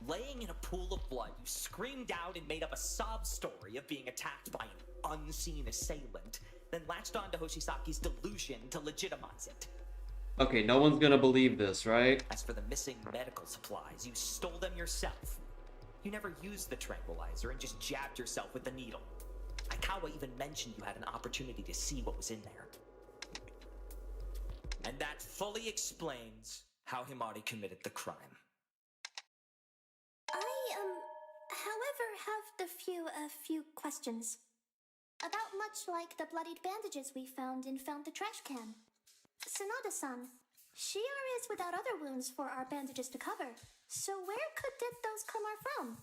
Laying in a pool of blood, you screamed out and made up a sob story of being attacked by an unseen assailant, then latched on to Hoshisaki's delusion to legitimize it. Okay, no one's gonna believe this, right? As for the missing medical supplies, you stole them yourself. You never used the tranquilizer and just jabbed yourself with the needle. Aikawa even mentioned you had an opportunity to see what was in there. And that fully explains how Himari committed the crime. however, have a few questions. About much like the bloodied bandages we found the trash can. Sonata-san, Shior is without other wounds for our bandages to cover. So where did those come from?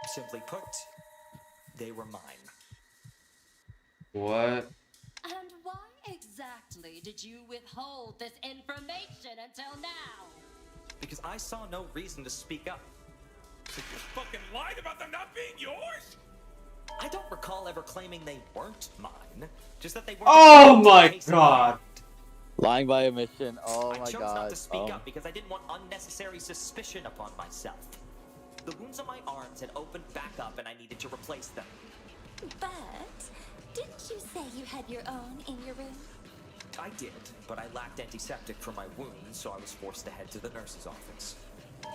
Simply put, they were mine. What? And why exactly did you withhold this information until now? Because I saw no reason to speak up. So you fucking lied about them not being yours? I don't recall ever claiming they weren't mine. Just that they weren't. Oh my god! Lying by omission. Oh I my chose god. not to speak up because I didn't want unnecessary suspicion upon myself. The wounds on my arms had opened back up and I needed to replace them. But didn't you say you had your own in your room? I did, but I lacked antiseptic for my wounds, so I was forced to head to the nurse's office.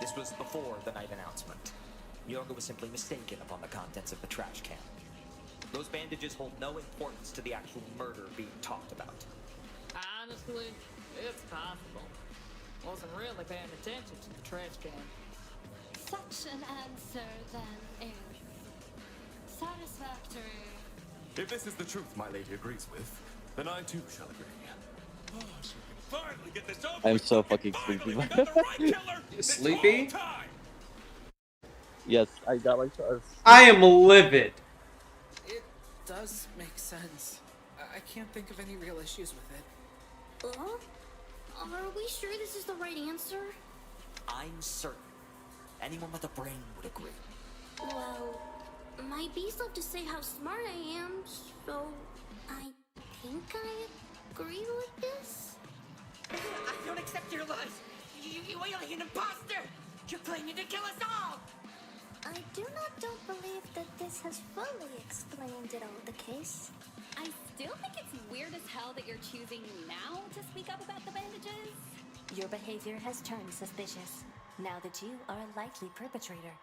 This was before the night announcement. Yoga was simply mistaken upon the contents of the trash can. Those bandages hold no importance to the actual murder being talked about. Honestly, it's possible. Wasn't really paying attention to the trash can. Such an answer, then, is satisfactory. If this is the truth my lady agrees with, then I too shall agree. Oh, so we can finally get this over I'm with. so fucking sleepy. We got the right killer this Sleepy? whole time. Yes, I got my stars. I am livid. It does make sense. I can't think of any real issues with it. Are we sure this is the right answer? I'm certain anyone with a brain would agree. Well, my beast love to say how smart I am, so I think I agree with this. I don't accept your lies. You alien imposter! You're planning to kill us all! I don't believe that this has fully explained it all the case. I still think it's weird as hell that you're choosing now to speak up about the bandages. Your behavior has turned suspicious, now that you are a likely perpetrator.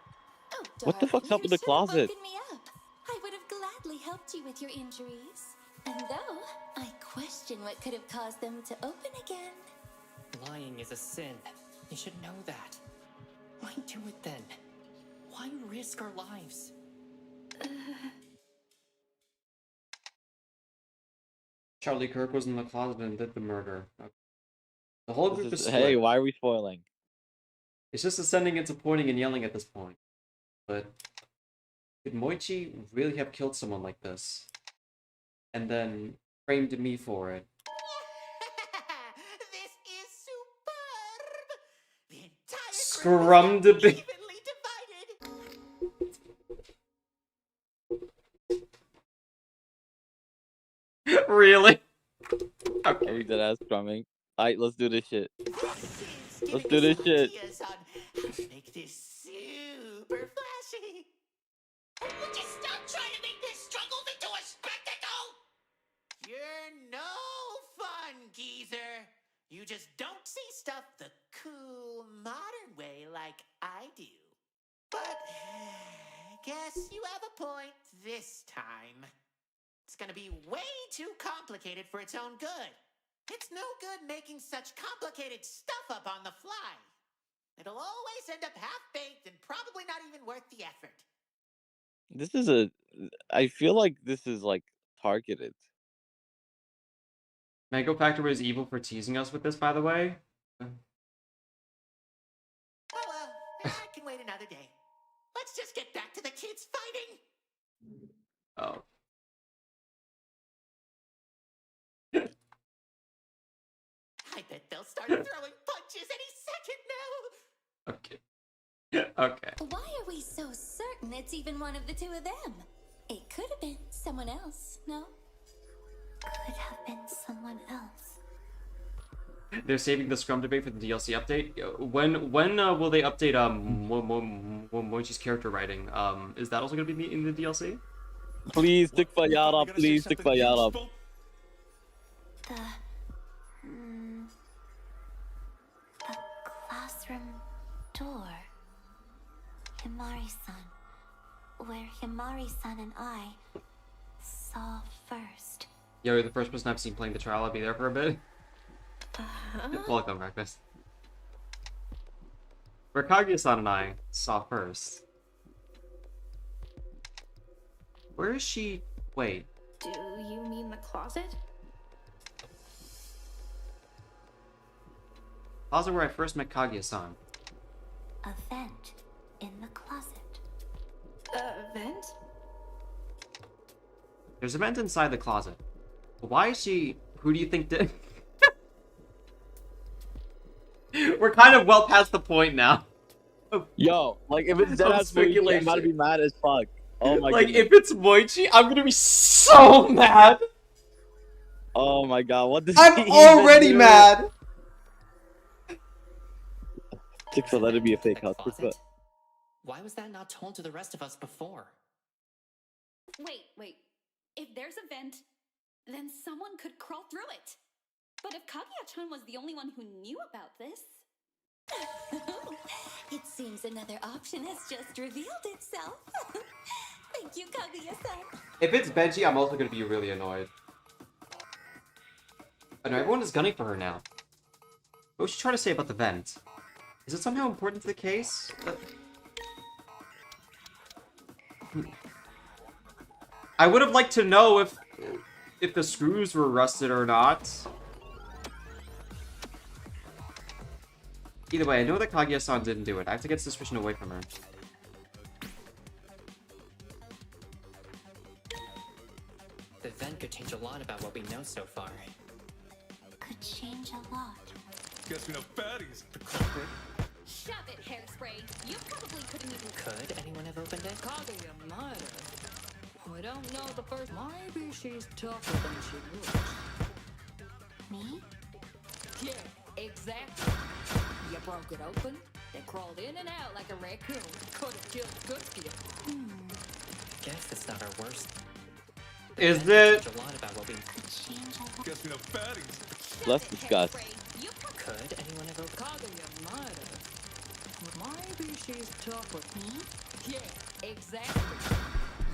Oh, What the fuck's up with the closet? woken me up. I would have gladly helped you with your injuries. And though I question what could have caused them to open again. Lying is a sin. You should know that. Why do it then? Why risk our lives? Charlie Kirk was in the closet and did the murder. Okay. The whole group is split. Hey, why are we spoiling? It's just ascending into pointing and yelling at this point. But could Moichi really have killed someone like this? And then framed me for it? This is superb! The entire Scrum debate. evenly divided. Really? Okay. Are we dead ass scrumming? Alright, let's do this shit. Let's do this shit. Ideas on how to make this super flashy. Would you stop trying to make this struggle into a spectacle? You're no fun, geezer. You just don't see stuff the cool, modern way like I do. But I guess you have a point this time. It's gonna be way too complicated for its own good. It's no good making such complicated stuff up on the fly. It'll always end up half-baked and probably not even worth the effort. This is a... I feel like this is, like, targeted. Mango Factor is evil for teasing us with this, by the way. Oh well, I can wait another day. Let's just get back to the kids fighting. Oh. I bet they'll start throwing punches any second now. Okay. Okay. Why are we so certain it's even one of the two of them? It could have been someone else, no? Could have been someone else. They're saving the Scrum debate for the DLC update. When will they update Moichi's character writing? Is that also gonna be in the DLC? Please stick Fayada, please stick Fayada. The classroom door. Himari-san. Where Himari-san and I saw first. Yo, you're the first person I've seen playing the trial. I'll be there for a bit. Welcome, breakfast. Where Kaguya-san and I saw first. Where is she? Wait. Do you mean the closet? Closet where I first met Kaguya-san. A vent in the closet. A vent? There's a vent inside the closet. Why is she? Who do you think did? We're kind of well past the point now. Yo, like if it's dead ass Moichi, I'm about to be mad as fuck. Oh my god. Like if it's Moichi, I'm gonna be so mad. Oh my god, what does I'm already mad. Jigsaw, let it be a fake house. Why was that not told to the rest of us before? Wait. If there's a vent, then someone could crawl through it. But if Kaguya-chan was the only one who knew about this... It seems another option has just revealed itself. Thank you, Kaguya-san. If it's Benji, I'm also gonna be really annoyed. I know everyone is gunning for her now. What was she trying to say about the vent? Is it somehow important to the case? I would have liked to know if the screws were rusted or not. Either way, I know that Kaguya-san didn't do it. I have to get suspicion away from her. The vent could change a lot about what we know so far. Could change a lot. Guess we know baddies, the culprit. Shove it, Hairspray. You probably couldn't even... Could anyone have opened it? Kaguya might have. We don't know the first. Maybe she's tougher than she looks. Me? Yeah, exactly. You broke it open, they crawled in and out like a raccoon. Could have killed Kutsuki. Guess it's not our worst. Is it? A lot about what we Guess we know baddies. Let's discuss. Could anyone have opened Kaguya might have. Maybe she's tougher. Me? Yeah, exactly.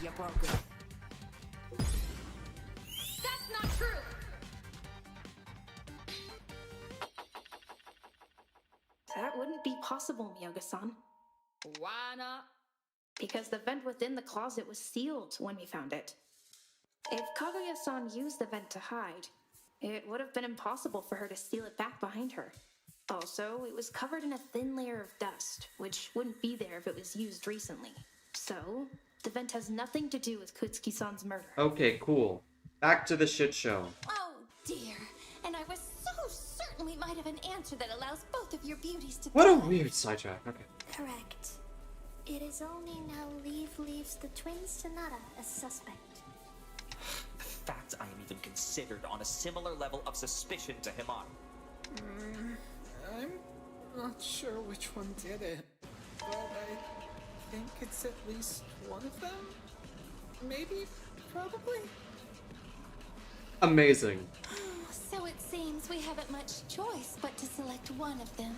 You broke it. That's possible, Miyoga-san. Why not? Because the vent within the closet was sealed when we found it. If Kaguya-san used the vent to hide, it would have been impossible for her to seal it back behind her. Also, it was covered in a thin layer of dust, which wouldn't be there if it was used recently. So, the vent has nothing to do with Kutsuki-san's murder. Okay, cool. Back to the shit show. Oh dear, and I was so certain we might have an answer that allows both of your beauties to What a die. weird sidetrack. Okay. Correct. It is only now leaves the twin Sonata as suspect. The fact I am even considered on a similar level of suspicion to Himari. I'm not sure which one did it, but I think it's at least one of them? Maybe? Probably? Amazing. So it seems we haven't much choice but to select one of them.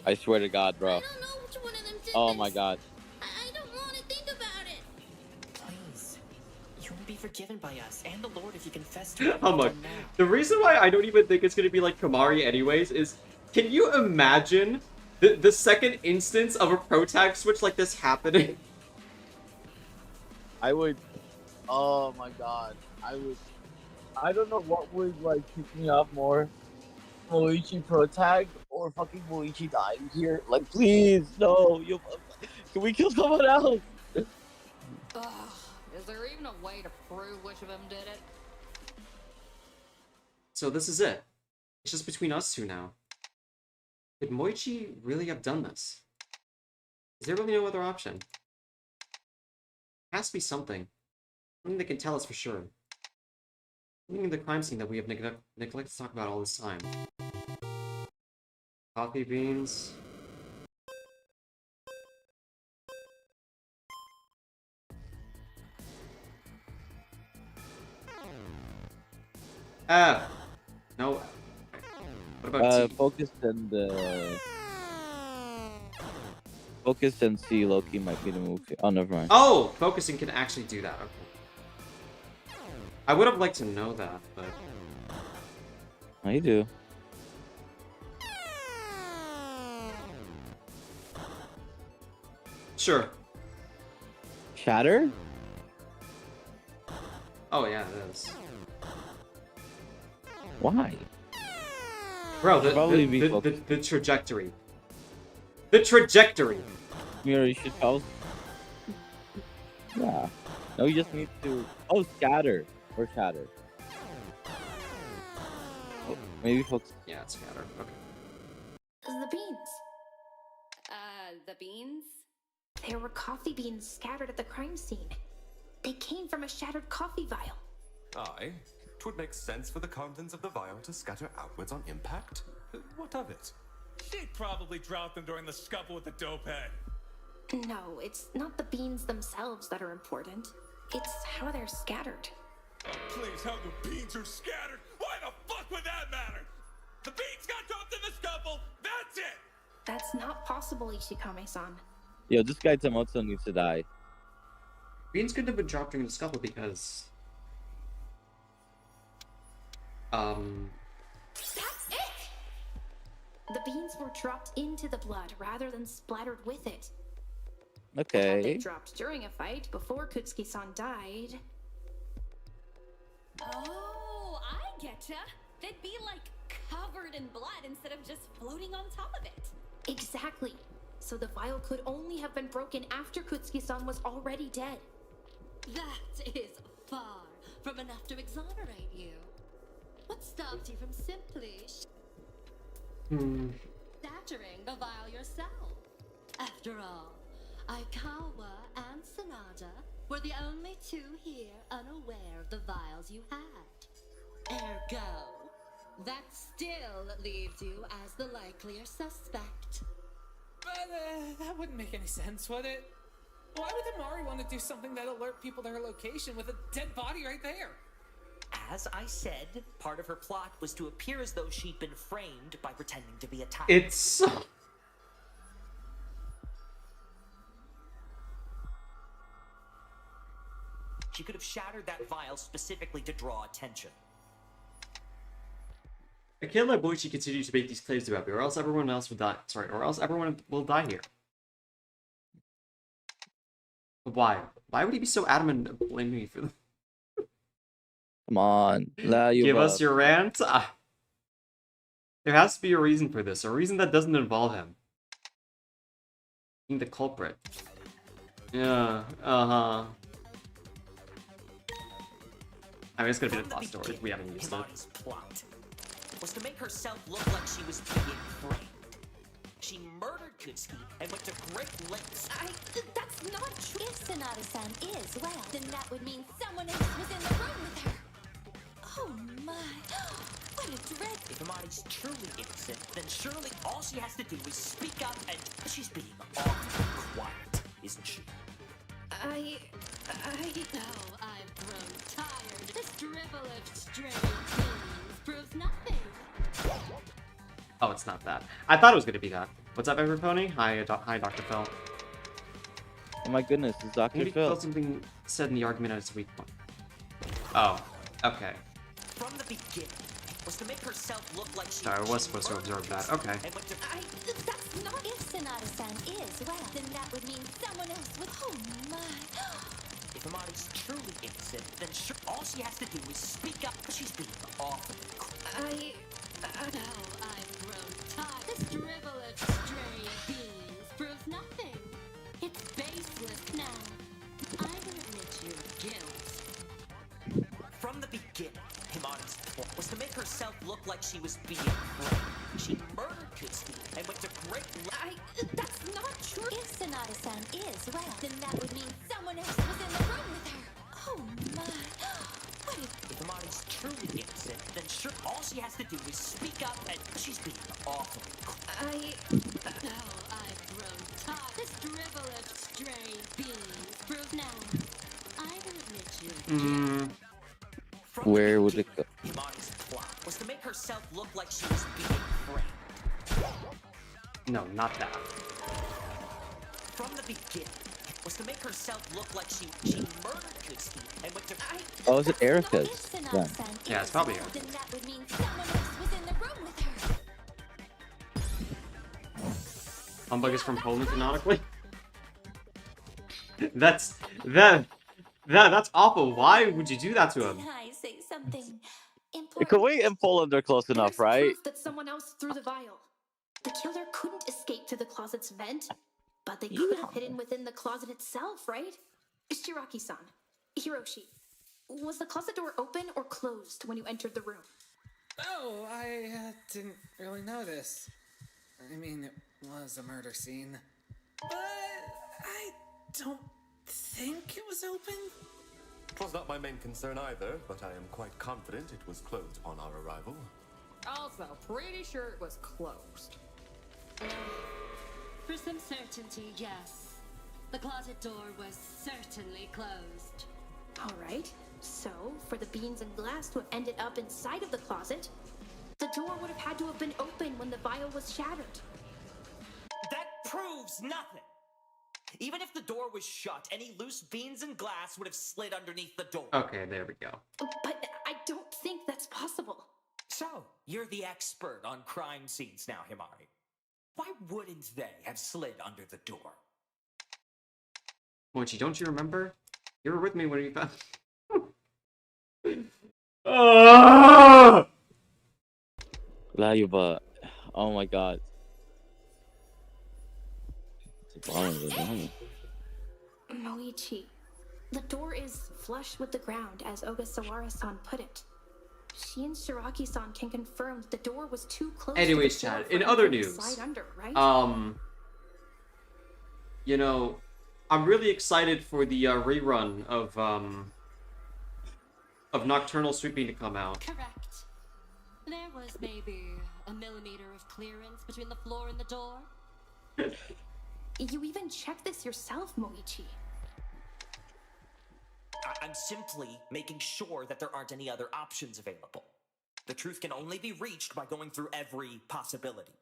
I swear to God, bro. I don't know which one of them did Oh this. my God. I don't want to think about it. Please. You will be forgiven by us and the Lord if you confess to what Oh you've my. done now. The reason why I don't even think it's gonna be like Kamari anyways is, can you imagine the second instance of a protag switch like this happening? I would. Oh my God. I would. I don't know what would like pick me up more. Moichi protag or fucking Moichi dying here. Like, please, no. You. Can we kill someone else? Ugh, is there even a way to prove which of them did it? So this is it. It's just between us two now. Could Moichi really have done this? Is there really no other option? Has to be something. Something that can tell us for sure. Something in the crime scene that we have neglected to talk about all this time. Coffee beans. No. What about tea? Focus and see Loki might be the movie. Oh, never mind. Oh! Focusing can actually do that. Okay. I would have liked to know that, but... I do. Sure. Shatter? Oh yeah, it is. Why? Bro, the trajectory. The trajectory! Mira, you should tell. Yeah. No, you just need to. Oh, scatter or shatter. Oh, maybe focus. Yeah, it's scatter. Okay. The beans. The beans? There were coffee beans scattered at the crime scene. They came from a shattered coffee vial. Aye. 'Twould make sense for the contents of the vial to scatter outwards on impact. What of it? She'd probably dropped them during the scuffle with the dope head. No, it's not the beans themselves that are important. It's how they're scattered. Oh, please, how the beans are scattered? Why the fuck would that matter? The beans got dropped in the scuffle, that's it! That's not possible, Ishikame-san. Yo, this guy Tomoto needs to die. Beans couldn't have been dropped during the scuffle because... That's it! The beans were dropped into the blood rather than splattered with it. Had they Okay. dropped during a fight before Kutsuki-san died... Oh, I getcha. They'd be like covered in blood instead of just floating on top of it. Exactly. So the vial could only have been broken after Kutsuki-san was already dead. That is far from enough to exonerate you. What stopped you from simply shattering the vial yourself? After all, Aikawa and Sonata were the only two here unaware of the vials you had. Ergo, that still leaves you as the likelier suspect. But that wouldn't make any sense, would it? Why would Himari want to do something that alert people to her location with a dead body right there? As I said, part of her plot was to appear as though she'd been framed by pretending to be attacked. It's so... She could have shattered that vial specifically to draw attention. I can't let Boichi continue to make these claims about me, or else everyone else will die. Sorry, or else everyone will die here. But why? Why would he be so adamant of blaming me for this? Come on, you Give us your rant. Ah. There has to be a reason for this, a reason that doesn't involve him being the culprit. Yeah. I mean, it's gonna be the plot story. We haven't used it. Himari's plot was to make herself look like she was being framed. She murdered Kutsuki and went to great lengths. That's not true. If Sonata-san is, well, then that would mean someone else was in the room with her. Oh my, what a dread. If Himari's truly innocent, then surely all she has to do is speak up, and she's being awfully quiet, isn't she? Oh, I've grown tired. This dribble of stray things proves nothing. Oh, it's not that. I thought it was gonna be that. What's up, every pony? Hi, hi, Dr. Phil. Oh my goodness, it's Dr. Maybe Phil. something said in the argument as a weak point. Oh, okay. From the beginning, was to make herself look like she. Sorry, I was supposed to observe that. Okay. That's not. If Sonata-san is, well, then that would mean someone else would. Oh my. If Himari's truly innocent, then sure, all she has to do is speak up, because she's being awfully quiet. I've grown tired. This dribble of stray beans proves nothing. It's baseless now. I will admit your guilt. From the beginning, Himari's plot was to make herself look like she was being framed. She murdered Kutsuki and went to great lengths. That's not true. If Sonata-san is, well, then that would mean someone else was in the room with her. Oh my. What if Himari's truly innocent, then sure, all she has to do is speak up, and she's being awfully quiet. I've grown tired. This dribble of stray beans proves now. I will admit your guilt. Where would it go? Himari's plot was to make herself look like she was being framed. No, not that. From the beginning, was to make herself look like she murdered Kutsuki and went to. Oh, is it Erica's? Yeah. Yeah, it's probably her. then that would mean someone else was in the room with her. Humbug is from Poland, canonically. That's awful. Why would you do that to him? Did I say something Kuwait and Poland are close enough, right? Proof that someone else threw the vial. The killer couldn't escape through the closet's vent, but they could have hidden within the closet itself, right? Shiraki-san, Hiroshi, was the closet door open or closed when you entered the room? Oh, I didn't really notice. I mean, it was a murder scene. But I don't think it was open. It was not my main concern either, but I am quite confident it was closed upon our arrival. Also, pretty sure it was closed. For some certainty, yes. The closet door was certainly closed. All right. So, for the beans and glass to have ended up inside of the closet, the door would have had to have been open when the vial was shattered. That proves nothing. Even if the door was shut, any loose beans and glass would have slid underneath the door. Okay, there we go. But I don't think that's possible. So, you're the expert on crime scenes now, Himari. Why wouldn't they have slid under the door? Mochi, don't you remember? You were with me when we found. Layuba. Oh my god. It's a bottom of the dome. Moichi, the door is flush with the ground, as Ogasawara-san put it. She and Shiraki-san can confirm that the door was too close. Anyways, to the floor Chad, for in him other to news, slide under, right? you know, I'm really excited for the rerun of Nocturnal Sweeping to come out. Correct. There was maybe a millimeter of clearance between the floor and the door. You even checked this yourself, Moichi. I'm simply making sure that there aren't any other options available. The truth can only be reached by going through every possibility.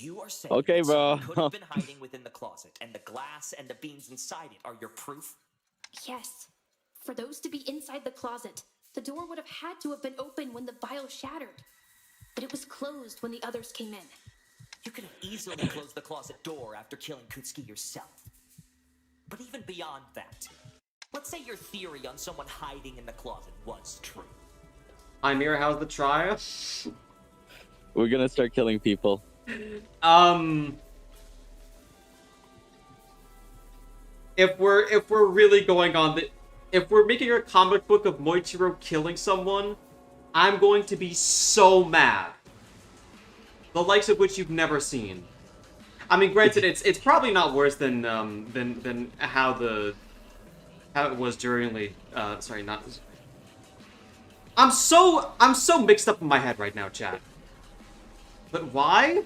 You are saying okay, that bro. someone could have been hiding within the closet, and the glass and the beans inside it are your proof? Yes. For those to be inside the closet, the door would have had to have been open when the vial shattered. but it was closed when the others came in. You could have easily closed the closet door after killing Kutsuki yourself. But even beyond that, let's say your theory on someone hiding in the closet was true. Hi, Mira, how's the trial? We're gonna start killing people. If we're really going on the, if we're making a comic book of Moichiro killing someone, I'm going to be so mad. The likes of which you've never seen. I mean, granted, it's probably not worse than how it was during the sorry, not. I'm so mixed up in my head right now, chat. But why?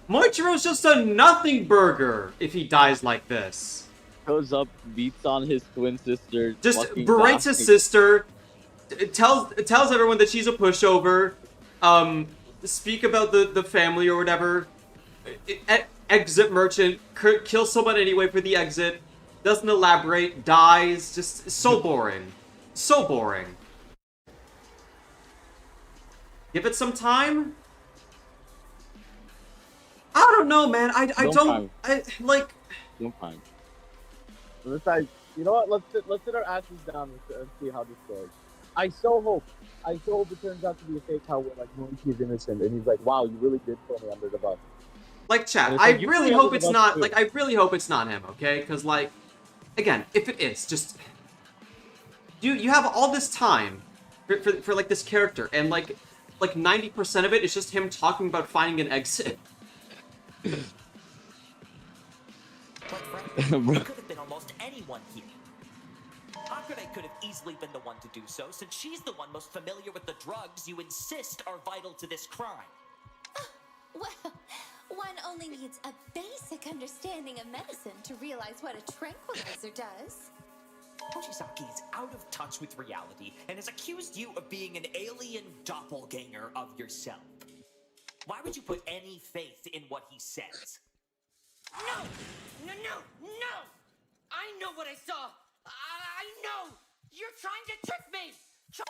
Moichiro's just a nothing burger if he dies like this. Goes up, beats on his twin sister. Just berates his sister. Tells everyone that she's a pushover. Speak about the family or whatever. Exit merchant. Kills someone anyway for the exit. Doesn't elaborate. Dies. Just so boring. So boring. Give it some time? I don't know, man. I don't like. Don't mind. Besides, you know what? Let's sit our asses down and see how this goes. I so hope it turns out to be a fake. How like Moichi's innocent, and he's like, "Wow, you really did throw me under the bus." Like, chat. I really hope it's not. Like, I really hope it's not him. Okay, because like, again, if it is, just you have all this time for like this character, and like 90% of it is just him talking about finding an exit. Quite frankly, it could have been almost anyone here. Akane could have easily been the one to do so, since she's the one most familiar with the drugs you insist are vital to this crime. Well, one only needs a basic understanding of medicine to realize what a tranquilizer does. Mochisaki is out of touch with reality and has accused you of being an alien doppelganger of yourself. Why would you put any faith in what he says? No! I know what I saw! I know! You're trying to trick me!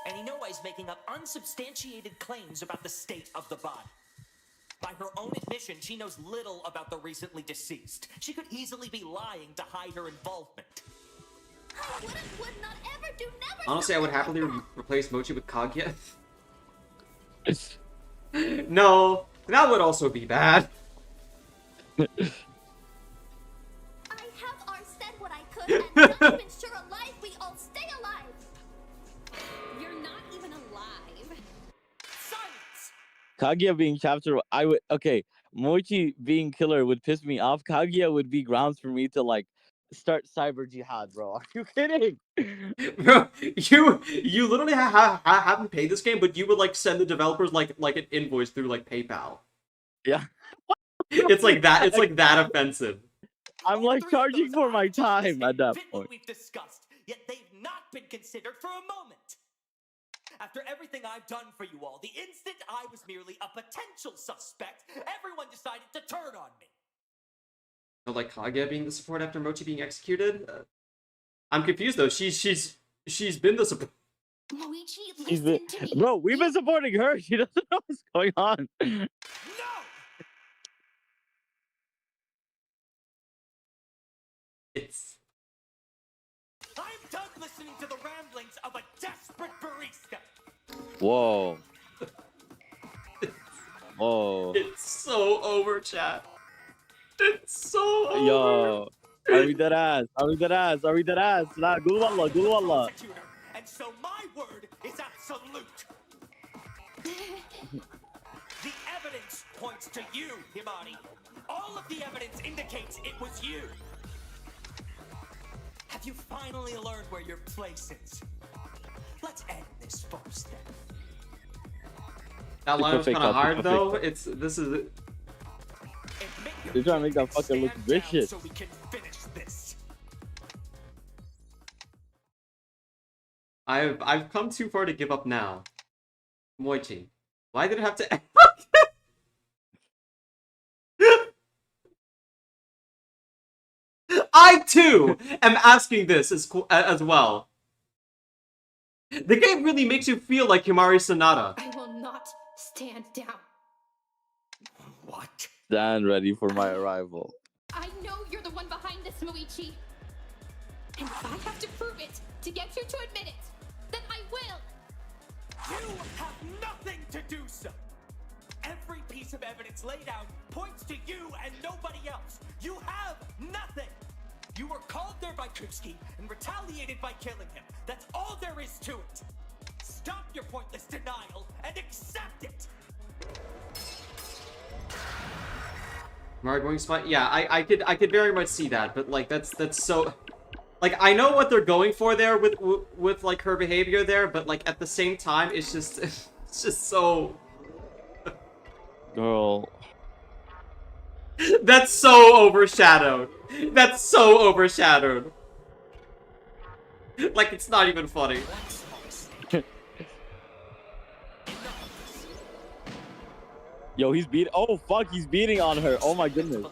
And he knows he's making up unsubstantiated claims about the state of the body. By her own admission, she knows little about the recently deceased. She could easily be lying to hide her involvement. I would not ever do, never. Honestly, I would happily replace Mochi with Kaguya. No, that would also be bad. I have said what I could, and not to ensure a life, we all stay alive. You're not even alive. Silence! Kaguya being chapter, okay. Moichi being killer would piss me off. Kaguya would be grounds for me to like start cyber jihad, bro. Are you kidding? Bro, you literally haven't paid this game, but you would like send the developers like an invoice through like PayPal. Yeah. It's like that. It's like that offensive. I'm like charging for my time at that point. We've discussed, yet they've not been considered for a moment. After everything I've done for you all, the instant I was merely a potential suspect, everyone decided to turn on me. Like Kaguya being the support after Mochi being executed. I'm confused though. She's been the support. Bro, we've been supporting her. She doesn't know what's going on. No! I'm done listening to the ramblings of a desperate barista. Whoa. Whoa. It's so over, chat. It's so over. Yo. Are we dead ass? Are we dead ass? Are we dead ass? Nah, gulu wallah, gulu wallah. And so my word is absolute. The evidence points to you, Himari. All of the evidence indicates it was you. Have you finally learned where your place is? Let's end this first then. That line was kind of hard though. This is. They're trying to make that fucker look vicious. So we can finish this. I've come too far to give up now. Moichi, why did it have to end? I too am asking this as well. The game really makes you feel like Himari Sonata. I will not Stand down. What? Stand ready for my arrival. I know you're the one behind this, Muichi. And if I have to prove it to get you to admit it, then I will. You have nothing to do so. Every piece of evidence laid out points to you and nobody else. You have nothing. You were called there by Kutsuki and retaliated by killing him. That's all there is to it. Stop your pointless denial and accept it. Mario going spot. Yeah, I could very much see that, but like that's so. Like I know what they're going for there with like her behavior there, but like at the same time, it's just it's just so. Girl. That's so overshadowed. That's so overshadowed. Like it's not even funny. Yo, he's beating. Oh fuck, he's beating on her. Oh my goodness.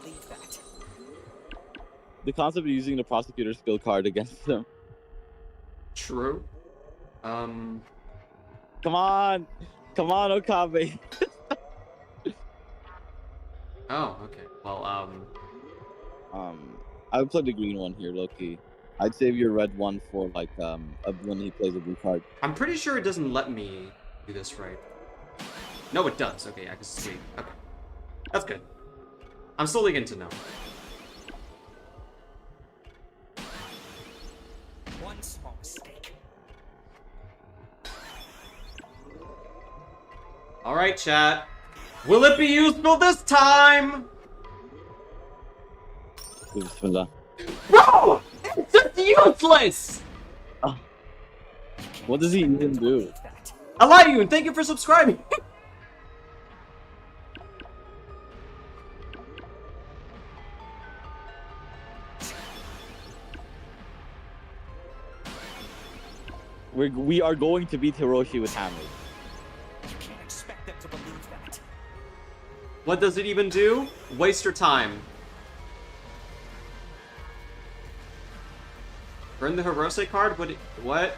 The concept of using the prosecutor's skill card against him. True. Come on, Okabe. Oh, okay. Well, I would play the green one here, Loki. I'd save your red one for like when he plays a blue card. I'm pretty sure it doesn't let me do this right. No, it does. Okay, yeah, because it's green. Okay, that's good. I'm slowly getting to know. One small mistake. All right, chat. Will it be useful this time? Bismillah. Bro, it's just useless. What does he even do? I lie to you, and thank you for subscribing. We are going to beat Hiroshi with hammers. You can't expect them to believe that. What does it even do? Waste your time. Burn the Hirose card? What?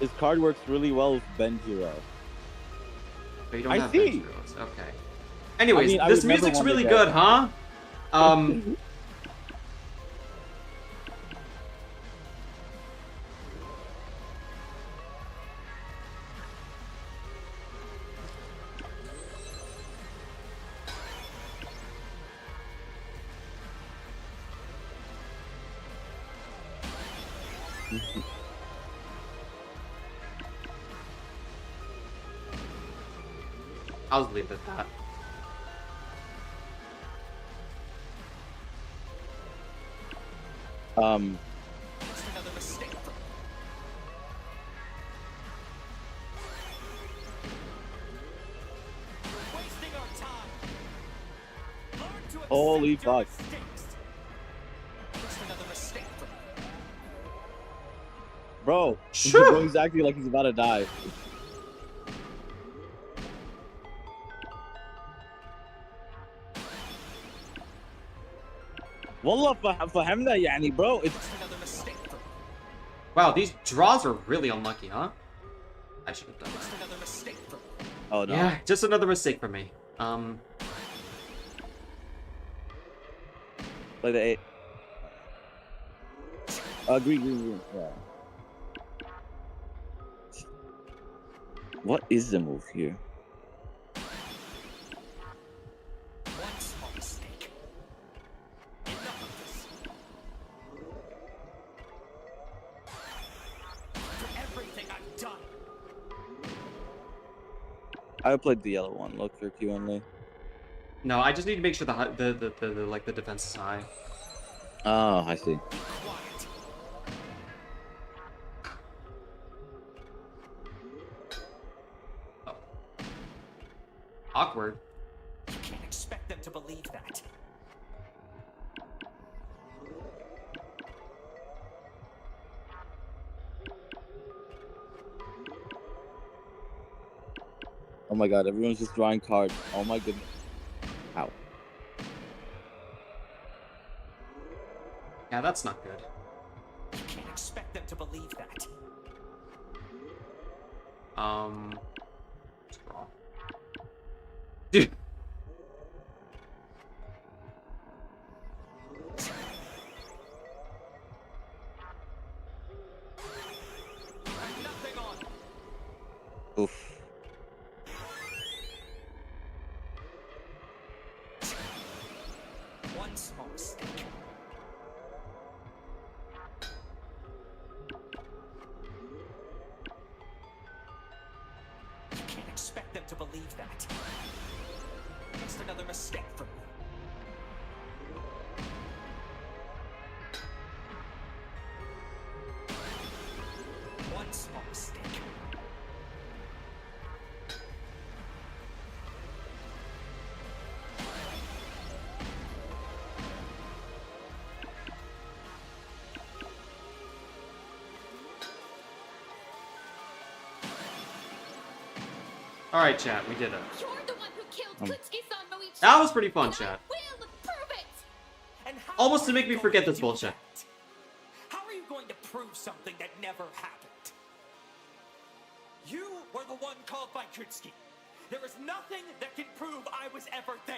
His card works really well with Benjiro. But you don't I have see. Benjiros. Okay. Anyways, I mean, I this would never music's want to really get- good, huh? I'll just leave it at that. Just another mistake. We're wasting our time. Learn to accept Holy your fuck. mistakes. Just another mistake. Bro, he's acting like he's about to die. والله فهمنا يعني bro. It's another mistake. Wow, these draws are really unlucky, huh? I should have done that. Just another mistake. Oh no. Yeah, just another mistake for me. Play the 8. Green. Yeah. What is the move here? One small mistake. Enough of this. For everything I've done. I would play the yellow one. Look for Q only. No, I just need to make sure the defense is high. Oh, I see. Quiet. Oh. Awkward. You can't expect them to believe that. Oh my god, everyone's just drawing cards. Oh my goodness. Ow. Yeah, that's not good. You can't expect them to believe that. Oof. One small mistake. You can't expect them to believe that. Just another mistake from me. One small mistake. All right, chat, we did it. You're the one who killed Kutsuki-san, Moichi. That was pretty fun, chat. Will prove it. And how Almost are to make you me going forget to this do bullshit. that? How are you going to prove something that never happened? You were the one called by Kutsuki. There is nothing that can prove I was ever there.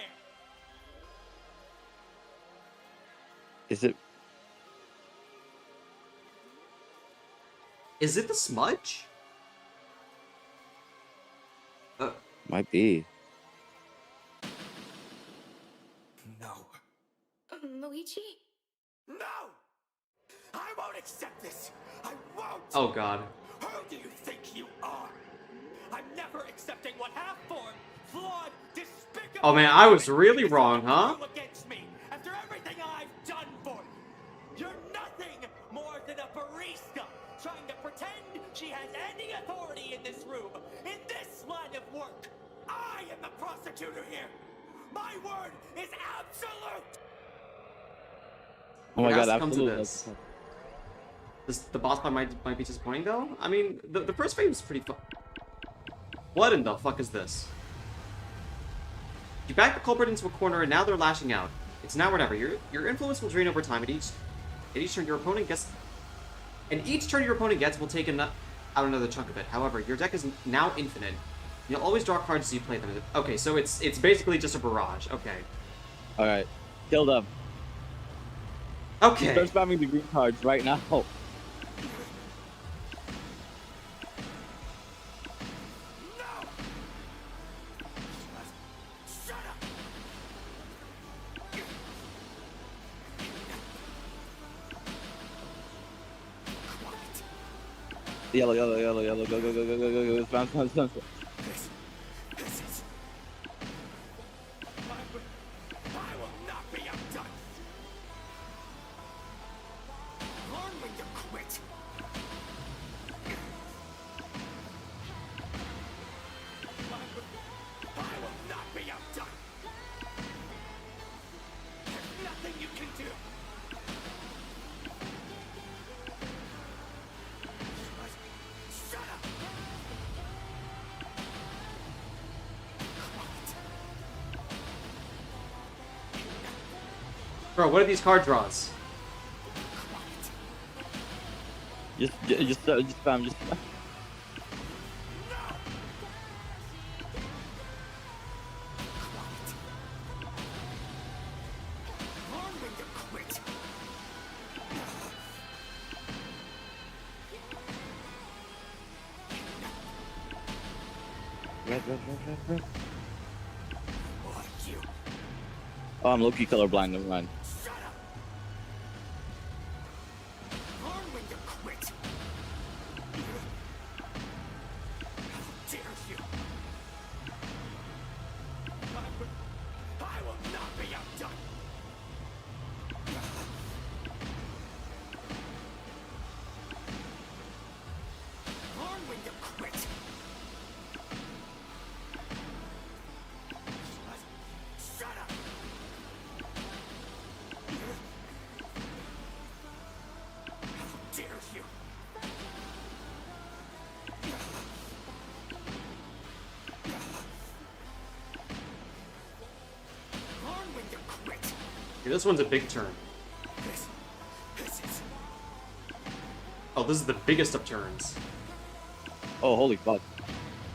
Is it? Is it the smudge? Might be. No. Moichi? No! I won't accept this! I won't! Oh god. Who do you think you are? I'm never accepting what half-formed, flawed, despicable... Oh man, I was really wrong, huh? ...against me after everything I've done for you. You're nothing more than a barista trying to pretend she has any authority in this room, in this line of work. I am the prosecutor here. My word is absolute. Oh my It has god, to come to absolutely. this. The boss fight might be disappointing though. I mean, the first fight was pretty fun. What in the fuck is this? You back the culprit into a corner and now they're lashing out. It's now or never. Your influence will drain over time. At each turn your opponent gets, and each turn your opponent gets will take out another chunk of it. However, your deck is now infinite. You'll always draw cards as you play them. Okay, so it's basically just a barrage. Okay. All right, kill them. Okay. Start spamming the green cards right now. Yellow, yellow, yellow, yellow. Go, go, go, go, go, go, go. Spam, spam, spam, spam. This is... I will not be outdone. Learn when to quit. I will not be outdone. There's nothing you can do. Shut up. Bro, what are these card draws? Just spam, just spam. Learn when to quit. Red, red, red, red, red. Like you. Oh, I'm low-key colorblind, never mind. Shut up. Learn when to quit. How dare you? I will not be outdone. Learn when to quit. Shut up. How dare you? Learn when to quit. Okay, this one's a big turn. This is... Oh, this is the biggest of turns. Oh, holy fuck.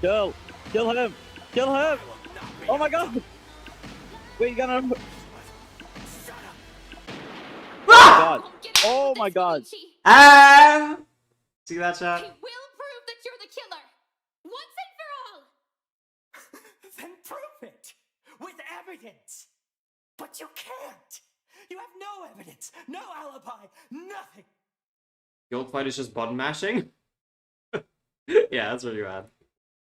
Kill! Kill him! Kill him! Oh my god! Wait, you got another... Ah! God. Oh my god. Ah! See that, chat? He will prove that you're the killer. Once and evidence! But you can't! You have no evidence, no alibi, nothing! Guild fight is just button mashing? Yeah, that's what you had.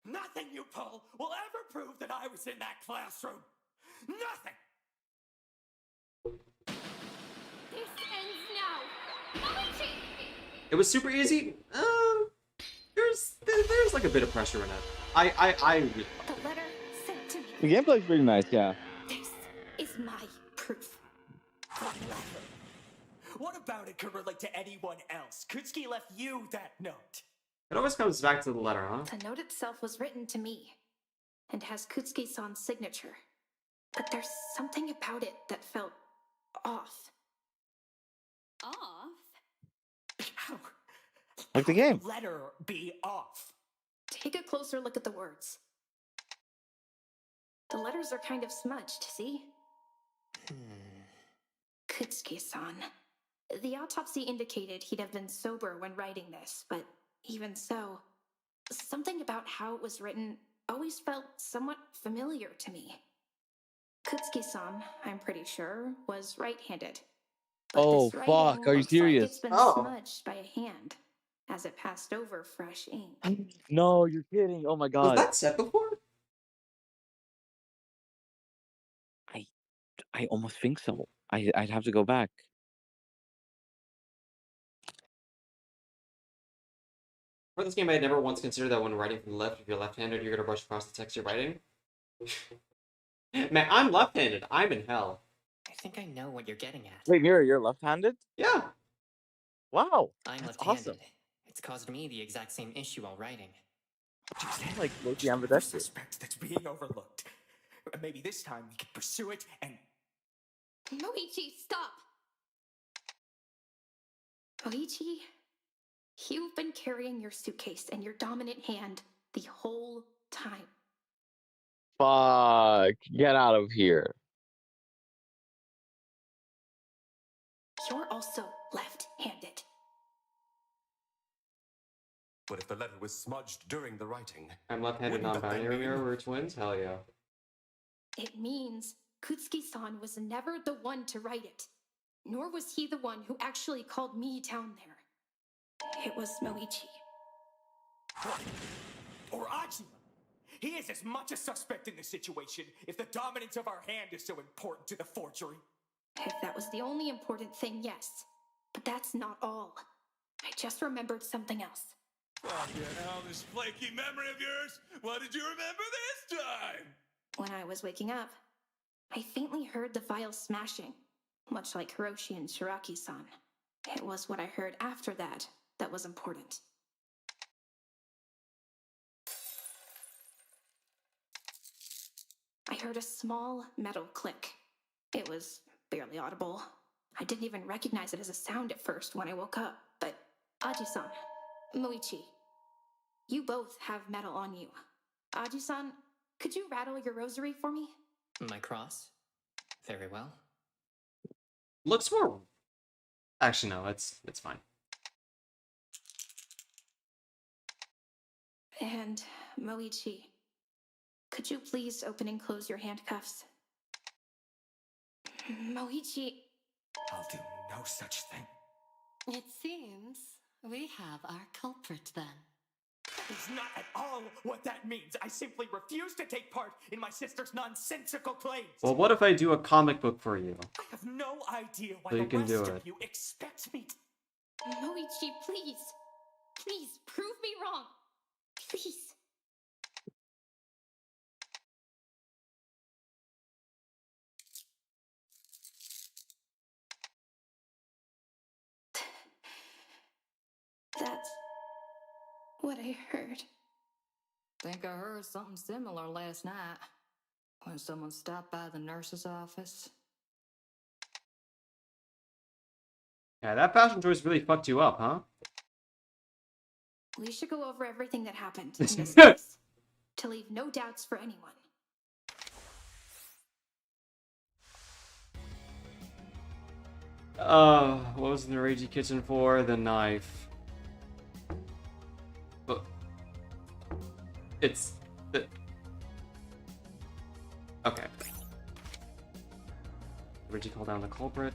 Nothing you pull will ever prove that I was in that classroom! Nothing! This ends now. Moichi! It was super easy. There's like a bit of pressure in it. I really The letter sent to me. The gameplay's pretty nice, yeah. This is my proof. What about it could relate to anyone else? Kutsuki left you that note. It always comes back to the letter, huh? The note itself was written to me and has Kutsuki-san's signature. But there's something about it that felt off. Off? How? Like the game. Letter be off. Take a closer look at the words. The letters are kind of smudged, see? Kutsuki-san. The autopsy indicated he'd have been sober when writing this, but even so, something about how it was written always felt somewhat familiar to me. Kutsuki-san, I'm pretty sure, was right-handed. But Oh, this fuck. writing Are you looks serious? Like it's been Oh. smudged by a hand as it passed over fresh ink. No, you're kidding. Oh my Was god. that said before? I almost think so. I'd have to go back. For this game, I had never once considered that when writing from the left, if you're left-handed, you're gonna brush across the text you're writing. Man, I'm left-handed. I'm in hell. I think I know what you're getting at. Wait, Mira, you're left-handed? Yeah. Wow. I'm That's left-handed. awesome. It's caused me the exact same issue while writing. Like, look, The ambidextrous. suspect that's being overlooked. Maybe this time we can pursue it and... Moichi, stop! Moichi, you've been carrying your suitcase in your dominant hand the whole time. Fuck. Get out of here. You're also left-handed. But if the letter was smudged during the writing, I'm left-handed wouldn't that then non-binary. mean- We're twins? Hell yeah. It means Kutsuki-san was never the one to write it, nor was he the one who actually called me down there. It was Moichi. Or Ajima. He is as much a suspect in this situation if the dominance of our hand is so important to the forgery. If that was the only important thing, yes. But that's not all. I just remembered something else. Fucking hell, this flaky memory of yours. What did you remember this time? When I was waking up, I faintly heard the vial smashing, much like Hiroshi and Shiraki-san. It was what I heard after that that was important. I heard a small metal click. It was barely audible. I didn't even recognize it as a sound at first when I woke up, but Aji-san, Moichi, you both have metal on you. Aji-san, could you rattle your rosary for me? My cross? Very well. Looks more... Actually, no. It's fine. And Moichi, could you please open and close your handcuffs? Moichi, I'll do no such thing. It seems we have our culprit then. That is not at all what that means. I simply refuse to take part in my sister's nonsensical claims. Well, what if I do a comic book for you? I have no idea why So you the can do rest it. of you expect me to... Moichi, please. Please, prove me wrong. Please. That's what I heard. Think I heard something similar last night when someone stopped by the nurse's office. Yeah, that fashion choice really fucked you up, huh? We should go over everything that happened in this case to leave no doubts for anyone. What was in the Ragey kitchen for? The knife. But it's the... Okay. Reggie called down the culprit.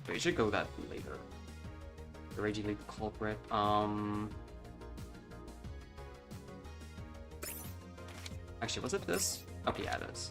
We should go that later. Reggie lead the culprit. Actually, was it this? Okay, yeah, it is.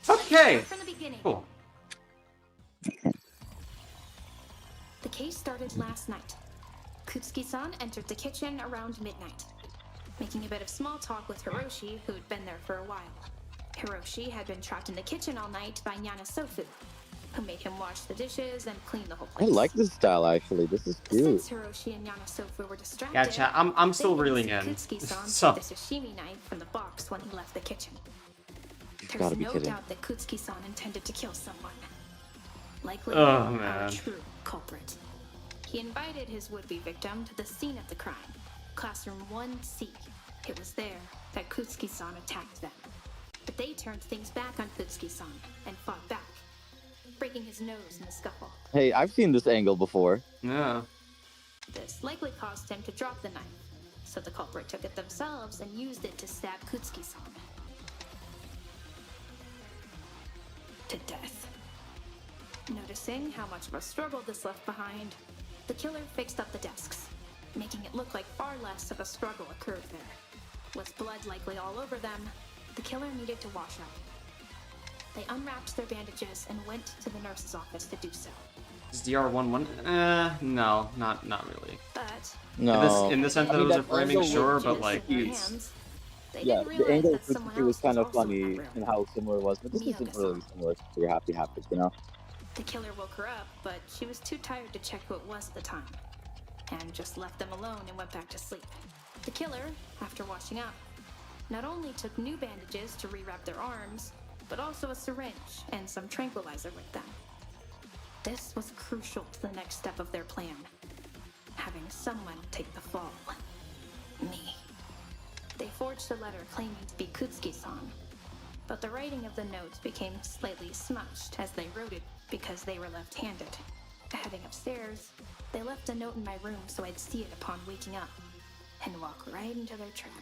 Okay. From the beginning. Cool. The case started last night. Kutsuki-san entered the kitchen around midnight, making a bit of small talk with Hiroshi, who had been there for a while. Hiroshi had been trapped in the kitchen all night by Nyana Sofu, who made him wash the dishes and clean the whole I place. like this style actually. This is cute. Since Hiroshi and Nyana Sofu were distracted, Yeah, chat. I'm still they reeling noticed in. Kutsuki-san So. took the sashimi knife from the box when he left the kitchen. Gotta There's be no kidding. doubt that Kutsuki-san intended to kill someone. Likely Oh, our man. true culprit. He invited his would-be victim to the scene of the crime, classroom 1C. It was there that Kutsuki-san attacked them. But they turned things back on Kutsuki-san and fought back, breaking his nose in the scuffle. Hey, I've seen this angle before. Yeah. This likely caused him to drop the knife, so the culprit took it themselves and used it to stab Kutsuki-san to death. Noticing how much of a struggle this left behind, the killer fixed up the desks, making it look like far less of a struggle occurred there. With blood likely all over them, the killer needed to wash up. They unwrapped their bandages and went to the nurse's office to do so. Is DR11? No, not really. But No. In the sense that it was a framing, sure, but like it's Yeah, the angle of Kutsuki was kind of funny and how similar it was, but this isn't really similar to your Happy Haptic, you know? the killer woke her up, but she was too tired to check who it was at the time, and just left them alone and went back to sleep. The killer, after washing up, not only took new bandages to rewrap their arms, but also a syringe and some tranquilizer with them. This was crucial to the next step of their plan, having someone take the fall. Me. They forged a letter claiming to be Kutsuki-san, but the writing of the note became slightly smudged as they wrote it because they were left-handed. Heading upstairs, they left a note in my room so I'd see it upon waking up and walk right into their trap.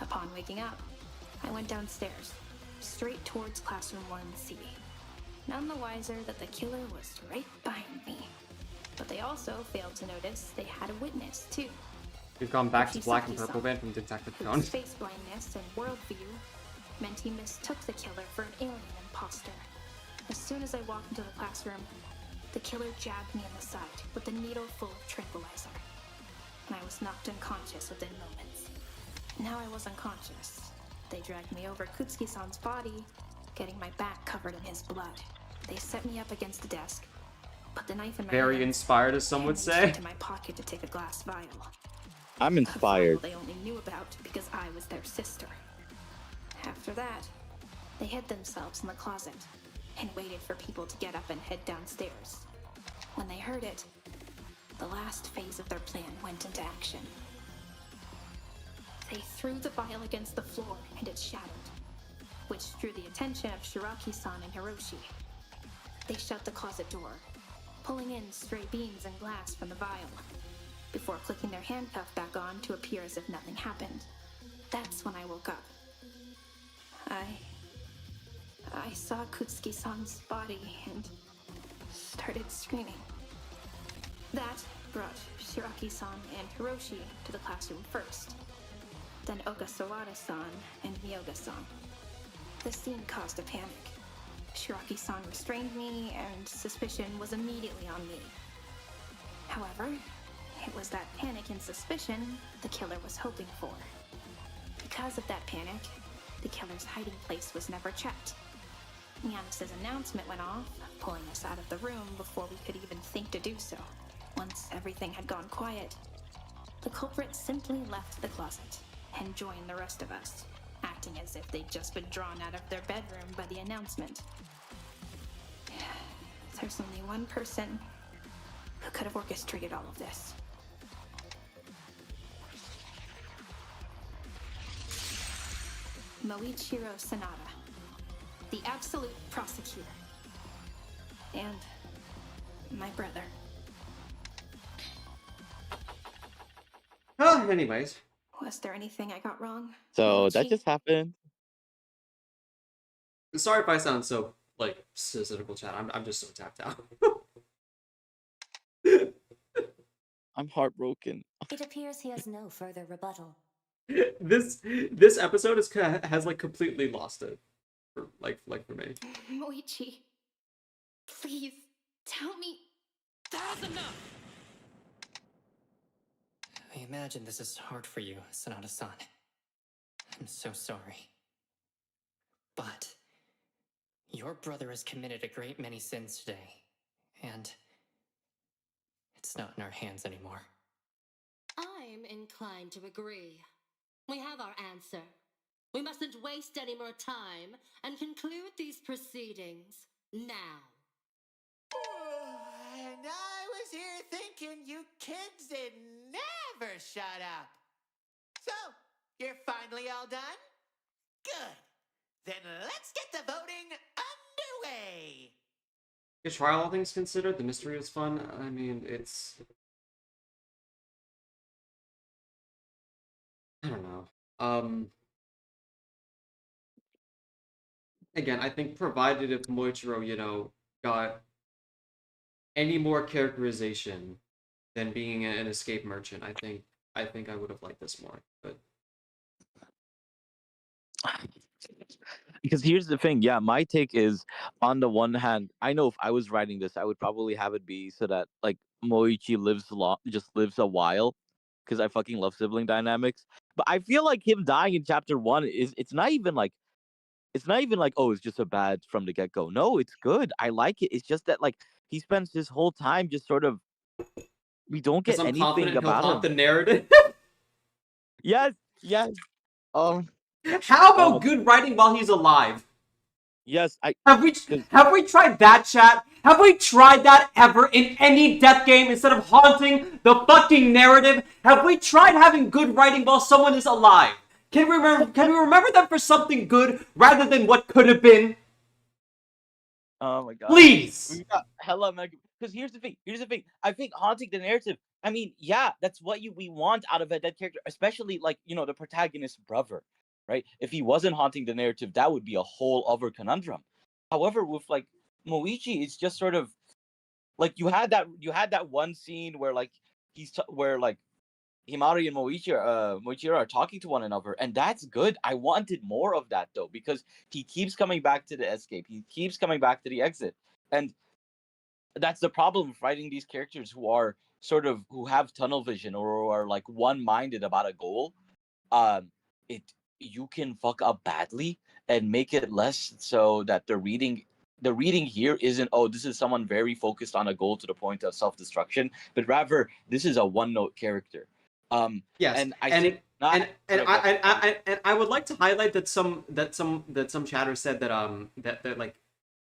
Upon waking up, I went downstairs, straight towards classroom 1C. None the wiser that the killer was right behind me. But they also failed to notice they had a witness, too. We've gone back to black and purple band from Detective Cone. Whose face blindness and worldview meant he mistook the killer for an alien imposter. As soon as I walked into the classroom, the killer jabbed me in the side with a needle full of tranquilizer, and I was knocked unconscious within moments. Now I was unconscious. They dragged me over Kutsuki-san's body, getting my back covered in his blood. They set me up against the desk, put the knife in my Very hand, inspired, as some would and say. reached into my pocket to take a glass vial. I'm inspired. A vial they only knew about because I was their sister. After that, they hid themselves in the closet and waited for people to get up and head downstairs. When they heard it, the last phase of their plan went into action. They threw the vial against the floor and it shattered, which drew the attention of Shiraki-san and Hiroshi. They shut the closet door, pulling in stray beams and glass from the vial, before clicking their handcuff back on to appear as if nothing happened. That's when I woke up. I saw Kutsuki-san's body and started screaming. That brought Shiraki-san and Hiroshi to the classroom first. Then Ogasawara-san and Miyoga-san. The scene caused a panic. Shiraki-san restrained me, and suspicion was immediately on me. However, it was that panic and suspicion the killer was hoping for. Because of that panic, the killer's hiding place was never checked. Yanis's announcement went off, pulling us out of the room before we could even think to do so. Once everything had gone quiet, the culprit simply left the closet and joined the rest of us, acting as if they'd just been drawn out of their bedroom by the announcement. There's only one person who could have orchestrated all of this. Moichiro Sanada, the absolute prosecutor, and my brother. Oh, anyways. Was there anything I got wrong? So that just happened. Sorry if I sound so, like, cynical, chat. I'm just so tapped out. I'm heartbroken. It appears he has no further rebuttal. This episode has like completely lost it, for for me. Moichi, please tell me. That's enough. I imagine this is hard for you, Sanada-san. I'm so sorry. But your brother has committed a great many sins today, and it's not in our hands anymore. I'm inclined to agree. We have our answer. We mustn't waste any more time and conclude these proceedings now. And I was here thinking you kids would never shut up. So, you're finally all done? Good. Then let's get the voting underway. The trial, all things considered, the mystery was fun. I mean, it's... I don't know. Again, I think provided if Moichiro, you know, got any more characterization than being an escape merchant, I think I would have liked this more. But Because here's the thing, yeah, my take is, on the one hand, I know if I was writing this, I would probably have it be so that like Moichi just lives a while, because I fucking love sibling dynamics. But I feel like him dying in chapter 1 it's not even like oh, it's just a bad from the get go. No, it's good. I like it. It's just that like he spends his whole time just sort of, we don't get I'm anything confident he'll about haunt the him. narrative. Yes. How about good writing while he's alive? Yes, have we tried that, chat? Have we tried that ever in any death game instead of haunting the fucking narrative? Have we tried having good writing while someone is alive? Can we remember them for something good rather than what could have been? Oh my god. Please. We got hella mega. Because here's the thing. I think haunting the narrative. I mean, yeah, that's what we want out of a dead character, especially like, you know, the protagonist's brother, right? If he wasn't haunting the narrative, that would be a whole other conundrum. However, with like Moichi, it's just sort of like you had that one scene where like where like Himari and Moichiro are talking to one another, and that's good. I wanted more of that though, because he keeps coming back to the escape. He keeps coming back to the exit, and that's the problem with writing these characters who are who have tunnel vision or are like one-minded about a goal. You can fuck up badly and make it less so that the reading here isn't, oh, this is someone very focused on a goal to the point of self-destruction, but rather this is a one-note character. Yes, and I would like to highlight that some chatters said that like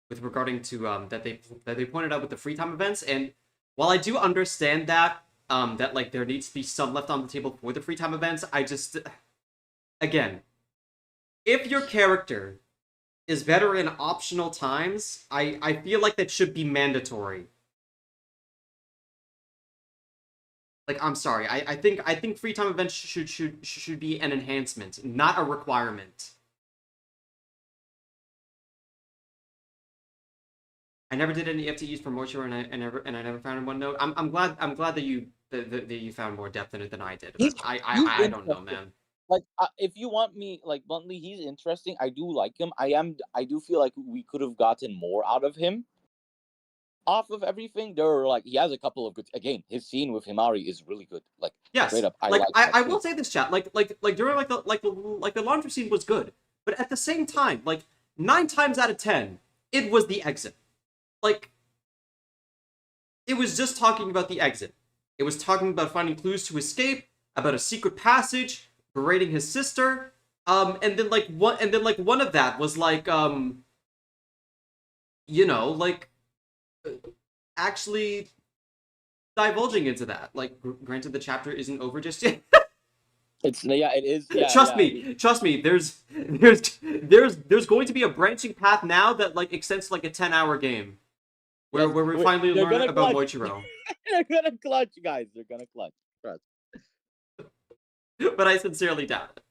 with regarding to that they pointed out with the free time events, and while I do understand that that like there needs to be some left on the table for the free time events, I just again, if your character is better in optional times, I feel like that should be mandatory. Like, I'm sorry. I think free time events should be an enhancement, not a requirement. I never did any FTEs for Mochiro, and I never found one note. I'm glad that you found more depth in it than I did. He's I don't know, interesting. man. Like, if you want me, like, bluntly, he's interesting. I do like him. I do feel like we could have gotten more out of him. Off of everything, there are, like, he has a couple of good. Again, his scene with Himari is really good. Like, Yes, straight up, I will say this, chat. Like during the laundry scene was good, but at the same time, like 9 times out of 10, it was the exit. Like, it was just talking about the exit. It was talking about finding clues to escape, about a secret passage, berating his sister, and then one of that was like you know, like actually divulging into that. Like, granted, the chapter isn't over just yet. It is. Yeah, trust me. There's going to be a branching path now that like extends to like a 10-hour game, where we finally learn about Moichiro. They're gonna clutch, guys. They're gonna clutch. Trust. But I sincerely doubt it.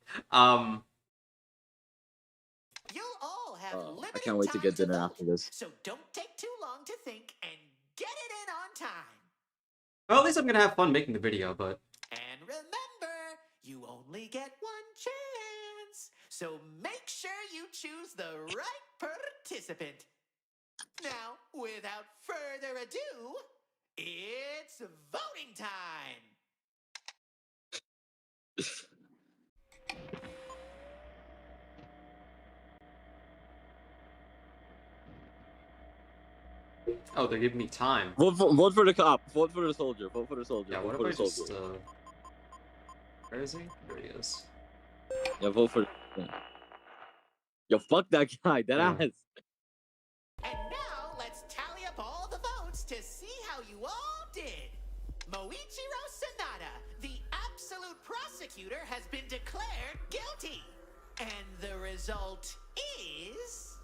You'll all have limited I can't wait to get dinner after this. so don't take too long to think and get it in on time. Well, at least I'm gonna have fun making the video, but... And remember, you only get one chance. So make sure you choose the right participant. Now, without further ado, it's voting time. Oh, they're giving me time. Vote for the cop. Vote for the soldier. Vote for the soldier. Yeah, what vote if for I the just, soldier. Where is he? There he is. Yeah, vote for... Yo, fuck that guy. That ass. And now, let's tally up all the votes to see how you all did. Moichiro Sonata, the absolute prosecutor, has been declared guilty. And the result is...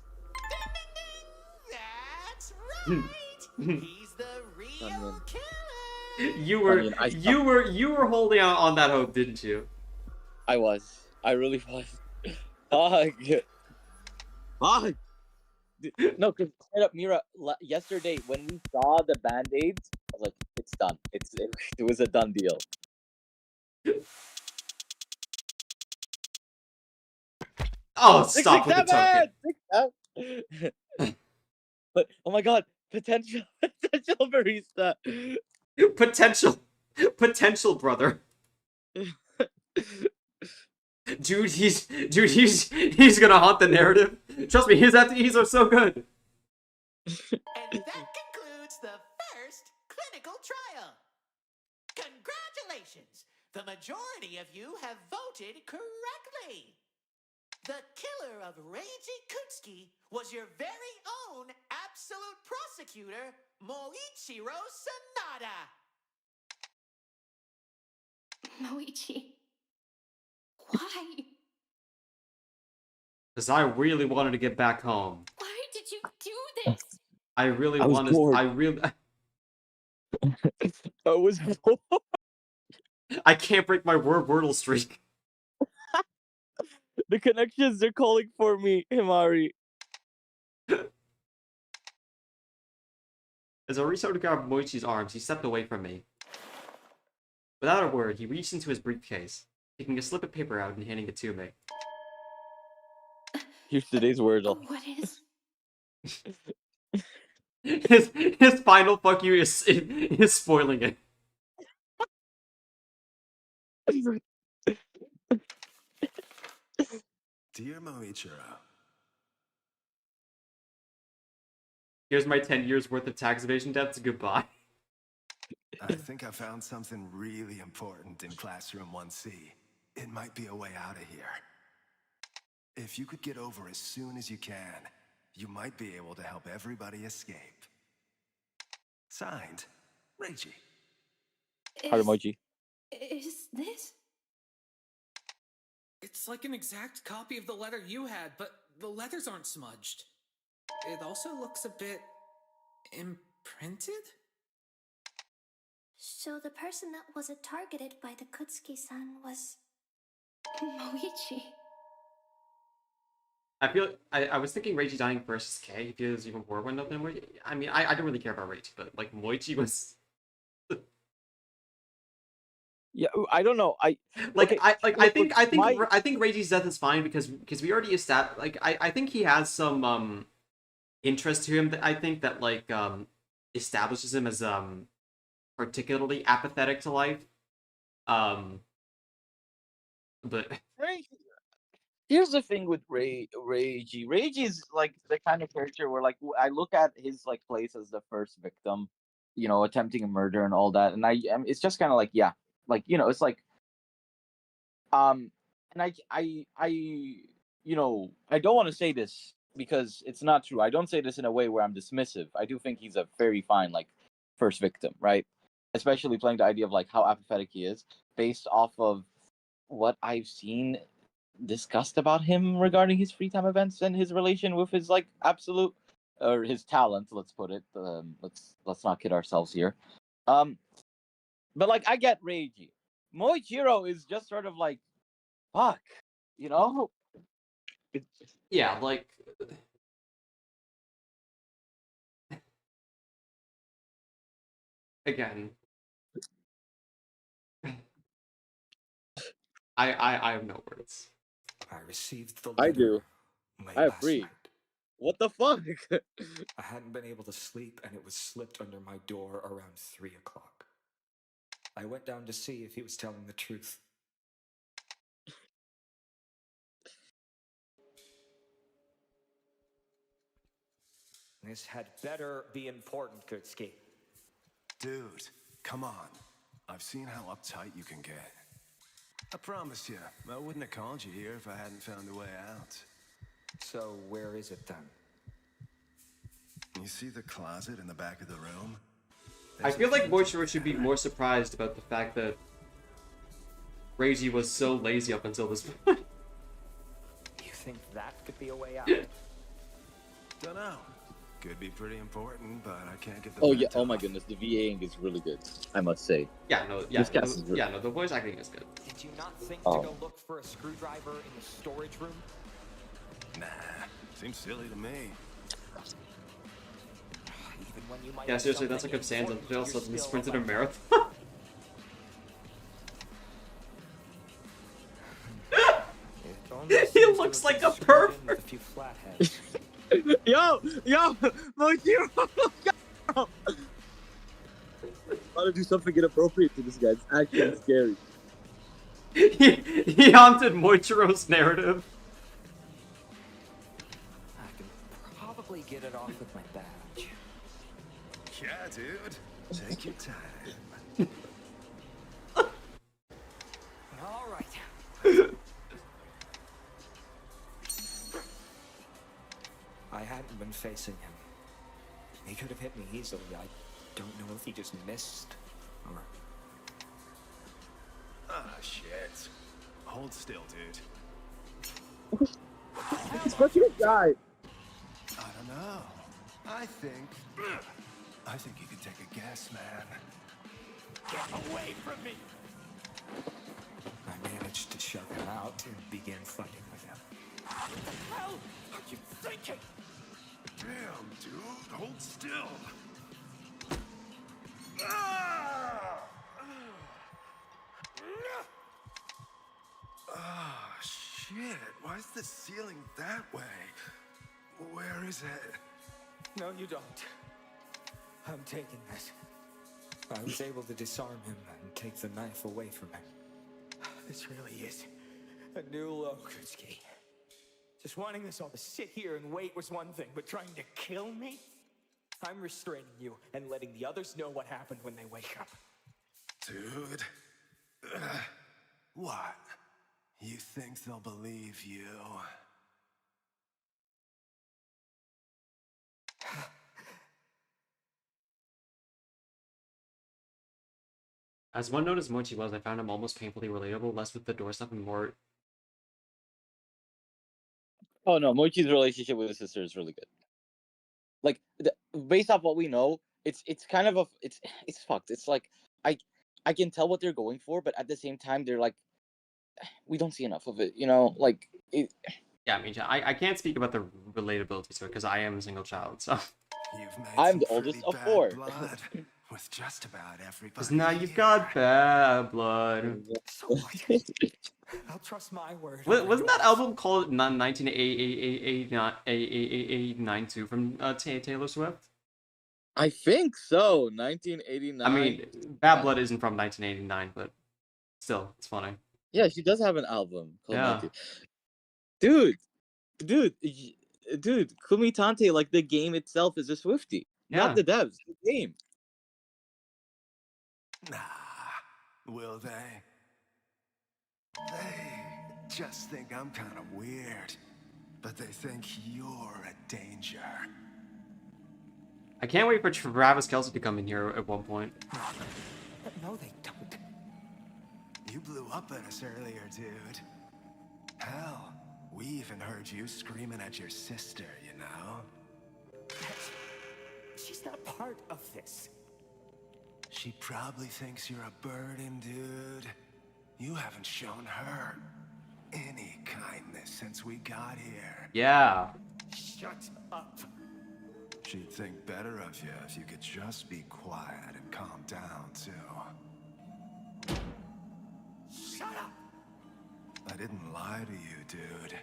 Ding, ding, ding! That's right! He's the real killer! You were holding out on that hope, didn't you? I was. I really was. Fuck. Fuck. No, because straight up, Mira, yesterday when we saw the band-aids, I was like, it's done. It was a done deal. Oh, stop with the token. But, oh my god, potential barista. Potential brother. Dude, he's gonna haunt the narrative. Trust me, his FTEs are so good. And that concludes the first clinical trial. Congratulations! The majority of you have voted correctly. The killer of Reiji Kutsuki was your very own absolute prosecutor, Moichiro Sonata. Moichi. Why? Because I really wanted to get back home. Why did you do this? I really I was wanted. bored. I really. I was bored. I can't break my Wordle streak. The connections, they're calling for me, Himari. As I reached out to grab Moichi's arms, he stepped away from me. Without a word, he reached into his briefcase, taking a slip of paper out and handing it to me. Here's today's Wordle. What is? His final fuck you is spoiling it. Dear Moichiro. Here's my 10 years worth of tax evasion debts. Goodbye. I think I found something really important in Classroom 1C. It might be a way out of here. If you could get over as soon as you can, you might be able to help everybody escape. Signed, Reiji. Heart emoji. Is this? It's like an exact copy of the letter you had, but the letters aren't smudged. It also looks a bit imprinted? So the person that wasn't targeted by the Kutsuki-san was... Moichi. I was thinking Reiji dying versus K. He feels even more one of them. I mean, I don't really care about Reiji, but like Moichi was Yeah, I don't know. like Okay, I think my I think Reiji's death is fine because we already established like I think he has some interest to him that I think that like establishes him as particularly apathetic to life. But here's the thing with Reiji. Reiji is like the kind of character where like I look at his like place as the first victim, you know, attempting a murder and all that, and it's just kind of like yeah, like you know, it's like and I you know, I don't want to say this because it's not true. I don't say this in a way where I'm dismissive. I do think he's a very fine like first victim, right? Especially playing the idea of like how apathetic he is based off of what I've seen discussed about him regarding his free time events and his relation with his like absolute or his talent. Let's put it. Let's not kid ourselves here. But like I get Reiji. Moichiro is just sort of like, fuck, you know. yeah, like again, I have no words. I received the I letter do. late I have last free. night. What the fuck? I hadn't been able to sleep, and it was slipped under my door around 3 o'clock. I went down to see if he was telling the truth. This had better be important, Kutsuki. Dude, come on. I've seen how uptight you can get. I promise you, I wouldn't have called you here if I hadn't found a way out. So where is it then? You see the closet in the back of the room? I feel like Moichiro should be more surprised about the fact that Reiji was so lazy up until this point. You think that could be a way out? Dunno. Could be pretty important, but I can't get the Oh yeah! vent Oh my off. goodness, the VAing is really good. I must say. Yeah, no, yeah, This cast is really... yeah, no, the voice acting is good. Did you not think Oh. to go look for a screwdriver in the storage room? Nah, seems silly to me. Even when you might Yeah, have seriously, that's something like if Sans important, Andreas you're suddenly still sprinted a alive. marathon. It only He seems to looks have like been a screwed in pervert. with a few flatheads. yo, Moichiro! How to do something inappropriate to this guy? It's actually scary. he haunted Moichiro's narrative. I can probably get it off with my badge. Yeah, dude. Take your time. All right. I hadn't been facing him. He could have hit me easily. I don't know if he just missed or... Ah, shit. Hold still, dude. What you guy? I don't know. I think you could take a guess, man. Get away from me! I managed to shove him out and began fighting with him. What the hell are you thinking? Damn, dude. Hold still. Ah! Oh, shit. Why is the ceiling that way? Where is it? No, you don't. I'm taking this. I was able to disarm him and take the knife away from him. This really is a new low, Kutsuki. Just wanting us all to sit here and wait was one thing, but trying to kill me? I'm restraining you and letting the others know what happened when they wake up. Dude. What? You think they'll believe you? As one note as Moichi was, I found him almost painfully relatable, less with the door stuff and more... Oh no, Moichi's relationship with his sister is really good. Like, based off what we know, it's kind of it's fucked. It's like I can tell what they're going for, but at the same time, they're like, we don't see enough of it, you know. Like, Yeah, I mean, I can't speak about the relatability to it because I am a single child, so. I'm the oldest of 4. With just about everybody. Because now you've got bad blood. I'll trust my word. Wasn't that album called 1989 too from Taylor Swift? I think so. 1989. I mean, Bad Blood isn't from 1989, but still, it's funny. Yeah, she does have an album called Yeah. 19... Dude, Kumitante, like the game itself is a Swiftie. Not the devs, the game. Nah, will they? They just think I'm kind of weird, but they think you're a danger. I can't wait for Travis Kelce to come in here at one point. No, they don't. You blew up at us earlier, dude. Hell, we even heard you screaming at your sister, you know? She's not part of this. She probably thinks you're a burden, dude. You haven't shown her any kindness since we got here. Yeah. Shut up. She'd think better of you if you could just be quiet and calm down, too. Shut up! I didn't lie to you, dude.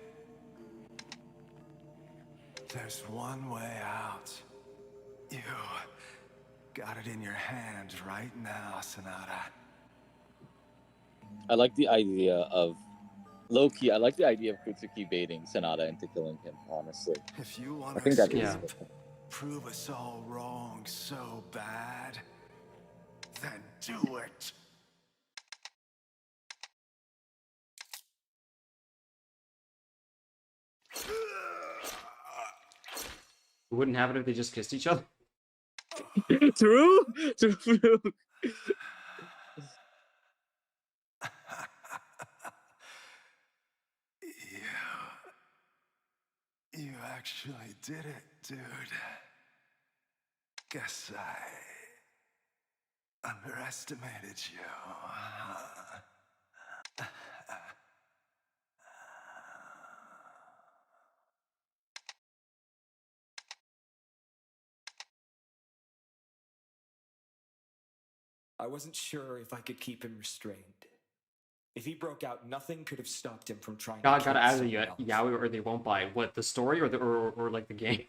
There's one way out. You got it in your hand right now, Sonata. I like the idea of... Low-key, I like the idea of Kutsuki baiting Sonata into killing him, honestly. If you want I think that is... prove us all wrong so bad, then do it. Wouldn't happen if they just kissed each other. True. You actually did it, dude. Guess I underestimated you. I wasn't sure if I could keep him restrained. If he broke out, nothing could have stopped him from trying to kill Gotta add someone the else. Yaoi or they won't buy. What, the story or or like the game?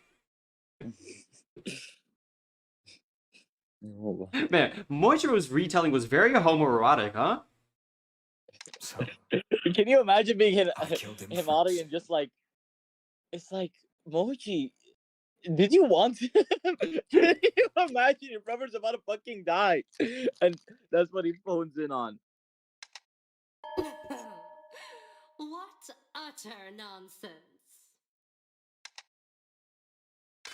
Man, Moichiro's retelling was very homoerotic, huh? Can you imagine being Himari and just like... It's like, Mochi, did you want him? Can you imagine your brother's about to fucking die? And that's what he phones in on. What utter nonsense.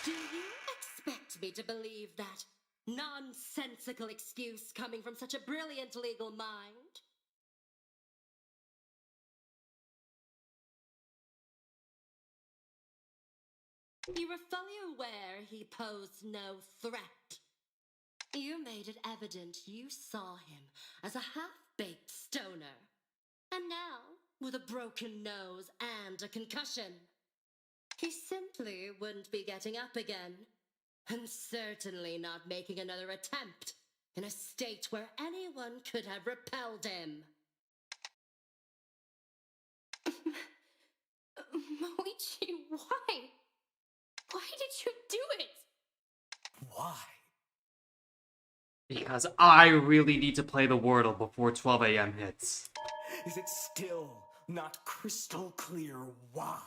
Do you expect me to believe that nonsensical excuse coming from such a brilliant legal mind? You were fully aware he posed no threat. You made it evident you saw him as a half-baked stoner. And now, with a broken nose and a concussion, he simply wouldn't be getting up again. And certainly not making another attempt in a state where anyone could have repelled him. Moichi, why? Why did you do it? Why? Because I really need to play the Wordle before 12 a.m. hits. Is it still not crystal clear why?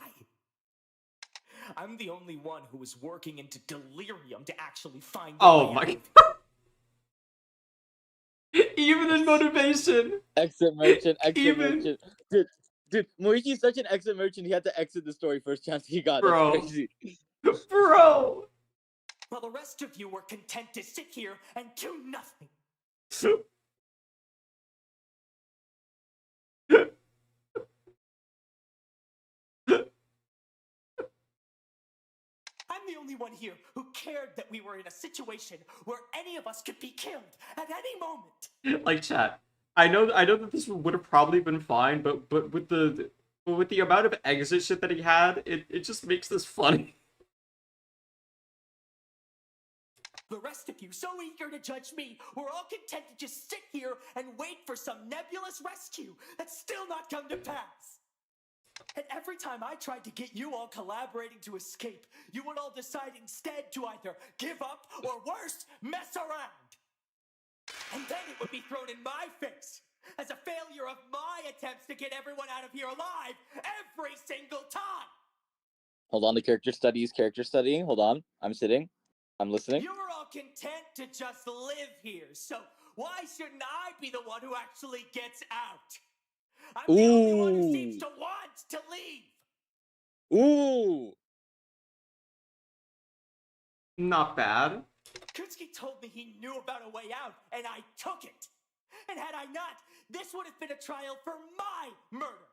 I'm the only one who was working into delirium to actually find the Oh way my out of god. Even in motivation. Exit merchant. Merchant. Dude, Moichi's such an exit merchant, he had to exit the story first chance he got. Bro. That's crazy. Bro! While the rest of you were content to sit here and do nothing. I'm the only one here who cared that we were in a situation where any of us could be killed at any moment. Like, chat. I know that this would have probably been fine, but with the with the amount of exit shit that he had, it just makes this funny. The rest of you, so eager to judge me, we're all content to just sit here and wait for some nebulous rescue that's still not come to pass. And every time I tried to get you all collaborating to escape, you would all decide instead to either give up or worse, mess around. And then it would be thrown in my face as a failure of my attempts to get everyone out of here alive every single time. Hold on, the character studying. Hold on. I'm sitting. I'm listening. You were all content to just live here, so why shouldn't I be the one who actually gets out? I'm the only one who seems to want to leave. Ooh. Not bad. Kutsuki told me he knew about a way out, and I took it. And had I not, this would have been a trial for my murder.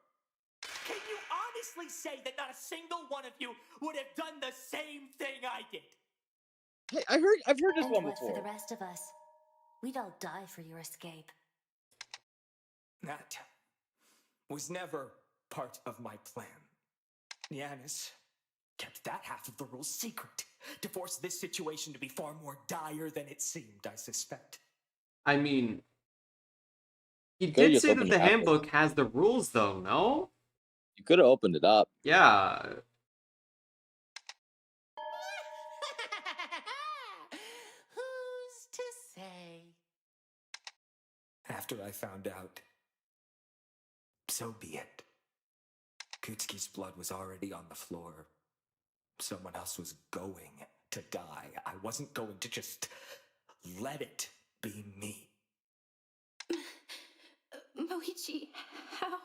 Can you honestly say that not a single one of you would have done the same thing I did? Hey, I've heard this And one what before. for the rest of us? We'd all die for your escape. That was never part of my plan. Yanis kept that half of the rules secret to force this situation to be far more dire than it seemed, I suspect. I mean, he did say that the handbook has the rules, though, no? You could have opened it up. Yeah. Who's to say? After I found out, so be it. Kutsuki's blood was already on the floor. Someone else was going to die. I wasn't going to just let it be me. Moichi, how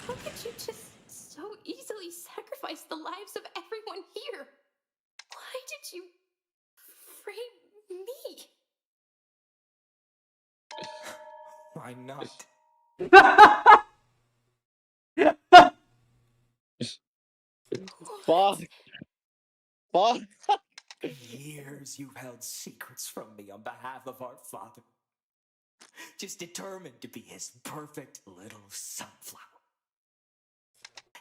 could you just so easily sacrifice the lives of everyone here? Why did you frame me? Why not? Fuck. Fuck. Years you've held secrets from me on behalf of our father. Just determined to be his perfect little sunflower.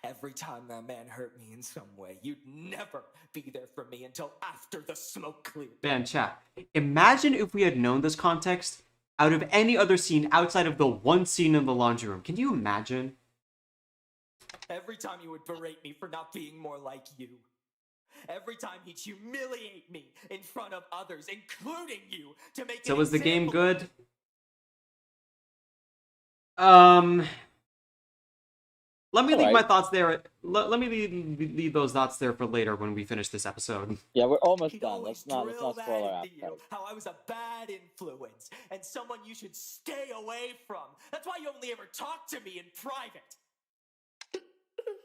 Every time that man hurt me in some way, you'd never be there for me until after the smoke cleared. Man, chat. Imagine if we had known this context out of any other scene outside of the one scene in the laundry room. Can you imagine? Every time you would berate me for not being more like you. Every time he'd humiliate me in front of others, including you, to make So an was the game example of good? Let me leave my thoughts there. Let me leave those thoughts there for later when we finish this episode. Yeah, we're almost done. always Let's not drill spoil that our into you, appetite. how I was a bad influence and someone you should stay away from. That's why you only ever talk to me in private.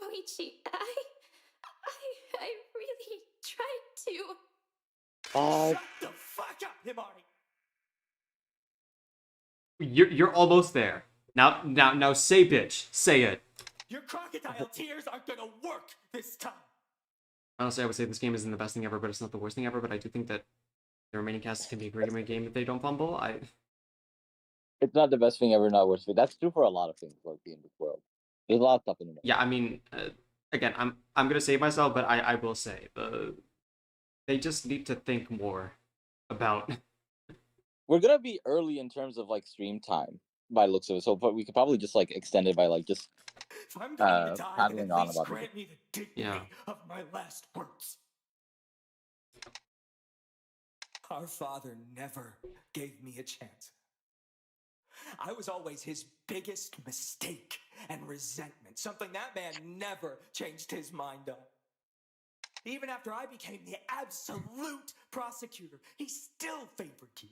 Moichi, I really tried to. Shut the fuck up, Himari. You're almost there. Now say bitch. Say it. Your crocodile tears aren't gonna work this time. Honestly, I would say this game isn't the best thing ever, but it's not the worst thing ever. But I do think that the remaining casts can be a great game if they don't fumble. It's not the best thing ever, not worst thing. That's true for a lot of things like in this world. There's a lot of stuff in the middle. Yeah, I mean, again, I'm gonna save myself, but I will say they just need to think more about. We're gonna be early in terms of like stream time by the looks of it, so but we could probably just like extend it by like just If I'm going to die, then paddling at on least about grant it. me the dignity of my last words. Our father never gave me a chance. I was always his biggest mistake and resentment, something that man never changed his mind on. Even after I became the absolute prosecutor, he still favored you.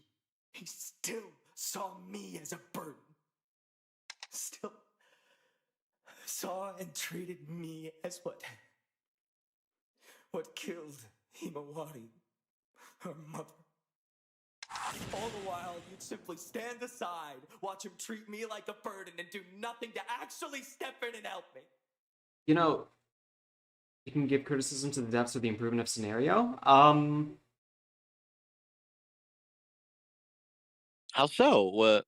He still saw me as a burden. Still saw and treated me as what killed Himawari, her mother. All the while, you'd simply stand aside, watch him treat me like a burden, and do nothing to actually step in and help me. You know, you can give criticism to the depths of the improvement of scenario. How so? What?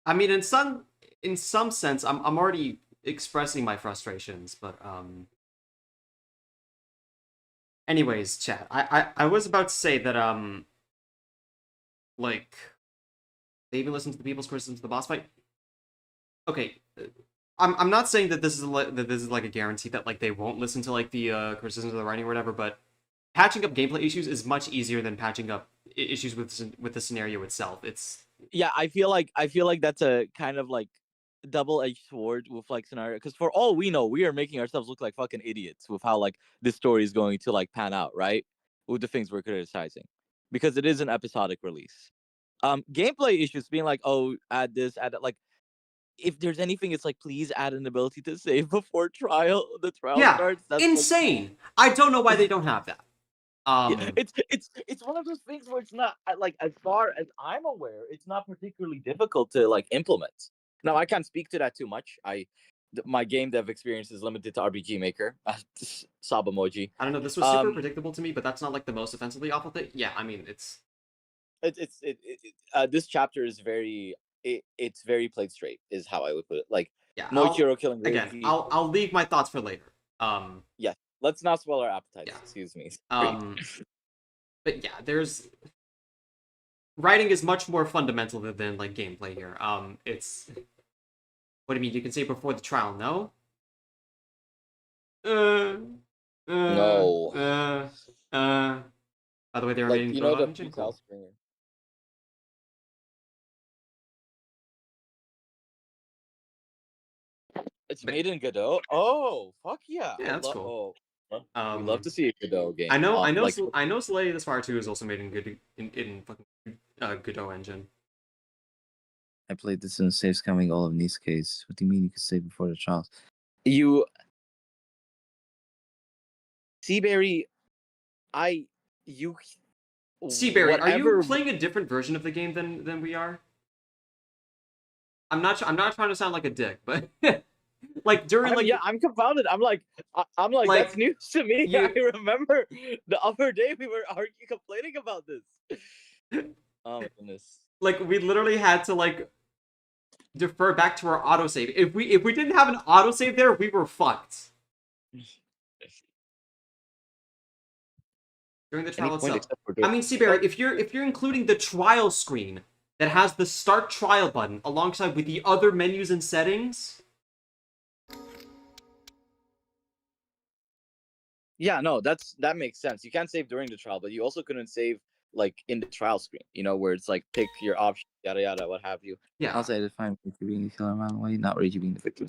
I mean, in some in some sense, I'm already expressing my frustrations, but anyways, chat. I was about to say that like they even listen to the people's criticisms of the boss fight. Okay, I'm not saying that this is like a guarantee that like they won't listen to like the criticisms of the writing or whatever, but patching up gameplay issues is much easier than patching up issues with the scenario itself. It's Yeah, I feel like that's a kind of like double-edged sword with like scenario, because for all we know, we are making ourselves look like fucking idiots with how like this story is going to like pan out, right? With the things we're criticizing, because it is an episodic release. Gameplay issues being like, oh, add this, add that. Like, if there's anything, it's like, please add an ability to save before the trial yeah, starts. That's insane. I don't know why they don't have that. Yeah, it's one of those things where it's not like, as far as I'm aware, it's not particularly difficult to like implement. Now, I can't speak to that too much. My game dev experience is limited to RPG Maker. Sob emoji. I don't know. This was super predictable to me, but that's not like the most offensively awful thing. Yeah, I mean, this chapter is it's very played straight, is how I would put it. Like, yeah, Moichiro killing again. Reiki. I'll leave my thoughts for later. Yeah, let's not spoil our appetites. Yeah. Excuse me. But yeah, there's writing is much more fundamental than like gameplay here. It's what do you mean? You can say before the trial, no? No. By the way, they're Like, reading you know, the engine. Futile Springer. It's made in Godot. Oh, fuck yeah! Yeah, that's cool. We love to see a Godot game. I know Like, Slay the Spire 2 is also made in fucking Godot engine. I played this in Saves Coming all of Nice case. What do you mean you could save before the trials? Seaberry, Seaberry, are you playing a different version of the game than we are? I'm not trying to sound like a dick, but like during like yeah, I'm confounded. I'm like that's news to me. I remember the other day we were complaining about this. Oh goodness. Like we literally had to like defer back to our autosave. If we didn't have an autosave there, we were fucked. During the trial itself. I mean, Seaberry, if you're including the trial screen that has the start trial button alongside with the other menus and settings. Yeah, no, that makes sense. You can't save during the trial, but you also couldn't save like in the trial screen, you know, where it's like pick your option, yada yada, what have you. Yeah. I'll say it's fine if you're being a killer around the way, not Ragey being the victim.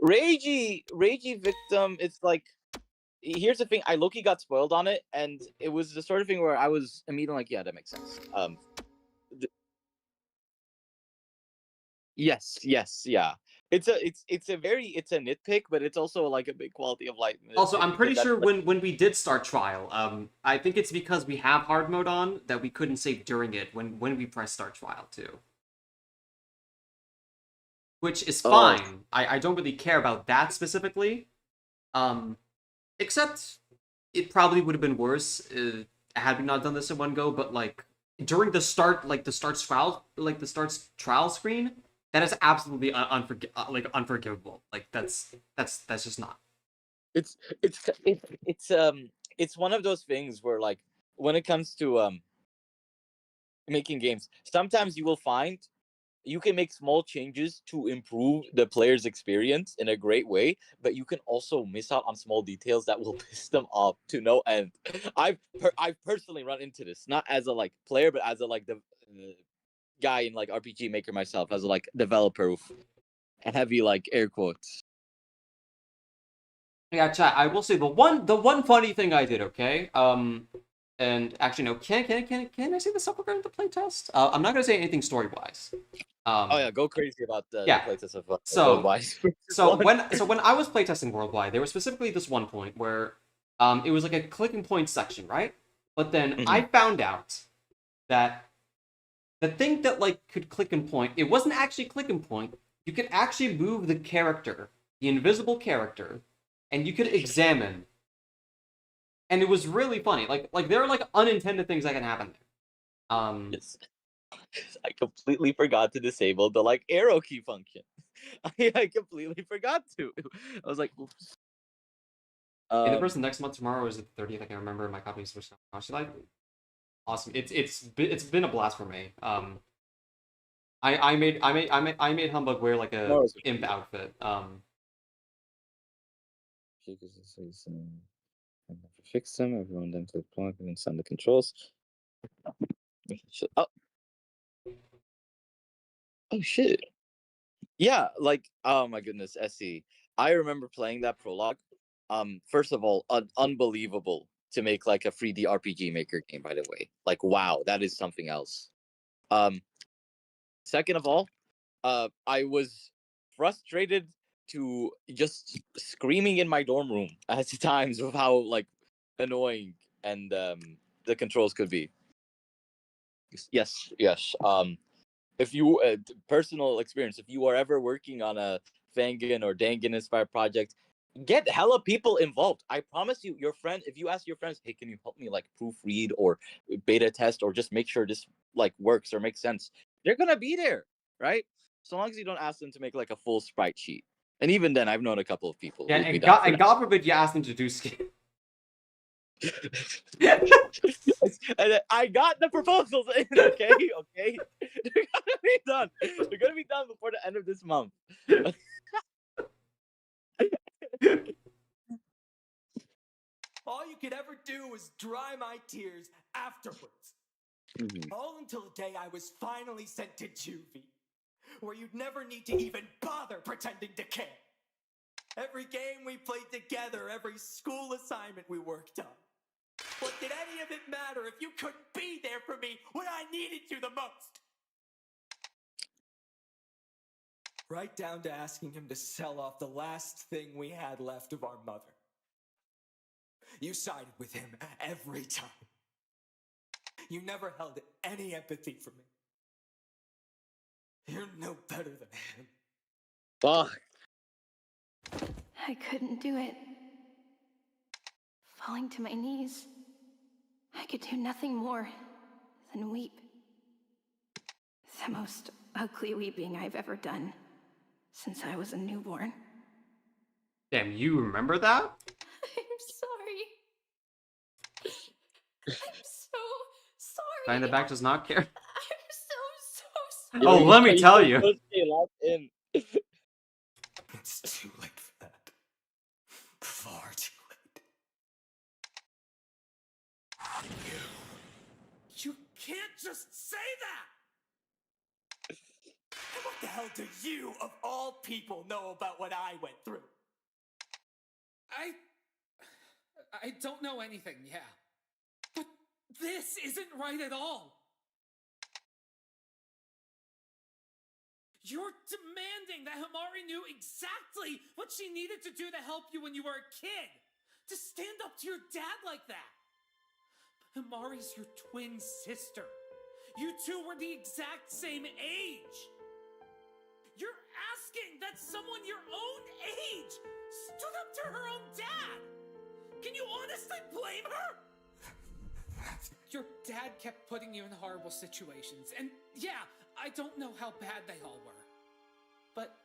Ragey victim, it's like, here's the thing, I low-key got spoiled on it, and it was the sort of thing where I was immediately like, yeah, that makes sense. Yes, yeah. It's a nitpick, but it's also like a big quality of life. Also, I'm pretty sure when we did start trial, I think it's because we have hard mode on that we couldn't save during it when we press start trial too. Which is fine. I don't really care about that specifically. Except it probably would have been worse had we not done this in one go, but like during the start trial screen, that is absolutely unforgivable. Like that's just not. It's one of those things where like when it comes to making games, sometimes you will find you can make small changes to improve the player's experience in a great way, but you can also miss out on small details that will piss them off to no end. I've personally run into this, not as a like player, but as a like the guy in like RPG Maker myself, as a like developer with heavy like air quotes. Yeah, chat. I will say the one funny thing I did, okay? And actually no, can I say this up regarding the playtest? I'm not gonna say anything story wise. Oh yeah, go crazy about the playtest of Worldwide. so when I was playtesting Worldwide, there was specifically this one point where it was like a clicking point section, right? But then I found out that the thing that like could click and point, it wasn't actually click and point. You could actually move the character, the invisible character, and you could examine. And it was really funny. Like there are like unintended things that can happen there. Yes. I completely forgot to disable the like arrow key function. I completely forgot to. I was like, oops. In the person next month tomorrow is the 30th. I can remember my copy switched on. She's like, awesome. It's been a blast for me. I made Humbug wear like a imp outfit. Fix them. Everyone then click plug and inside the controls. Oh. Oh shit. Yeah, like oh my goodness, SE. I remember playing that prologue. First of all, unbelievable to make like a 3D RPG Maker game, by the way. Like wow, that is something else. Second of all, I was frustrated to just screaming in my dorm room at times of how like annoying and the controls could be. Yes. If you personal experience, if you are ever working on a Fangan or Dangan inspired project, get hella people involved. I promise you, your friend, if you ask your friends, hey, can you help me like proofread or beta test or just make sure this like works or makes sense, they're gonna be there, right? So long as you don't ask them to make like a full sprite sheet. And even then, I've known a couple of people. Yeah, who'd be and down for that. God forbid you ask them to do skin. And I got the proposals in, okay? They're gonna be done. They're gonna be done before the end of this month. All you could ever do was dry my tears afterwards. All until the day I was finally sent to juvie, where you'd never need to even bother pretending to care. Every game we played together, every school assignment we worked on. What did any of it matter if you couldn't be there for me when I needed you the most? Right down to asking him to sell off the last thing we had left of our mother. You sided with him every time. You never held any empathy for me. You're no better than him. Fuck. I couldn't do it. Falling to my knees, I could do nothing more than weep. The most ugly weeping I've ever done since I was a newborn. Damn, you remember that? I'm sorry. I'm so sorry. Guy in the back does not care. I'm so sorry. Oh, let me tell you. It's too late for that. Far too late. You can't just say that! And what the hell do you, of all people, know about what I went through? I don't know anything, yeah. But this isn't right at all. You're demanding that Himari knew exactly what she needed to do to help you when you were a kid. To stand up to your dad like that. But Himari's your twin sister. You two were the exact same age. You're asking that someone your own age stood up to her own dad. Can you honestly blame her? Your dad kept putting you in horrible situations, and yeah, I don't know how bad they all were. But,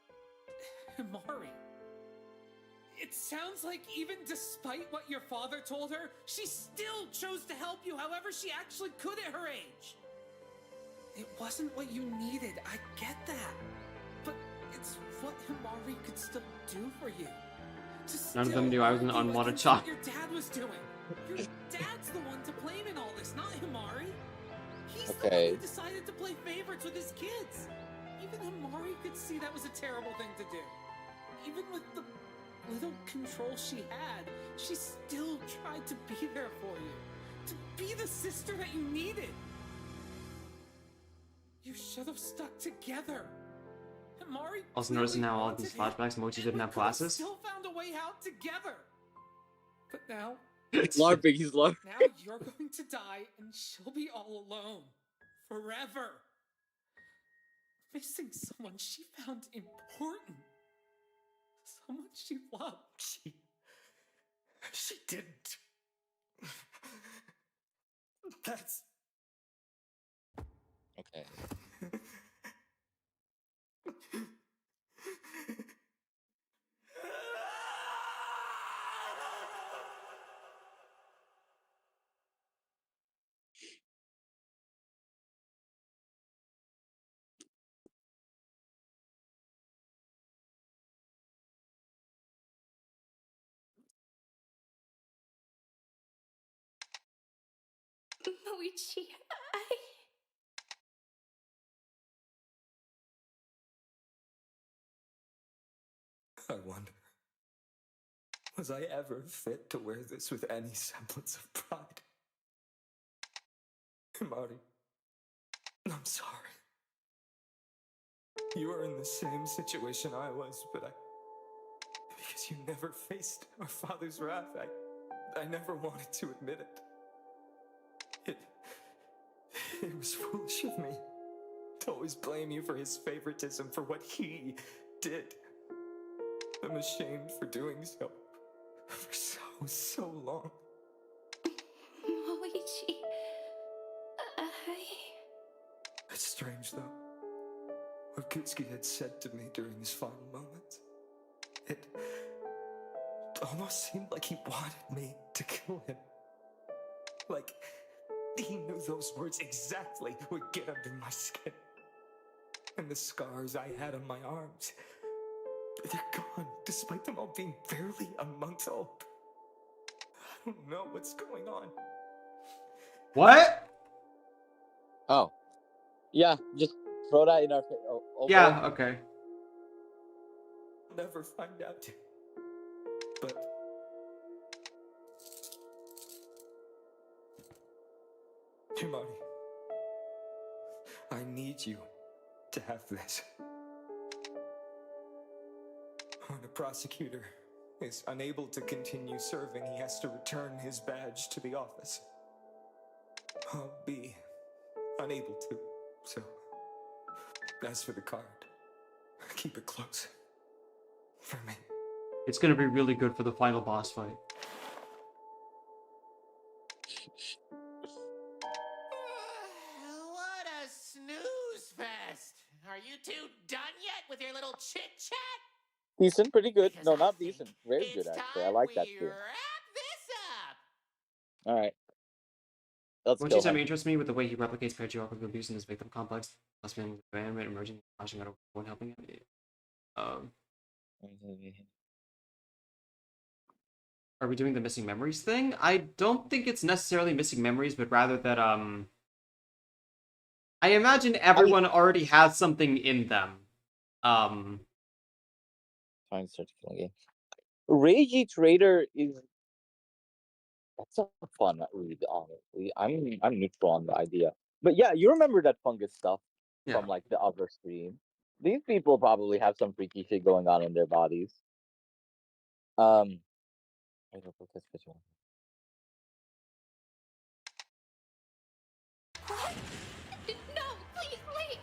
Himari, it sounds like even despite what your father told her, she still chose to help you however she actually could at her age. It wasn't what you needed, I get that. But it's what Himari could still do for you. None of them knew I was an unwanted child. Your dad was doing. Your dad's the one to blame in all this, not Himari. He's the one who decided to play favorites with his kids. Even Himari could see that was a terrible thing to do. Even with the little control she had, she still tried to be there for you. To be the sister that you needed. You should have stuck together. Himari Also noticing now all of these flashbacks, Mochi didn't have glasses. still found a way out together. But now... LARPing, he's LARPing. Now you're going to die and she'll be all alone. Forever. Missing someone she found important. Someone she loved. She didn't. That's... Okay. Moichi, I wonder, was I ever fit to wear this with any semblance of pride? Marty, I'm sorry. You were in the same situation I was, but because you never faced our father's wrath, I never wanted to admit it. It was foolish of me to always blame you for his favoritism for what he did. I'm ashamed for doing so for so long. Moichi, It's strange, though. What Kutsuki had said to me during his final moments. It almost seemed like he wanted me to kill him. Like he knew those words exactly would get under my skin. And the scars I had on my arms, they're gone, despite them all being barely a month old. I don't know what's going on. What? Oh. Yeah, just throw that in our face. Yeah, okay. I'll never find out. But Himari, I need you to have this. When a prosecutor is unable to continue serving, he has to return his badge to the office. I'll be unable to, so as for the card, keep it close. For me. It's gonna be really good for the final boss fight. What a snooze fest! Are you two done yet with your little chit chat? Decent, pretty good. No, not decent. Very good, actually. I like that too. Wrap this up! Alright. Let's What go. you said interests me with the way he replicates patriarchal abuse in his victim complex, plus feeling abandonment emerging, flashing out of one helping him. Are we doing the missing memories thing? I don't think it's necessarily missing memories, but rather that I imagine everyone already has something in them. Fine, start killing game. Ragey Trader is that's a fun read, honestly. I'm neutral on the idea. But yeah, you remember that fungus stuff from like the other stream. These people probably have some freaky shit going on in their bodies. I don't know this one. no, please wait.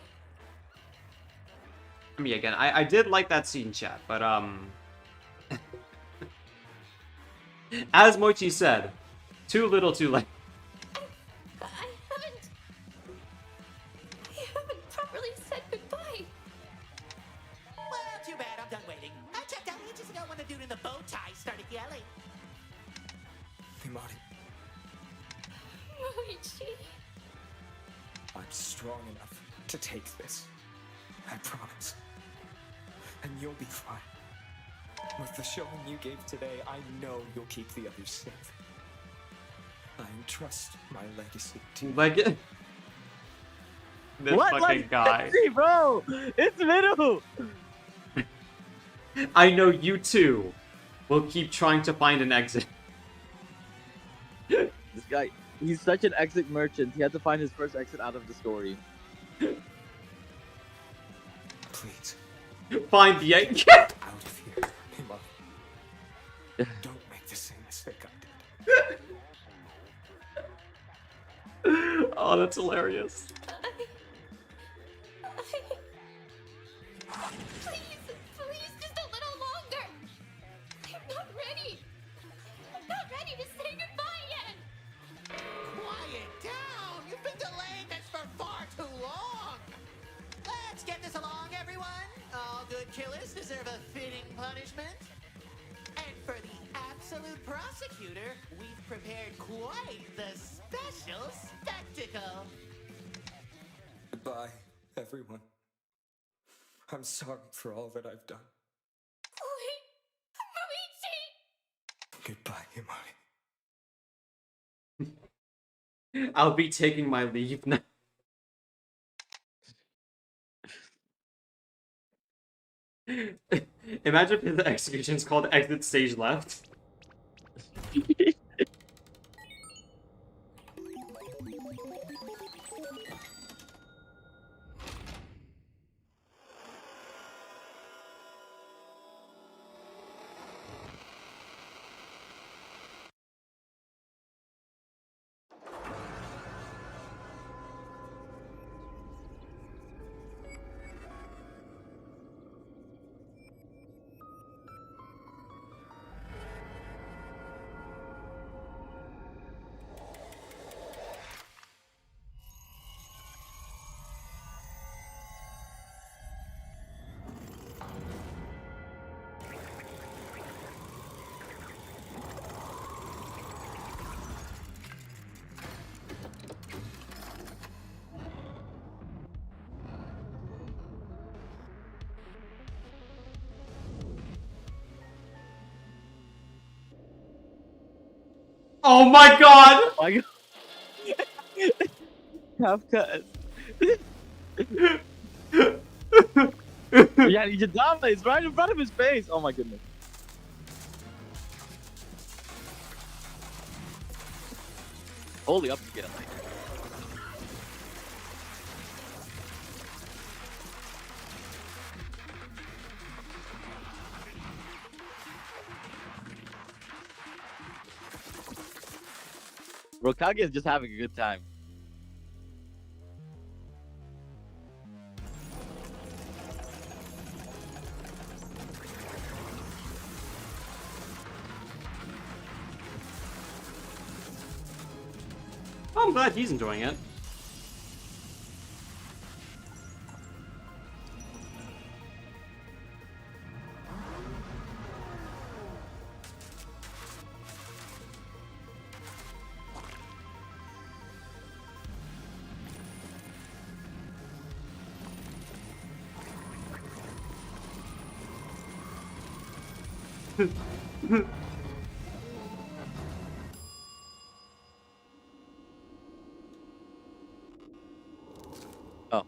I mean, again, I did like that scene, chat, but as Moichi said, too little, too late. I haven't properly said goodbye. Well, too bad. I'm done waiting. I checked out ages ago when the dude in the bow tie started yelling. Himari, Moichi. I'm strong enough to take this. I promise. And you'll be fine. With the showing you gave today, I know you'll keep the others safe. I entrust my legacy to you. This what fucking guy. Legacy, bro? It's Miru! I know you too will keep trying to find an exit. This guy, he's such an exit merchant. He had to find his first exit out of the story. Please. Find the exit. Out of here, Himari. Don't make the same mistake I did. Oh, that's hilarious. Please, just a little longer. I'm not ready. I'm not ready to say goodbye yet. Quiet down! You've been delaying this for far too long! get this along, everyone? All good killers deserve a fitting punishment. And for the absolute prosecutor, we've prepared quite the special spectacle. Goodbye, everyone. I'm sorry for all that I've done. Wait, Luigi! Goodbye, Himari. I'll be taking my leave now. Imagine if the execution's called Exit Stage Left. Oh my god! Oh my god. Kafka. Yeah, he just dominates right in front of his face. Oh my goodness. Holy upscale. Rokage is just having a good time. Oh, I'm glad he's enjoying it. Oh.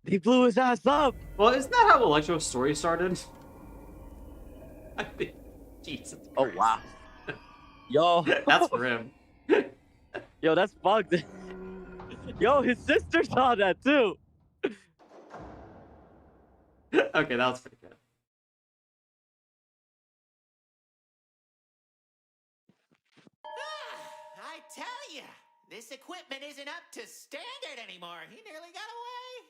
He blew his ass up! Well, isn't that how Electro's story started? I think. Jesus Christ. Oh, wow. Yo. That's for him. Yo, that's fucked. Yo, his sister saw that too. Okay, that was pretty good. I tell ya, this equipment isn't up to standard anymore. He nearly got away.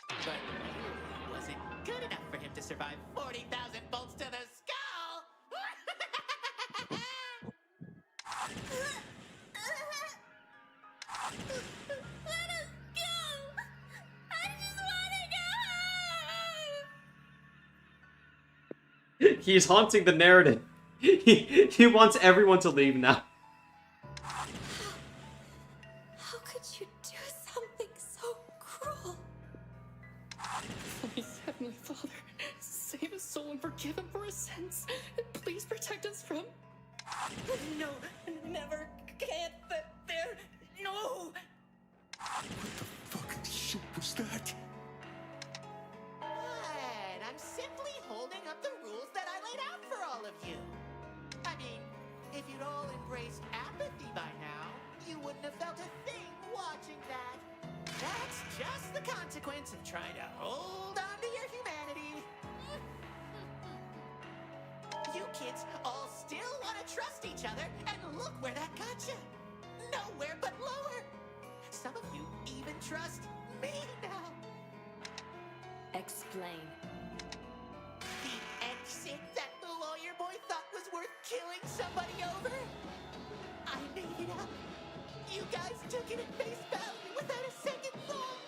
But it wasn't good enough for him to survive 40,000 bolts to the skull. Let us go! I just wanna go home! He's haunting the narrative. He wants everyone to leave now. How could you do something so cruel? Please, Heavenly Father, save his soul and forgive him for his sins. Please protect us from... No, never, can't, there, no! Fucking shit was that? What? I'm simply holding up the rules that I laid out for all of you. I mean, if you'd all embraced apathy by now, you wouldn't have felt a thing That's just the consequence of trying to hold on to your humanity. You kids all still want to trust each other, and look where that got you. Nowhere but lower. Some of you even trust me now. Explain. The exit that the lawyer boy thought was worth killing somebody over? I made it up. You guys took it at face value without a second thought.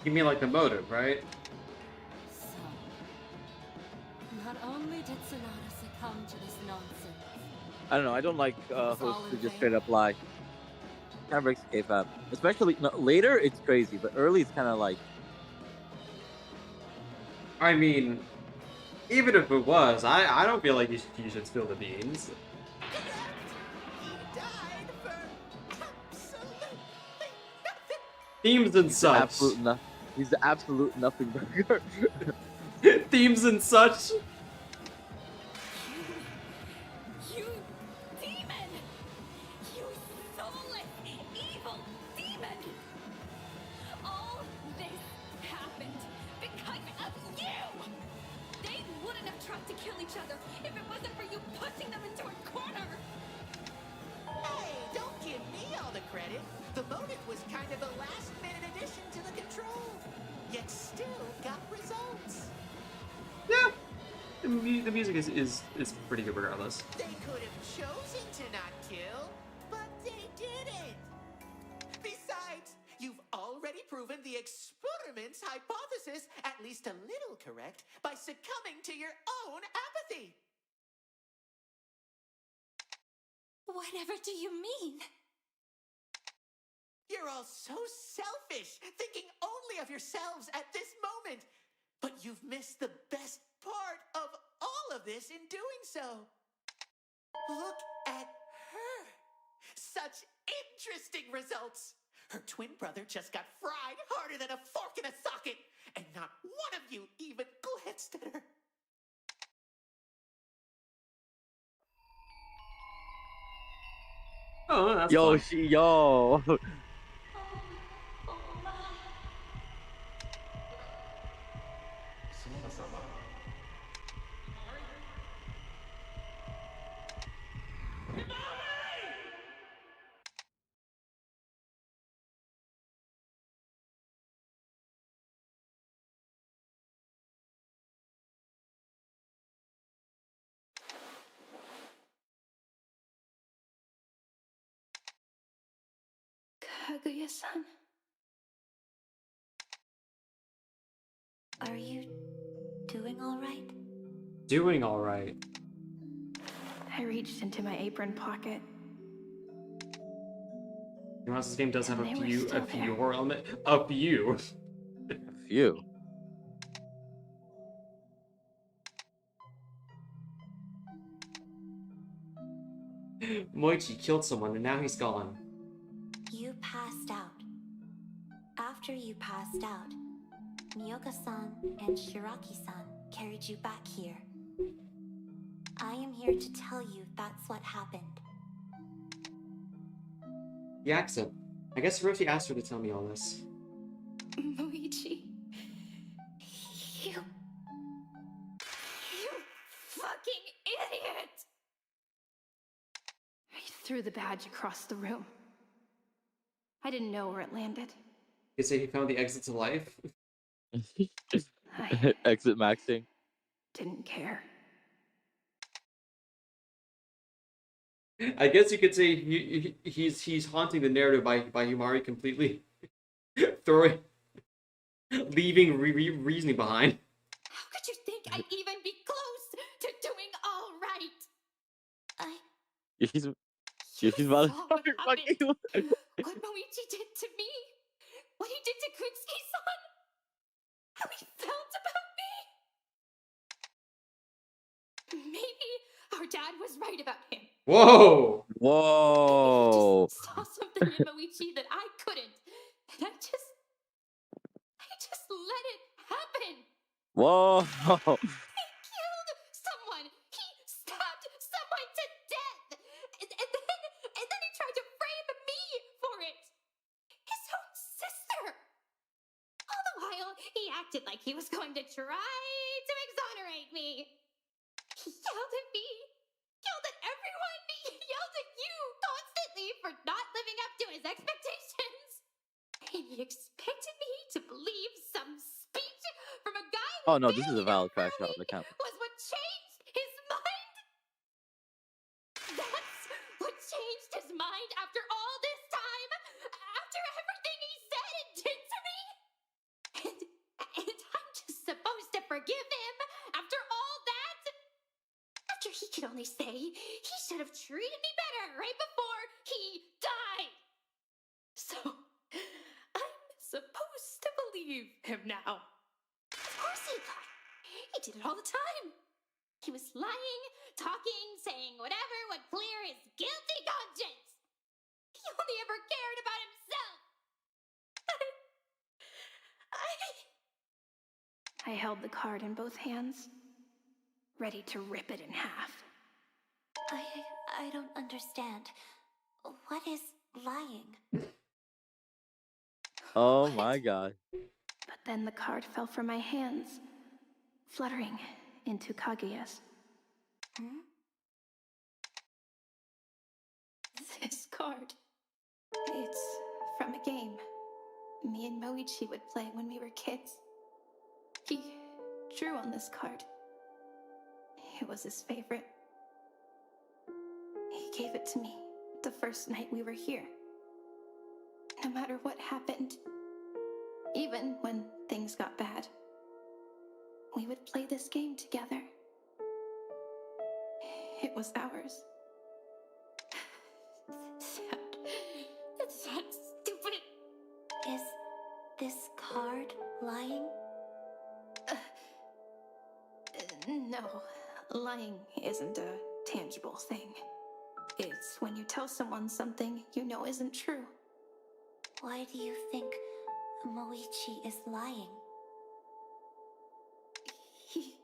You mean like the motive, right? So, not only did Sonata succumb to this nonsense, I don't know. I don't like hosts who just straight up lie. Kind of breaks the kayfabe. Especially later, it's crazy, but early, it's kind of like. I mean, even if it was, I don't feel like you should spill the beans. Themes and such. He's the absolute nothing burger. Themes and such. You demon! You soulless, evil demon! All this happened because of you! They wouldn't have tried to kill each other if it wasn't for you pushing them into a corner! Hey, don't give me all the credit. The motive was kind of a last-minute addition to the control, yet still got results. Yeah, the music is pretty good regardless. They could have chosen to not kill, but they didn't. Besides, you've already proven the experiment's hypothesis at least a little correct by succumbing to your own apathy. Whatever do you mean? You're all so selfish, thinking only of yourselves at this moment. But you've missed the best part of all of this in doing so. Look at her. Such interesting results. Her twin brother just got fried harder than a fork in a socket, and not one of you even glanced at her. Oh, that's yo, fun. yo. Kaguya-san? Are you doing all right? Doing all right. I reached into my apron pocket. You know, this game does have And a they were few still there. horror element. A few. A few. Moichi killed someone and now he's gone. You passed out. After you passed out, Miyoka-san and Shiraki-san carried you back here. I am here to tell you that's what happened. The accent. I guess Hiroshi asked her to tell me all this. Moichi. You fucking idiot! I threw the badge across the room. I didn't know where it landed. You say he found the exit to life? Exit maxing. Didn't care. I guess you could say he's haunting the narrative by Himari completely throwing, leaving reasoning behind. How could you think I'd even be close to doing all right? She's about to start fucking. What Moichi did to me, what he did to Kutsuki-san, how he felt about me. Maybe our dad was right about him. Whoa! Whoa! Saw something in Moichi that I couldn't, and I just let it happen. Whoa! He killed someone. He stabbed someone to death, and then he tried to frame me for it. acted like he was going to try to exonerate me. He yelled at me, yelled at everyone, he yelled at you constantly for not living up to his expectations. He expected me to believe some speech from a guy Oh no, this is a valid crash out. I can't. was what changed his mind. That's what changed his mind after all this time, after everything he said and did to me. And I'm just supposed to forgive him after all that? After he could only say he should have treated me better right before he died. So, I'm supposed to believe him now. Of course he lied. He did it all the time. He was lying, talking, saying whatever would clear his guilty conscience. He only ever cared about himself. I held the card in both hands, ready to rip it in half. I don't understand. What is lying? Oh my god. But then the card fell from my hands, fluttering into Kaguya's. This card. It's from a game me and Moichi would play when we were kids. He drew on this card. It was his favorite. He gave it to me the first night we were here. No matter what happened, even when things got bad, we would play this game together. It was ours. It's not stupid. Is this card lying? No, lying isn't a tangible thing. It's when you tell someone something you know isn't true. Why do you think Moichi is lying? He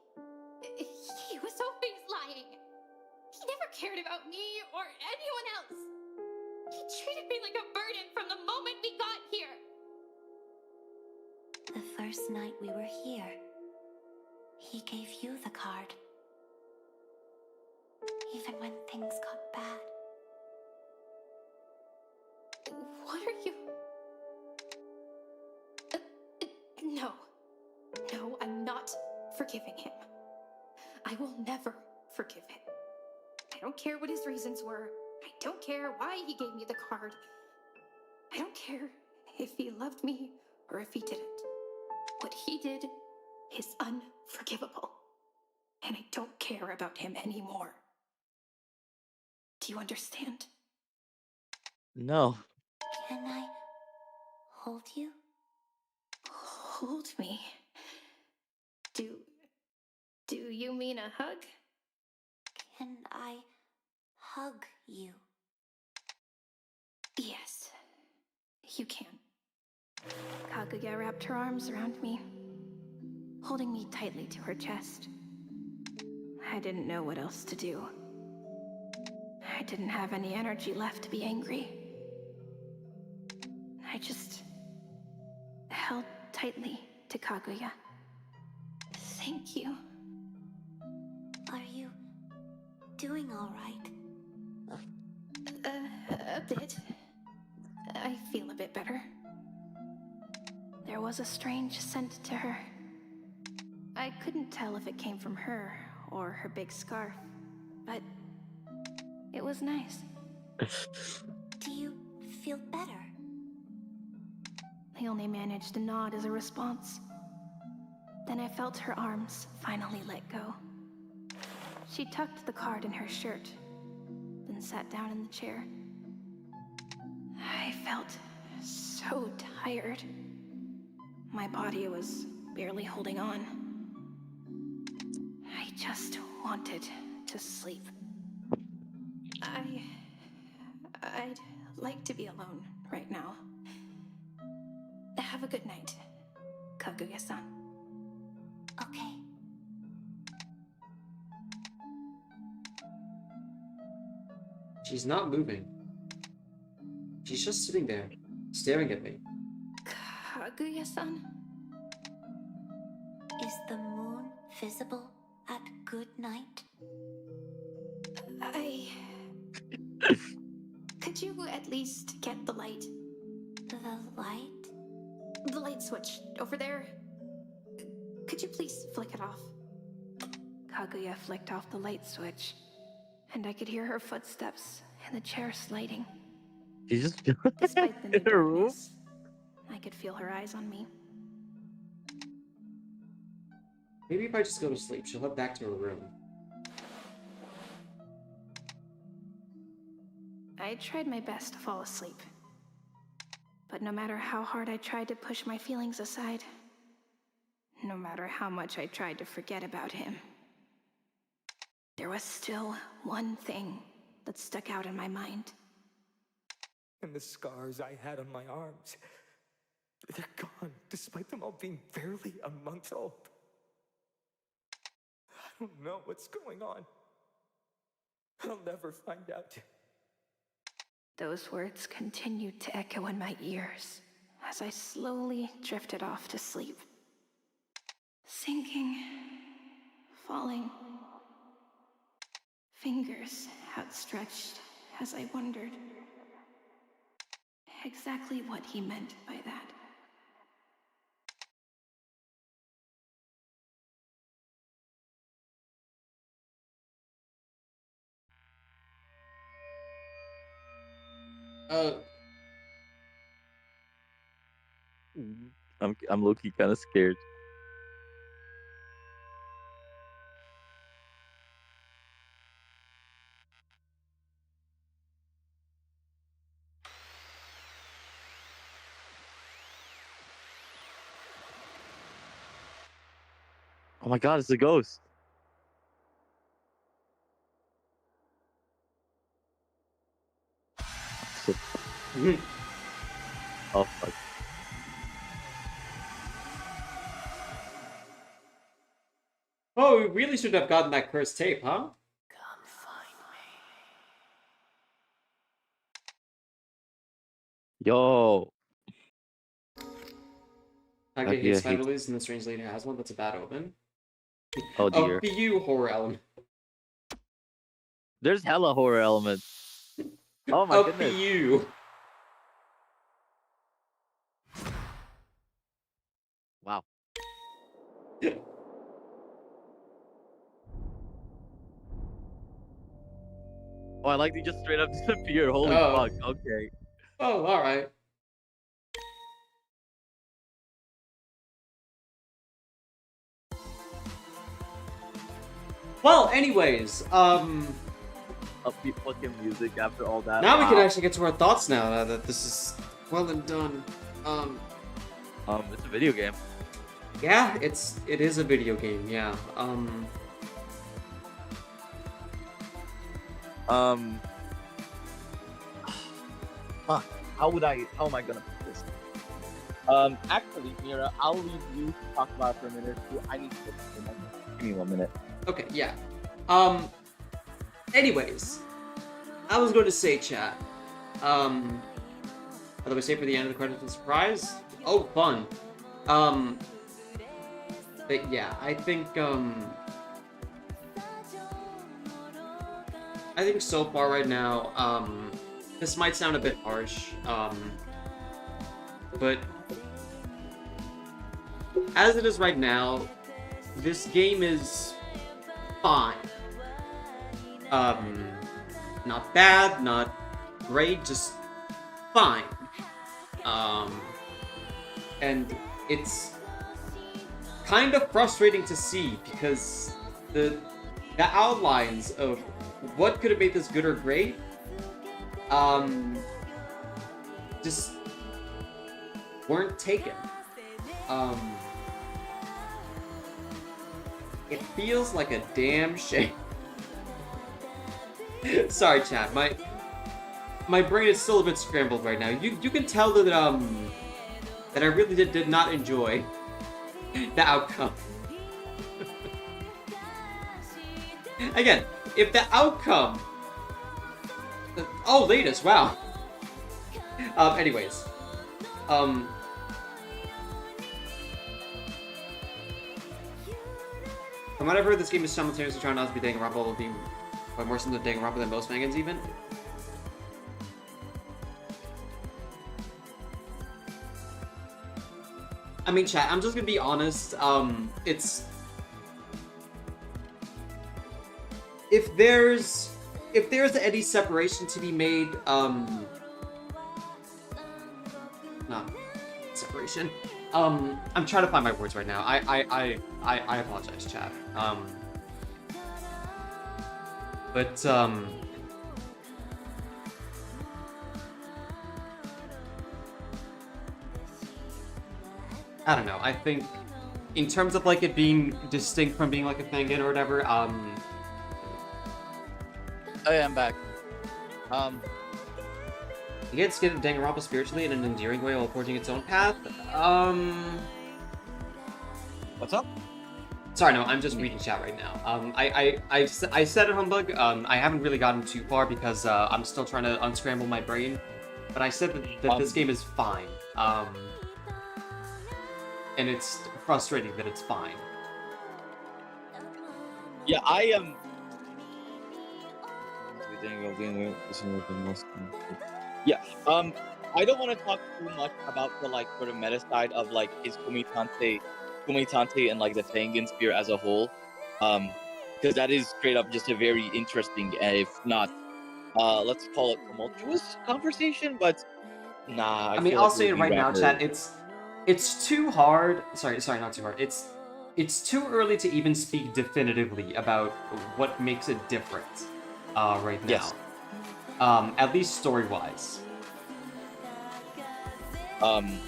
was always lying. He never cared about me or anyone else. He treated me like a burden from the moment we got here. The first night we were here, he gave you the card. Even when things got bad. What are you... No. No, I'm not forgiving him. I will never forgive him. I don't care what his reasons were. I don't care why he gave me the card. I don't care if he loved me or if he didn't. What he did is unforgivable. And I don't care about him anymore. Do you understand? No. Can I hold you? Hold me? Do you mean a hug? Can I hug you? Yes, you can. Kaguya wrapped her arms around me, holding me tightly to her chest. I didn't know what else to do. I didn't have any energy left to be angry. I just held tightly to Kaguya. Thank you. Are you doing all right? A bit. I feel a bit better. There was a strange scent to her. I couldn't tell if it came from her or her big scarf, but it was nice. Do you feel better? I only managed to nod as a response. Then I felt her arms finally let go. She tucked the card in her shirt, then sat down in the chair. I felt so tired. My body was barely holding on. I just wanted to sleep. I'd like to be alone right now. Have a good night, Kaguya-san. Okay. She's not moving. She's just sitting there, staring at me. Kaguya-san? the moon visible at good night? Could you at least get the light? The light? The light switch over there. Could you please flick it off? Kaguya flicked off the light switch, and I could hear her footsteps and the chair sliding. She's just Despite the new in her room. darkness, I could feel her eyes on me. Maybe if I just go to sleep, she'll head back to her room. I tried my best to fall asleep. But no matter how hard I tried to push my feelings aside, no matter how much I tried to forget about him, there was still one thing that stuck out in my mind. And the scars I had on my arms, they're gone, despite them all being barely a month old. I don't know what's going on. I'll never find out. Those words continued to echo in my ears as I slowly drifted off to sleep. Sinking, falling, fingers outstretched as I wondered exactly what he meant by that. I'm low-key kind of scared. Oh my god, it's a ghost. Oh fuck. Oh, we really should have gotten that cursed tape, huh? Yo. Kaguya hates families, and the strange lady has one. That's a bad omen. Oh dear. A few horror element. There's hella horror elements. Oh my goodness. A few. Wow. Oh, I like they just straight up disappeared. Holy fuck. Okay. Oh, alright. Well, anyways, Upbeat fucking music after all that. now we can actually get to our thoughts now that this is well and done. It's a video game. Yeah, it is a video game, yeah. Fuck. How am I gonna put this? Actually, Mira, I'll leave you to talk about it for a minute or two. I need to go for a moment. Give me 1 minute. Okay, yeah. Anyways, I was going to say, chat. By the way, save for the end of the credits and surprise. Oh, fun. But yeah, I think so far right now, this might sound a bit harsh, but as it is right now, this game is fine. Not bad, not great, just fine. And it's kind of frustrating to see because the outlines of what could have made this good or great, just weren't taken. It feels like a damn shame. Sorry, chat. My brain is still a bit scrambled right now. You can tell that that I really did not enjoy the outcome. Again, if the outcome... Oh, latest, wow. Anyways. From what I've heard, this game is simultaneously trying not to be Danganronpa while being more similar to Danganronpa than most mangans even. I mean, chat, I'm just gonna be honest, it's... If there's any separation to be made, not separation. I'm trying to find my words right now. I apologize, chat. But I don't know. I think in terms of like it being distinct from being like a fangin or whatever, I am back. You get skin of Danganronpa spiritually in an endearing way while forging its own path. What's up? Sorry, no, I'm just reading chat right now. I said it, Humbug. I haven't really gotten too far because I'm still trying to unscramble my brain. But I said that this game is fine. And it's frustrating that it's fine. Yeah, I am. Yeah, I don't want to talk too much about the like sort of meta side of like his Kumitante and like the Tengen sphere as a whole, because that is straight up just a very interesting, if not, let's call it tumultuous conversation. But nah, I mean, feel I'll like say it it would be right now, rather... chat. It's too hard. Sorry, not too hard. It's too early to even speak definitively about what makes it different right now. Yes. At least story-wise. I'm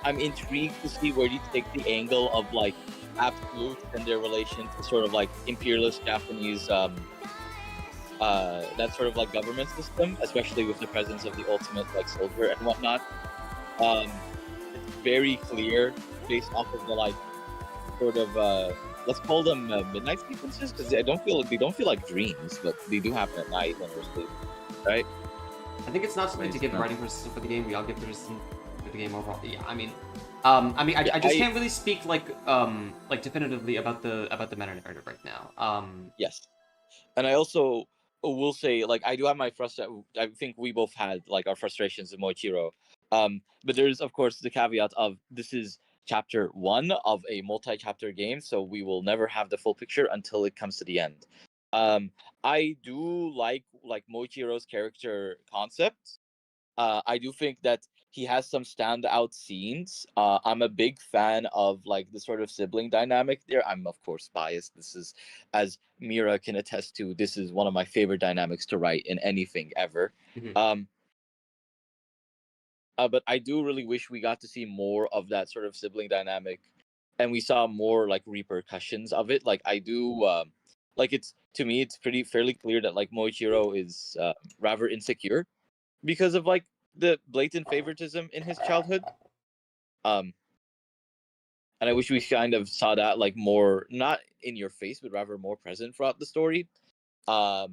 intrigued to see where you take the angle of like absolutes and their relation to sort of like imperialist Japanese that sort of like government system, especially with the presence of the ultimate like soldier and whatnot. It's very clear based off of the like sort of let's call them midnight sequences, because they don't feel like dreams, but they do happen at night when we're asleep, right? I think it's not something to give the writing criticism for the game. We all give criticism for the game overall. Yeah, I just can't really speak like definitively about the meta narrative right now. Yes, and I also will say, like, I do have my frustration. I think we both had like our frustrations with Moichiro. But there's of course the caveat of this is chapter 1 of a multi-chapter game, so we will never have the full picture until it comes to the end. I do like Moichiro's character concept. I do think that he has some standout scenes. I'm a big fan of like the sort of sibling dynamic there. I'm of course biased. This is, as Mira can attest to, this is one of my favorite dynamics to write in anything ever. Mm-hmm. But I do really wish we got to see more of that sort of sibling dynamic, and we saw more like repercussions of it. Like I do, like it's to me, it's fairly clear that like Moichiro is rather insecure because of like the blatant favoritism in his childhood. And I wish we kind of saw that like more, not in your face, but rather more present throughout the story. I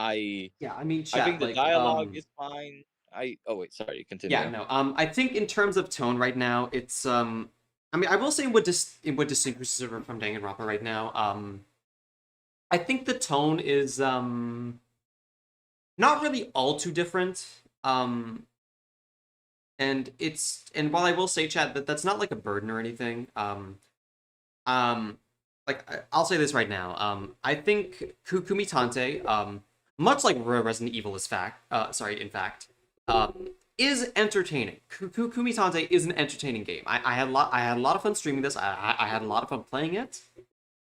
mean, chat, I think the like, dialogue is fine. Oh wait, sorry, continue. Yeah, no. I think in terms of tone right now, it's I mean, I will say what distinguishes it from Danganronpa right now. I think the tone is not really all too different. And while I will say, chat, that that's not like a burden or anything. Like I'll say this right now. I think KUMITANTEI, much like Resident Evil is in fact, is entertaining. KUMITANTEI is an entertaining game. I had a lot of fun streaming this. I had a lot of fun playing it.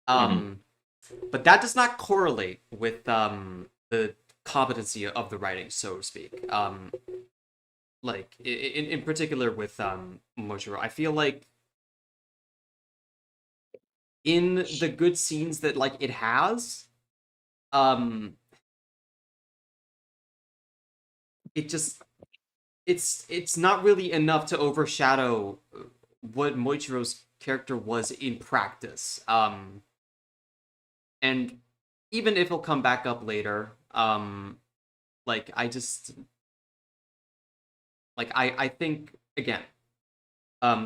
But that does not correlate with the competency of the writing, so to speak. Like in particular with Mochiro, I feel like in the good scenes that like it has, it just it's not really enough to overshadow what Moichiro's character was in practice. And even if he'll come back up later, like I just like I think again,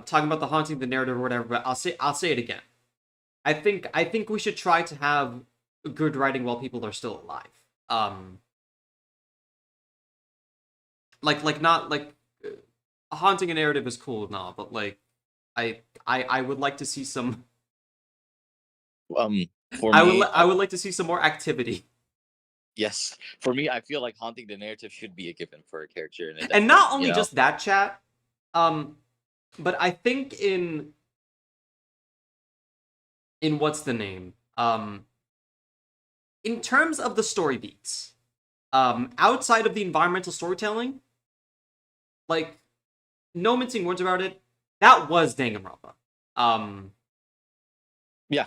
talking about the haunting, the narrative, or whatever. But I'll say it again. I think we should try to have good writing while people are still alive. Not like haunting a narrative is cool and all, but like I would like to see some. For I me, I would like to see some more activity. yes, for me, I feel like haunting the narrative should be a given for a character, And not only just that, chat. But I think in what's the name? In terms of the story beats, outside of the environmental storytelling, like, no mincing words about it, that was Danganronpa. Yeah.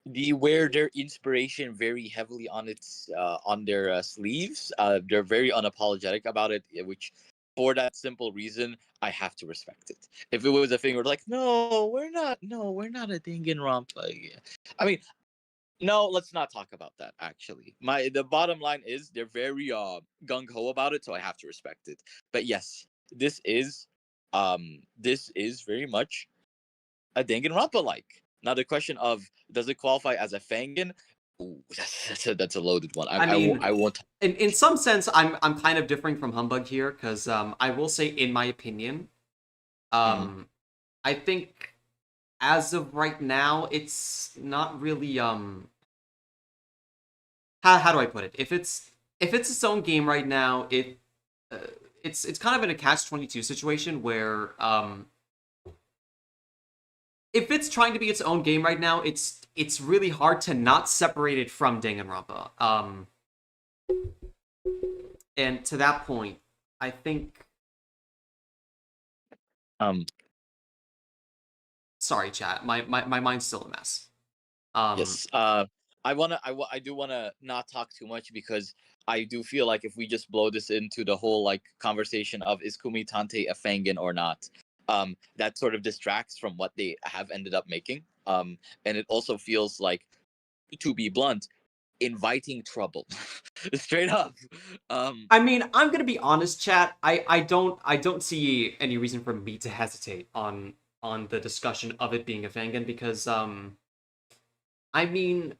The wear their inspiration very heavily on its on their sleeves. They're very unapologetic about it, which for that simple reason, I have to respect it. If it was a thing where like, no, we're not a Danganronpa. Yeah. I mean, no, let's not talk about that. Actually, the bottom line is they're very gung ho about it, so I have to respect it. But yes, this is very much a Danganronpa like. Now the question of does it qualify as a Fangen? Ooh, that's a loaded one. I won't. In some sense, I'm kind of differing from Humbug here because I will say, in my opinion, I think as of right now, it's not really how do I put it? If it's its own game right now, it's kind of in a catch-22 situation where if it's trying to be its own game right now, it's really hard to not separate it from Danganronpa. And to that point, I think sorry, chat. My mind's still a mess. Yes. I do wanna not talk too much because I do feel like if we just blow this into the whole like conversation of is Kumitante a Fangen or not, that sort of distracts from what they have ended up making. And it also feels like, to be blunt, inviting trouble. Straight up. I mean, I'm gonna be honest, chat. I don't see any reason for me to hesitate on the discussion of it being a Fangen because I mean,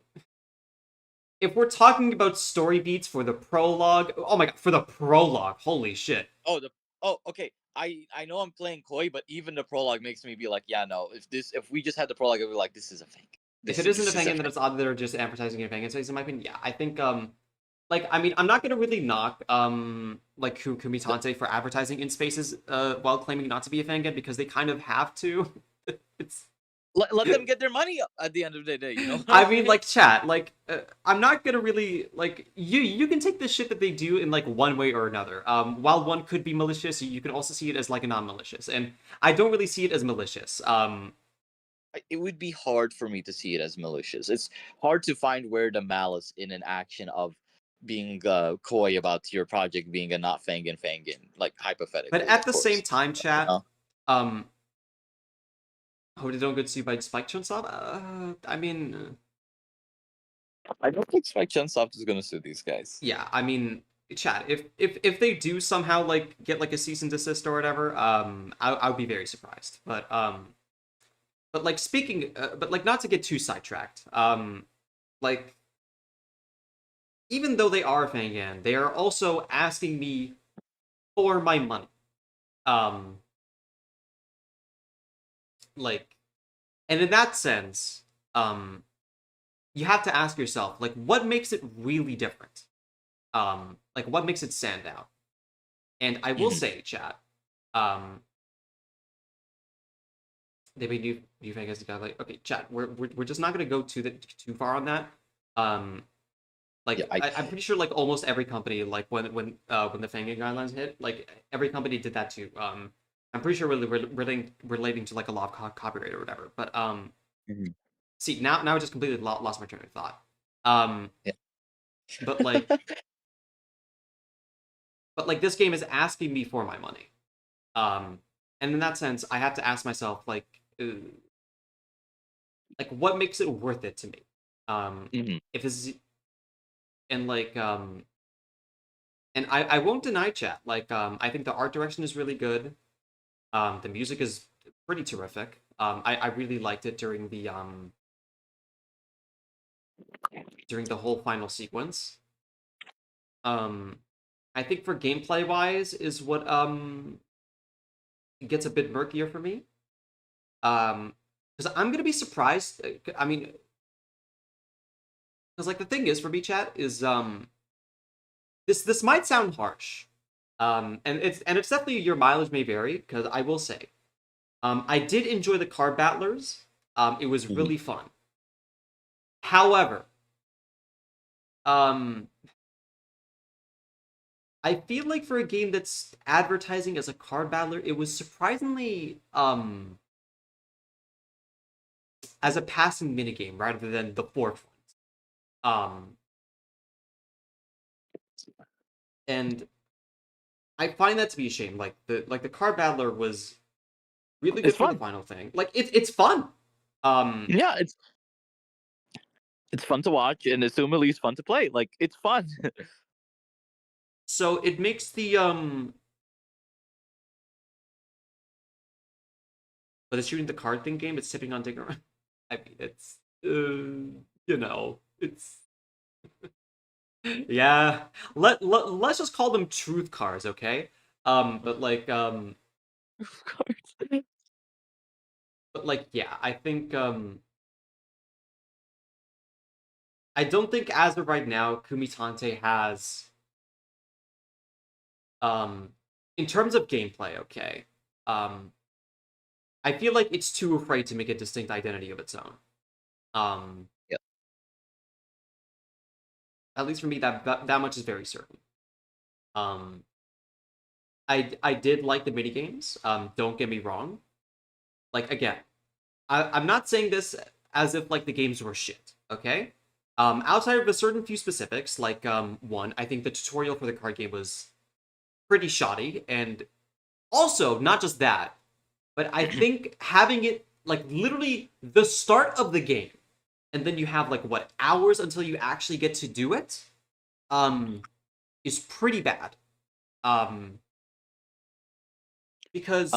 if we're talking about story beats for the prologue, oh my god, for the prologue, holy shit. Okay. I know I'm playing coy, but even the prologue makes me be like, yeah, no. If we just had the prologue, I'd be like, this is a fake. If it isn't a Fangen, then it's odd that they're just advertising in Fangen space. In my opinion, yeah, I think like, I mean, I'm not gonna really knock like Kumitante for advertising in spaces while claiming not to be a Fangen because they kind of have to. It's let them get their money at the end of the day, you know. I mean, like, chat, like, I'm not gonna really like you can take the shit that they do in like one way or another. While one could be malicious, you can also see it as like a non-malicious, and I don't really see it as malicious. It would be hard for me to see it as malicious. It's hard to find where the malice in an action of being coy about your project being a not Fangen, like hypothetically. But at the same time, chat, Hoda don't get sued by Spike Chunsoft? I mean, I don't think Spike Chunsoft is gonna sue these guys. Yeah, I mean, chat, if they do somehow like get like a cease and desist or whatever, I would be very surprised. But like speaking, but like not to get too sidetracked, like even though they are a Fangan, they are also asking me for my money. Like, and in that sense, you have to ask yourself, like, what makes it really different? Like, what makes it stand out? And I will say, chat, they made new Fangas guy. Like, okay, chat, we're just not gonna go too far on that. Like, yeah, I'm pretty sure like almost every company, like when the Fangan guidelines hit, like every company did that too. I'm pretty sure relating to like a law of copyright or whatever. But see, now I just completely lost my train of thought. Yeah. But like this game is asking me for my money. And in that sense, I have to ask myself like what makes it worth it to me? If it's and like and I won't deny, chat, like I think the art direction is really good. The music is pretty terrific. I really liked it during the whole final sequence. I think for gameplay wise is what gets a bit murkier for me. Because I'm gonna be surprised. I mean, because like the thing is for me, chat is this might sound harsh, and it's definitely your mileage may vary. Because I will say, I did enjoy the card battlers. It was really fun. However, I feel like for a game that's advertising as a card battler, it was surprisingly as a passing minigame rather than the forefront. And I find that to be a shame. Like the card battler was really good It's for fun. the final thing. Like it's fun. Yeah, it's fun to watch, and assumably it's fun to play. Like it's fun. So it makes the but it's shooting the card thing game. It's tipping on Digger. I mean, it's you know, it's yeah. Let's just call them truth cards, okay? But like but like yeah, I think I don't think as of right now Kumitante has in terms of gameplay, okay. I feel like it's too afraid to make a distinct identity of its own. Yeah. At least for me, that much is very certain. I did like the minigames. Don't get me wrong. Like again, I'm not saying this as if like the games were shit. Okay. Outside of a certain few specifics, like one, I think the tutorial for the card game was pretty shoddy, and also not just that, but I think having it like literally the start of the game, and then you have like what hours until you actually get to do it, is pretty bad. Because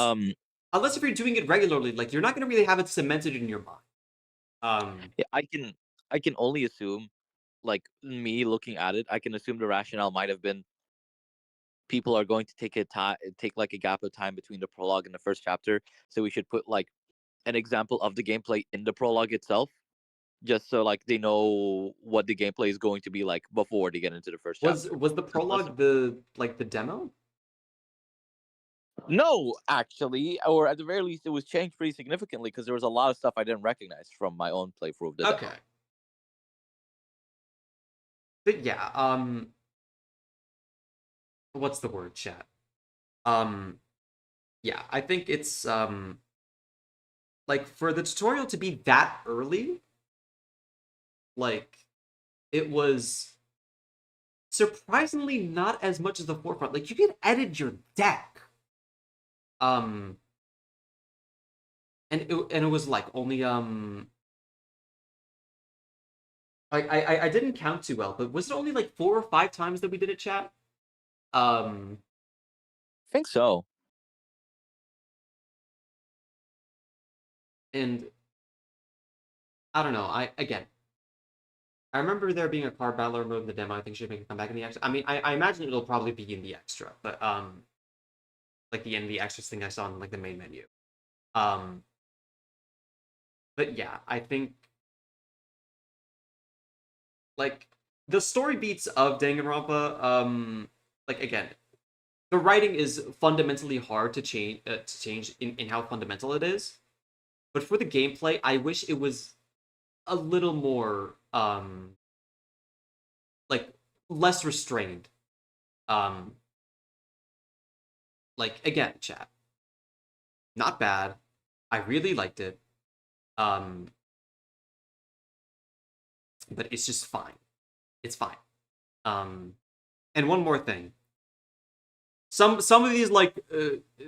unless if you're doing it regularly, like you're not gonna really have it cemented in your mind. Yeah, I can only assume, like me looking at it, I can assume the rationale might have been people are going to take like a gap of time between the prologue and the first chapter, so we should put like an example of the gameplay in the prologue itself, just so like they know what the gameplay is going to be like before they get into the first chapter. Was the prologue the demo? No, actually, or at the very least, it was changed pretty significantly because there was a lot of stuff I didn't recognize from my own playthrough of the demo. Okay. But yeah, what's the word, chat? Yeah, I think it's like for the tutorial to be that early, like it was surprisingly not as much as the forefront. Like you can edit your deck. And it was like only I didn't count too well, but was it only like 4 or 5 times that we did it, chat? I think so. And I don't know. I remember there being a card battler mode in the demo. I think should make it come back in the extra. I mean, I imagine it'll probably be in the extra, but like the extras thing I saw in like the main menu. But yeah, I think like the story beats of Danganronpa, like again, the writing is fundamentally hard to change in how fundamental it is. But for the gameplay, I wish it was a little more like less restrained. Like again, chat. Not bad. I really liked it. But it's just fine. It's fine. And one more thing. Some of these like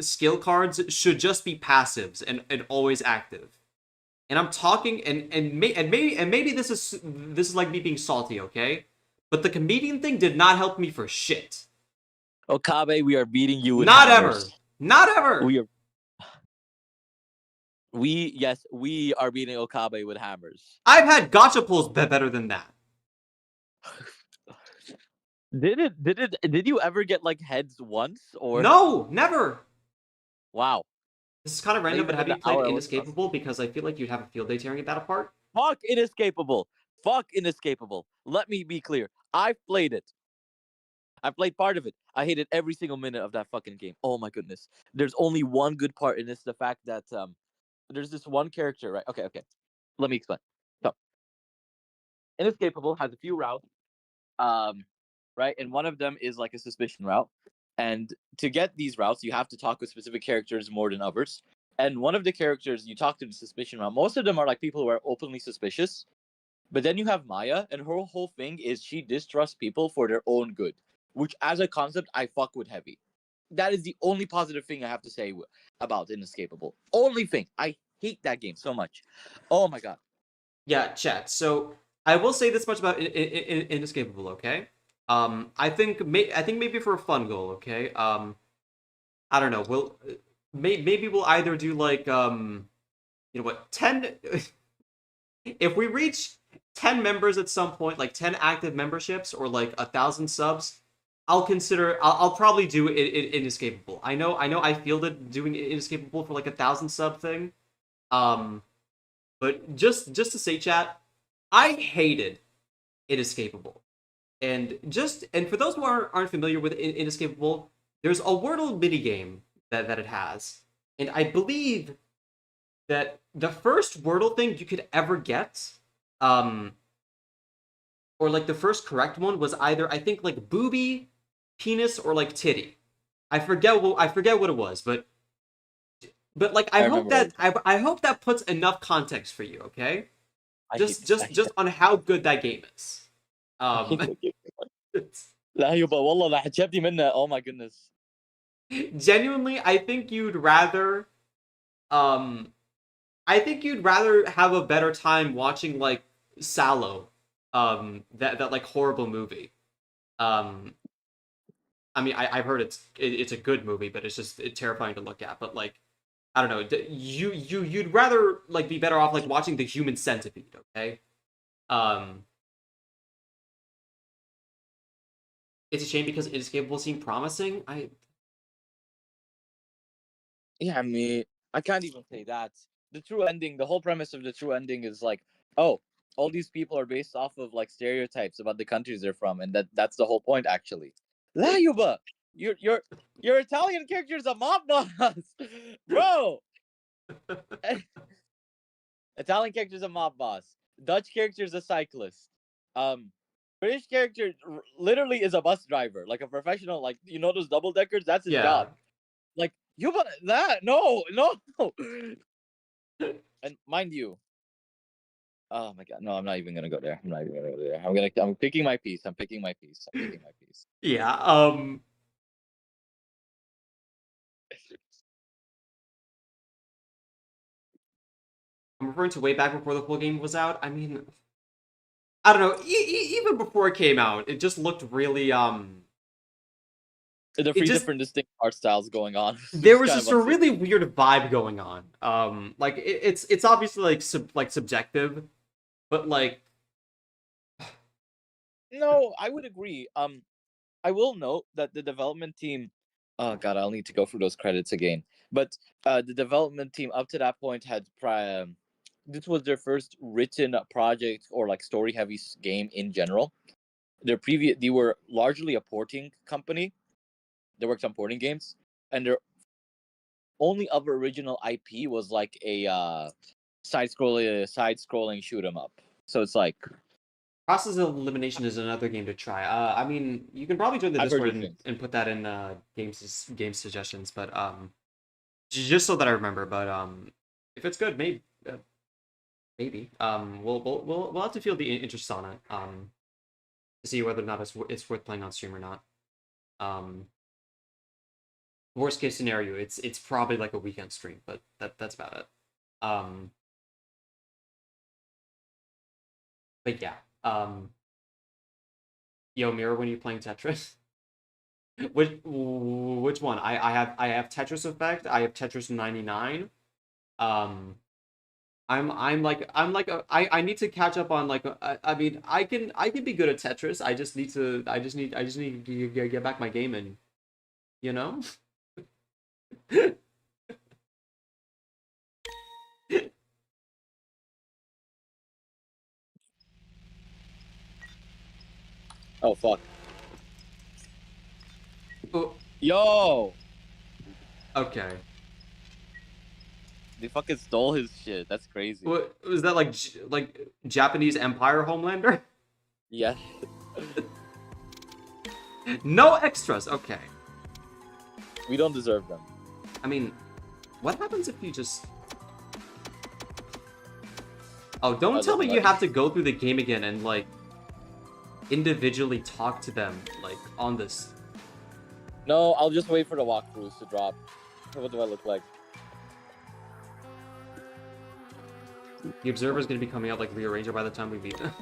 skill cards should just be passives and always active. And I'm talking and maybe this is like me being salty, okay? But the comedian thing did not help me for shit. Okabe, we are beating you with not hammers. ever. Not ever. We are we are beating Okabe with hammers. I've had gotcha pulls better than that. Did you ever get like heads once or No, never. Wow. This is kind of random, Even but have in the you played hour I was Inescapable? Because I feel like you'd have a field day tearing that apart. Fuck Inescapable. Fuck Inescapable. Let me be clear. I've played it. I played part of it. I hated every single minute of that fucking game. Oh my goodness. There's only one good part, and it's the fact that there's this one character, right? Okay. Let me explain. So Inescapable has a few routes, right? And one of them is like a suspicion route. And to get these routes, you have to talk with specific characters more than others. And one of the characters you talk to the suspicion route, most of them are like people who are openly suspicious. But then you have Maya, and her whole thing is she distrusts people for their own good, which as a concept, I fuck with heavy. That is the only positive thing I have to say about Inescapable. Only thing. I hate that game so much. Oh my god. Yeah, chat. So I will say this much about Inescapable, okay? I think maybe for a fun goal, okay? I don't know. Maybe we'll either do like you know what, 10 if we reach 10 members at some point, like 10 active memberships or like 1,000 subs, I'll probably do Inescapable. I know I fielded doing Inescapable for like 1,000 sub thing. But just to say, chat, I hated Inescapable. And for those who aren't familiar with Inescapable, there's a Wordle minigame that it has. And I believe that the first Wordle thing you could ever get, or like the first correct one was either, I think, like booby, penis, or like titty. I forget what it was, but like I hope that puts enough context for you, okay? Just on how good that game is. لا يبقى والله لا حتشبني منه. Oh my goodness. Genuinely, I think you'd rather have a better time watching like Sallow, that like horrible movie. I mean, I've heard it's a good movie, but it's just terrifying to look at. But like, I don't know, you'd rather like be better off like watching The Human Centipede, okay? It's a shame because Inescapable seemed promising. Yeah, I mean, I can't even say that. The true ending, the whole premise of the true ending is like, oh, all these people are based off of like stereotypes about the countries they're from, and that's the whole point actually. La Yuba, your Italian character is a mob boss, bro. Italian character is a mob boss. Dutch character is a cyclist. British character literally is a bus driver, like a professional, like you know those double deckers. That's his job. Like you, but that no. And mind you, oh my god, no, I'm not even gonna go there. I'm picking my piece. Yeah. I'm referring to way back before the full game was out. I mean, I don't know. Even before it came out, it just looked really There are three different distinct art styles going on. There was just a really weird vibe going on. Like it's obviously like subjective, but like. No, I would agree. I will note that the development team. Oh god, I'll need to go through those credits again. But the development team up to that point had this was their first written project or like story heavy game in general. They were largely a porting company. They worked on porting games, and their only other original IP was like a side-scrolling shoot 'em up. So it's like Process of Elimination is another game to try. I mean, you can probably join the Discord and put that in game suggestions, but just so that I remember. But if it's good, maybe we'll have to feel the interest on it to see whether or not it's worth playing on stream or not. Worst case scenario, it's probably like a weekend stream, but that's about it. But yeah. Yo, Mira, when are you playing Tetris? Which one? I have Tetris Effect. I have Tetris 99. I need to catch up on like I mean I can be good at Tetris. I just need to get back my game in, you know? Oh fuck. Oh. Yo. Okay. They fucking stole his shit. That's crazy. What was that like Japanese Empire Homelander? Yeah. No extras. Okay. We don't deserve them. I mean, what happens if you just... Oh, don't tell me you have to go through the game again and, like, individually talk to them, like, on this. No, I'll just wait for the walkthroughs to drop. What do I look like? The Observer's gonna be coming out like Rearranger by the time we beat them.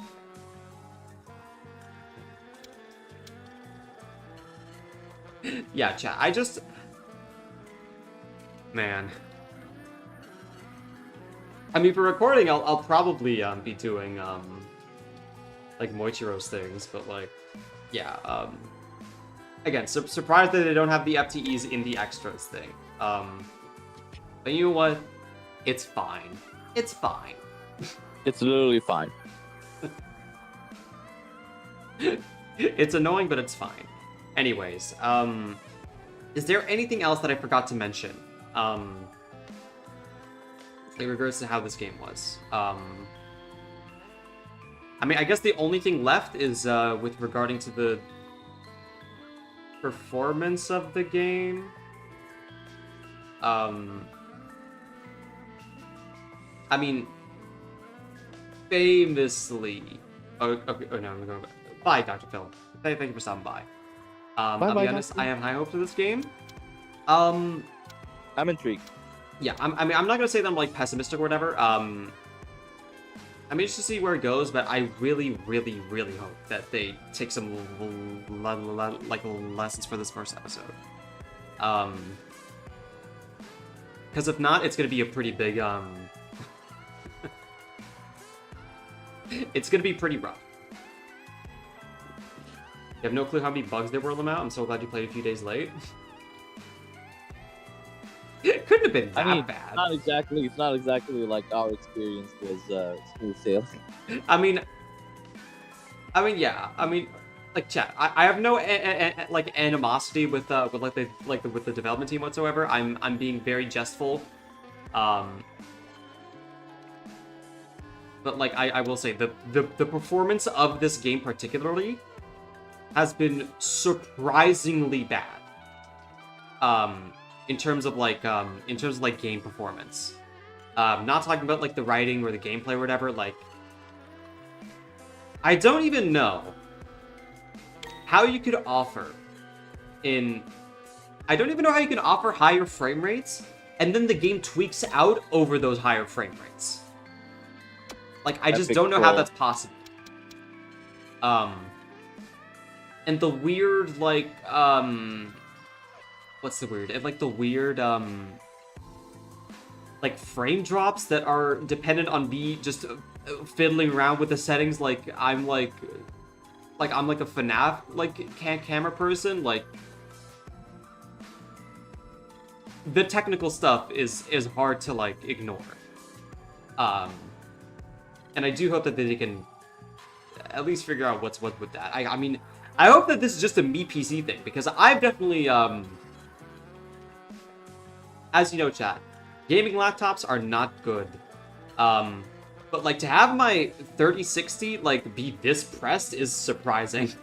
Yeah, chat. I just... Man. I mean, for recording, I'll probably be doing like Moichiro's things, but like, yeah. Again, surprised that they don't have the FTEs in the extras thing. But you know what? It's fine. It's fine. It's literally fine. It's annoying, but it's fine. Anyways, is there anything else that I forgot to mention? In regards to how this game was. I mean, I guess the only thing left is with regarding to the performance of the game. I mean, famously... Oh, okay. Oh, no, I'm going to go... Bye, Dr. Phil. Thank you for stopping by. I'll be honest, I have high hopes for this game. I'm intrigued. Yeah, I mean, I'm not gonna say that I'm like pessimistic or whatever. I'm interested to see where it goes, but I really, really, really hope that they take some like lessons for this first episode. Because if not, it's gonna be a pretty big it's gonna be pretty rough. You have no clue how many bugs there were on them out. I'm so glad you played a few days late. It couldn't have been that bad. It's not exactly like our experience was smooth sailing. I mean, yeah. I mean, like, chat. I have no like animosity with the development team whatsoever. I'm being very jestful. But like I will say the performance of this game particularly has been surprisingly bad. In terms of like game performance. Not talking about like the writing or the gameplay or whatever, like I don't even know how you could offer I don't even know how you can offer higher frame rates and then the game tweaks out over those higher frame rates. Like I just don't know how that's possible. And the weird like what's the weird? And like the weird like frame drops that are dependent on me just fiddling around with the settings like I'm like a FNAF like camera person. Like the technical stuff is hard to like ignore. And I do hope that they can at least figure out what's what with that. I mean, I hope that this is just a me PC thing because I've definitely as you know, chat, gaming laptops are not good. But like to have my 3060 like be this pressed is surprising.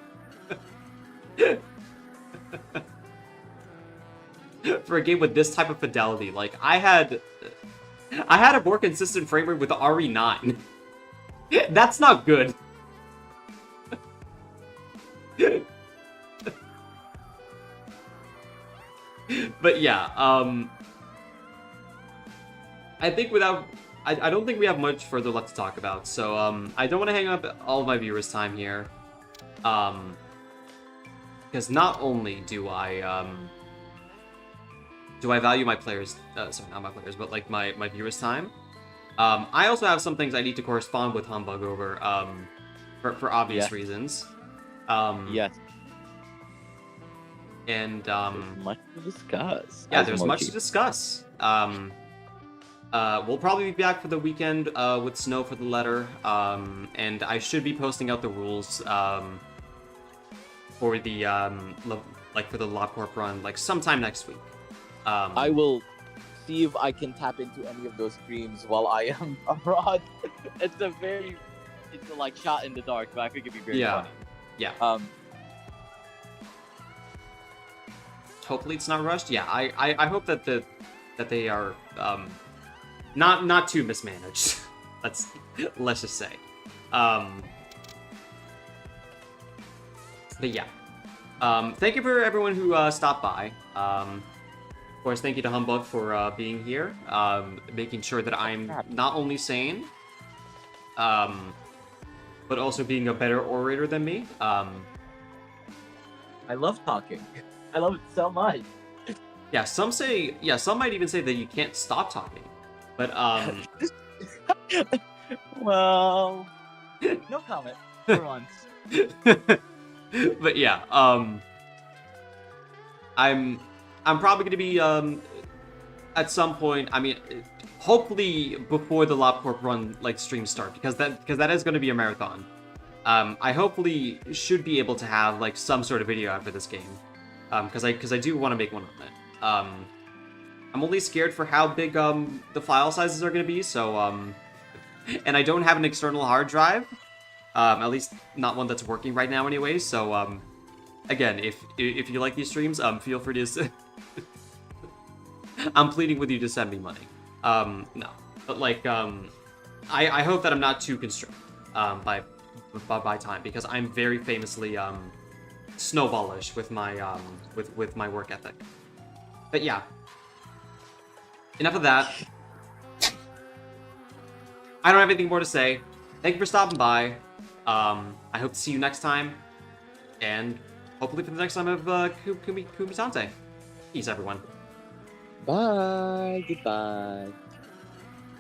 For a game with this type of fidelity, like I had a more consistent frame rate with the RE9. That's not good. But yeah, I think I don't think we have much further left to talk about, so I don't want to hang up all of my viewers' time here, because not only do I value my players, sorry, not my players, but like my viewers' time, I also have some things I need to correspond with Humbug over, for obvious reasons. Yes. And much to discuss. Yeah, there's much to discuss. We'll probably be back for the weekend with Snow for the letter, and I should be posting out the rules for the for the LobCorp run like sometime next week. I will see if I can tap into any of those streams while I am abroad. It's like shot in the dark, but I think it'd be very funny. Yeah. Hopefully it's not rushed. Yeah, I hope that they are not too mismanaged. let's just say. But yeah. Thank you for everyone who stopped by. Of course, thank you to Humbug for being here, making sure that I'm not only sane, but also being a better orator than me. I love talking. I love it so much. Yeah, some might even say that you can't stop talking. But well, no comment for once. But yeah, I'm probably gonna be at some point. I mean, hopefully before the LobCorp run streams start, because that is going to be a marathon. I hopefully should be able to have like some sort of video after this game, because I do want to make one of it. I'm only scared for how big the file sizes are going to be. So and I don't have an external hard drive, at least not one that's working right now anyway. So again, if you like these streams, feel free to. I'm pleading with you to send me money. No, but like I hope that I'm not too constrained by time, because I'm very famously snowballish with my with my work ethic. But yeah, enough of that. I don't have anything more to say. Thank you for stopping by. I hope to see you next time, and hopefully for the next time of KUMITANTEI. Peace, everyone. Bye. Goodbye.